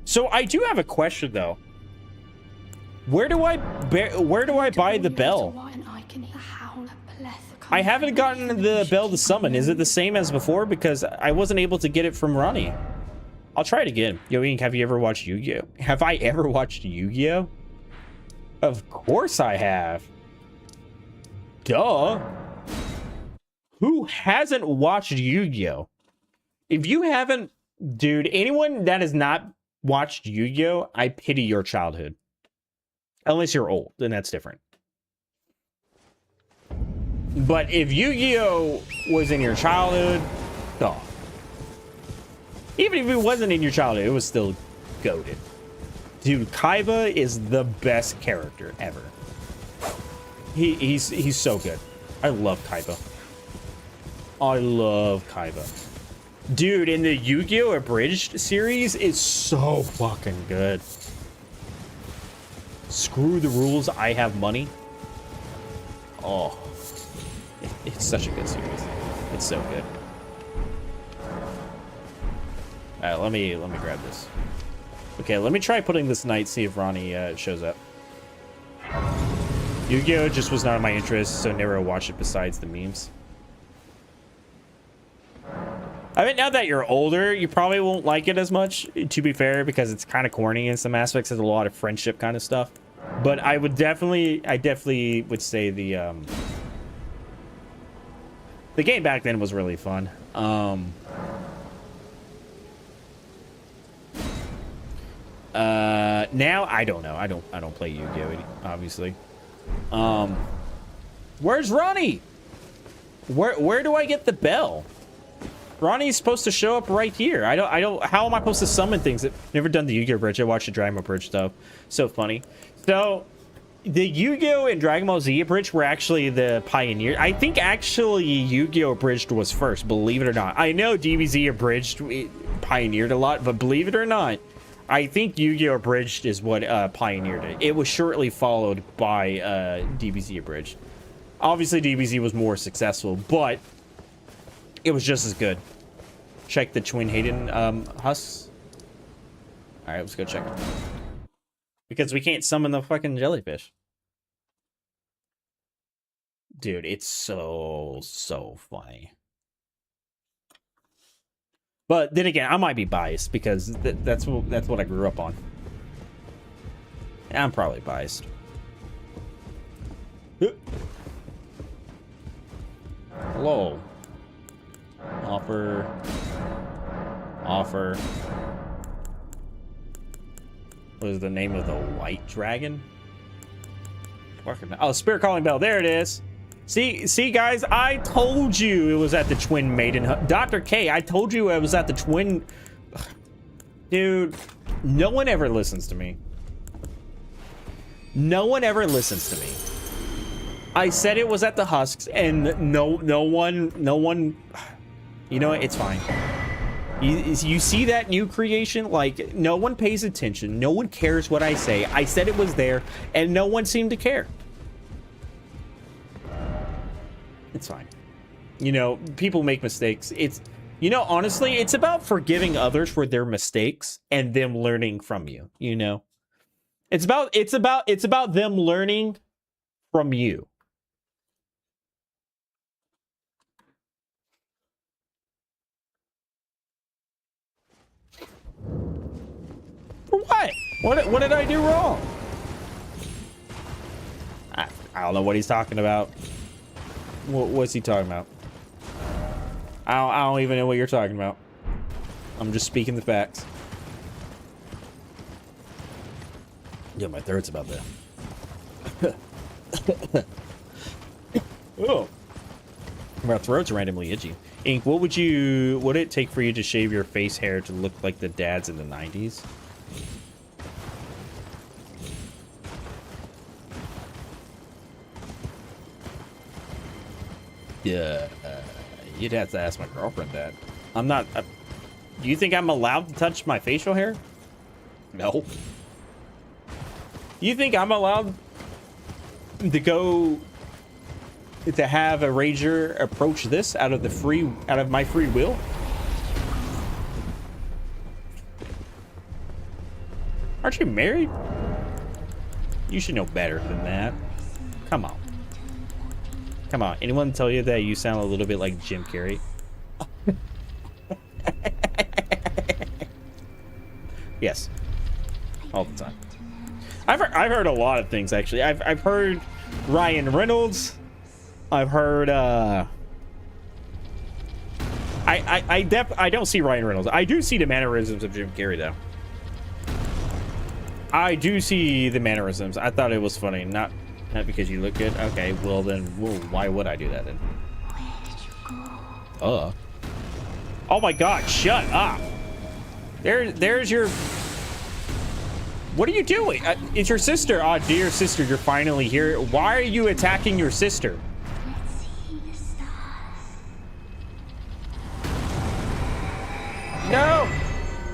So I do have a question though. Where do I buy the bell? I haven't gotten the bell to summon. Is it the same as before? Because I wasn't able to get it from Ronnie. I'll try it again. Yo, Ian, have you ever watched Yu-Gi-Oh? Have I ever watched Yu-Gi-Oh? Of course I have. Duh. Who hasn't watched Yu-Gi-Oh? If you haven't, dude, anyone that has not watched Yu-Gi-Oh, I pity your childhood. Unless you're old, then that's different. But if Yu-Gi-Oh was in your childhood, oh. Even if it wasn't in your childhood, it was still goated. Dude, Kaiba is the best character ever. He's so good. I love Kaiba. I love Kaiba. Dude, in the Yu-Gi-Oh! Abridged series, it's so fucking good. Screw the rules, I have money. Oh. It's such a good series. It's so good. Alright, let me grab this. Okay, let me try putting this night, see if Ronnie shows up. Yu-Gi-Oh! Just was not of my interest, so never watched it besides the memes. I mean, now that you're older, you probably won't like it as much, to be fair, because it's kind of corny in some aspects. There's a lot of friendship kind of stuff. But I definitely would say the game back then was really fun. Now I don't know. I don't play Yu-Gi-Oh! Obviously. Where's Ronnie? Where do I get the bell? Ronnie's supposed to show up right here. I don't. How am I supposed to summon things? I've never done the Yu-Gi-Oh! Bridge. I watched the Dragon Ball Bridge stuff. So funny. So the Yu-Gi-Oh! And Dragon Ball Z Bridge were actually the pioneer. I think actually Yu-Gi-Oh! Abridged was first, believe it or not. I know DBZ Abridged pioneered a lot, but believe it or not, I think Yu-Gi-Oh! Abridged is what pioneered it. It was shortly followed by DBZ Abridged. Obviously, DBZ was more successful, but it was just as good. Check the Twin Hayden husks. All right, let's go check it. Because we can't summon the fucking jellyfish. Dude, it's so funny. But then again, I might be biased because that's what I grew up on. I'm probably biased. Hello. Offer. What is the name of the white dragon? Oh, Spirit Calling Bell. There it is. See, guys, I told you it was at the Twin Maiden. Dr. K, I told you it was at the Twin. Dude, no one ever listens to me. No one ever listens to me. I said it was at the Husks, and no one. You know what? It's fine. You see that new creation? Like, no one pays attention. No one cares what I say. I said it was there, and no one seemed to care. It's fine. You know, people make mistakes. It's, you know, honestly, it's about forgiving others for their mistakes and them learning from you, you know? It's about them learning from you. For what? What did I do wrong? I don't know what he's talking about. What's he talking about? I don't even know what you're talking about. I'm just speaking the facts. Yeah, my throat's about that. Oh, my throat's randomly itchy. Ink, what would it take for you to shave your face hair to look like the dads in the 90s? Yeah, you'd have to ask my girlfriend that. I'm not. Do you think I'm allowed to touch my facial hair? No. You think I'm allowed to have a ranger approach this out of my free will? Aren't you married? You should know better than that. Come on. Come on. Anyone tell you that you sound a little bit like Jim Carrey? Yes. All the time. I've heard a lot of things, actually. I've heard Ryan Reynolds. I've heard I don't see Ryan Reynolds. I do see the mannerisms of Jim Carrey, though. I do see the mannerisms. I thought it was funny, not because you look good. Okay, well then, why would I do that then? Where did you go? Oh my God! Shut up. There's your. What are you doing? It's your sister. Oh, dear sister, you're finally here. Why are you attacking your sister? Let's see the stars. No,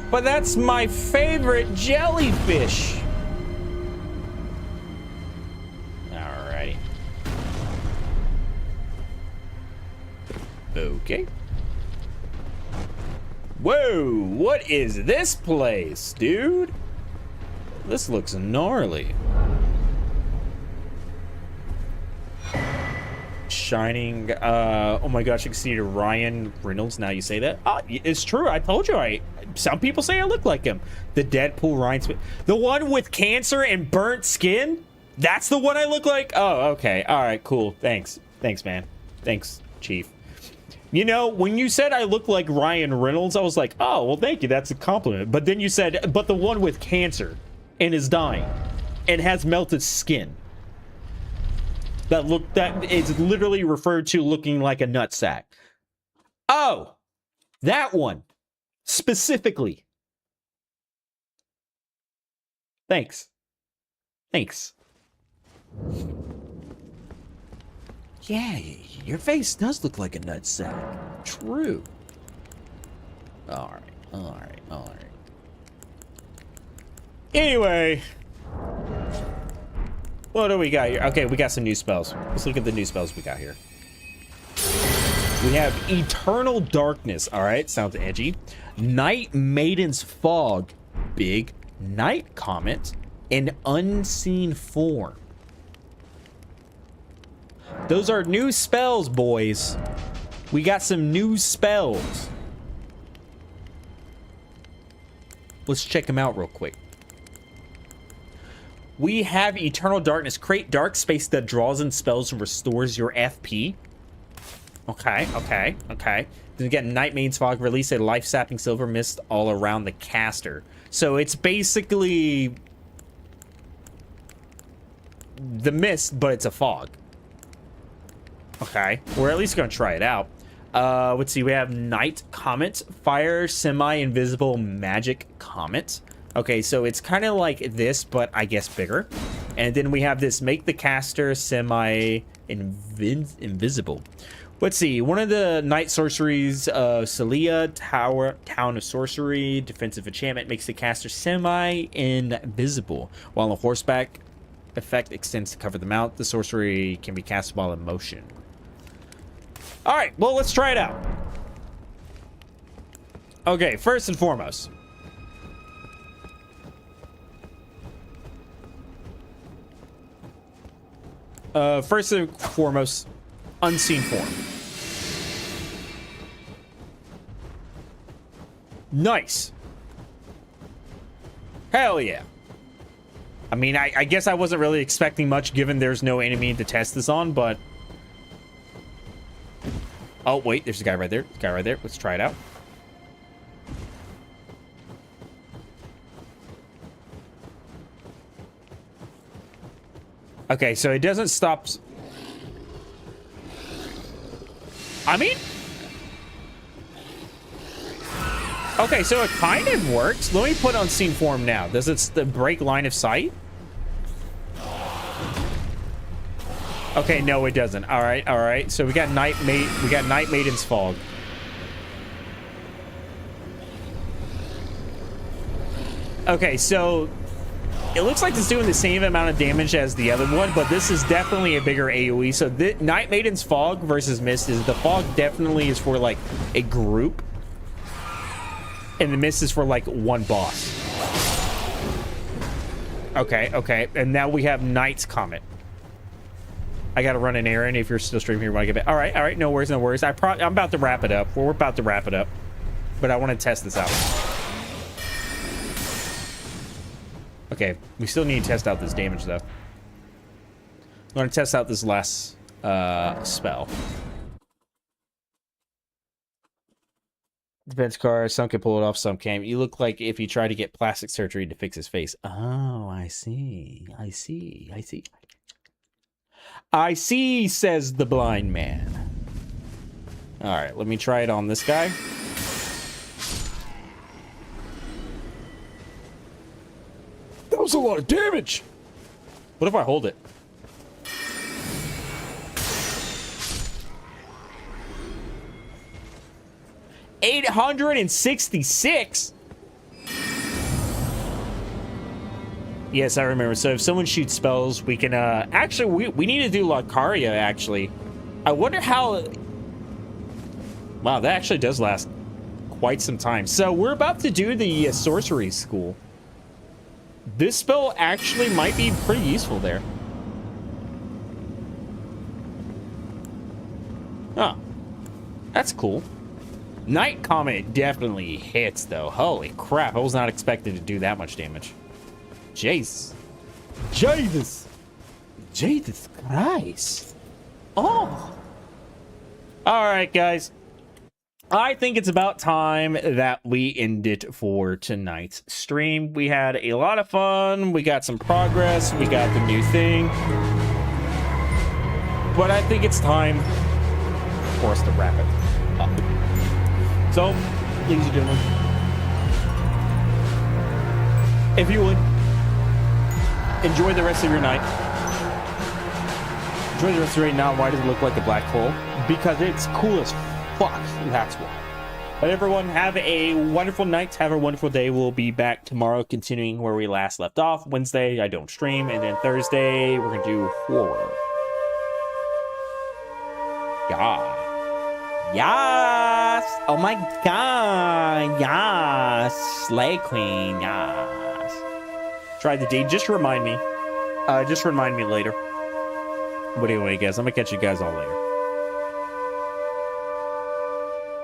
but that's my favorite jellyfish. Alrighty. Okay. Whoa, what is this place, dude? This looks gnarly. Shining. Oh my gosh, you can see Ryan Reynolds. Now you say that. It's true. I told you. Some people say I look like him. The Deadpool Ryan Smith. The one with cancer and burnt skin? That's the one I look like? Oh, okay. All right, cool. Thanks. Thanks, man. Thanks, Chief. You know, when you said I look like Ryan Reynolds, I was like, oh, well, thank you. That's a compliment. But then you said, but the one with cancer and is dying and has melted skin. That is literally referred to looking like a nutsack. Oh, that one. Specifically. Thanks. Thanks. Yeah, your face does look like a nutsack. True. Alright, alright, alright. Anyway. What do we got here? Okay, we got some new spells. Let's look at the new spells we got here. We have Eternal Darkness. Alright, sounds edgy. Night Maiden's Fog. Big. Night Comet. And Unseen Form. Those are new spells, boys. We got some new spells. Let's check them out real quick. We have Eternal Darkness. Create dark space that draws in spells and restores your FP. Okay, okay, okay. Then we get Night Maiden's Fog. Release a life-sapping silver mist all around the caster. So it's basically the mist, but it's a fog. Okay, we're at least gonna try it out. Let's see, we have Night Comet, Fire Semi-Invisible Magic Comet. Okay, so it's kind of like this, but I guess bigger. And then we have this Make the Caster Semi-Invisible. Let's see, one of the night sorceries, Celia, Town of Sorcery, Defensive Enchantment, makes the caster semi-invisible. While a horseback effect extends to cover the mount, the sorcery can be cast while in motion. Alright, well, let's try it out. Okay, first and foremost. Unseen Form. Nice. Hell yeah. I mean, I guess I wasn't really expecting much given there's no enemy to test this on, but... Oh, wait, there's a guy right there. Guy right there. Let's try it out. Okay, so it doesn't stop... I mean... Okay, so it kind of works. Let me put Unseen Form now. Does it break line of sight? Okay, no, it doesn't. All right, all right. So we got Night Maiden's Fog. Okay, so it looks like it's doing the same amount of damage as the other one, but this is definitely a bigger AoE. So Night Maiden's Fog versus Mist is the Fog definitely is for like a group, and the Mist is for like one boss. Okay, okay, and now we have Night's Comet. I gotta run an errand if you're still streaming here when I get back. All right, no worries, no worries. I'm about to wrap it up. We're about to wrap it up, but I want to test this out. Okay, we still need to test out this damage though. I'm gonna test out this last spell. Defense card. Some can pull it off, some can't. You look like if you try to get plastic surgery to fix his face. Oh, I see. I see. I see. I see, says the blind man. All right, let me try it on this guy. That was a lot of damage. What if I hold it? $866. Yes, I remember. So if someone shoots spells, we can actually we need to do Lucaria actually. I wonder how. Wow, that actually does last quite some time. So we're about to do the sorcery school. This spell actually might be pretty useful there. Oh, that's cool. Night Comet definitely hits, though. Holy crap, I was not expecting to do that much damage. Jesus. Jesus. Jesus Christ. Oh. All right, guys. I think it's about time that we end it for tonight's stream. We had a lot of fun. We got some progress. We got the new thing. But I think it's time for us to wrap it up. So, ladies and gentlemen, if you would, enjoy the rest of your night. Enjoy the rest of your night. Now, why does it look like a black hole? Because it's cool as fuck. That's why. But everyone, have a wonderful night. Have a wonderful day. We'll be back tomorrow, continuing where we last left off. Wednesday, I don't stream. And then Thursday, we're going to do horror. Yeah. Yes! Oh my god! Yes! Slay Queen, yes! Try the deed. Just remind me. Just remind me later. But anyway, guys, I'm gonna catch you guys all later.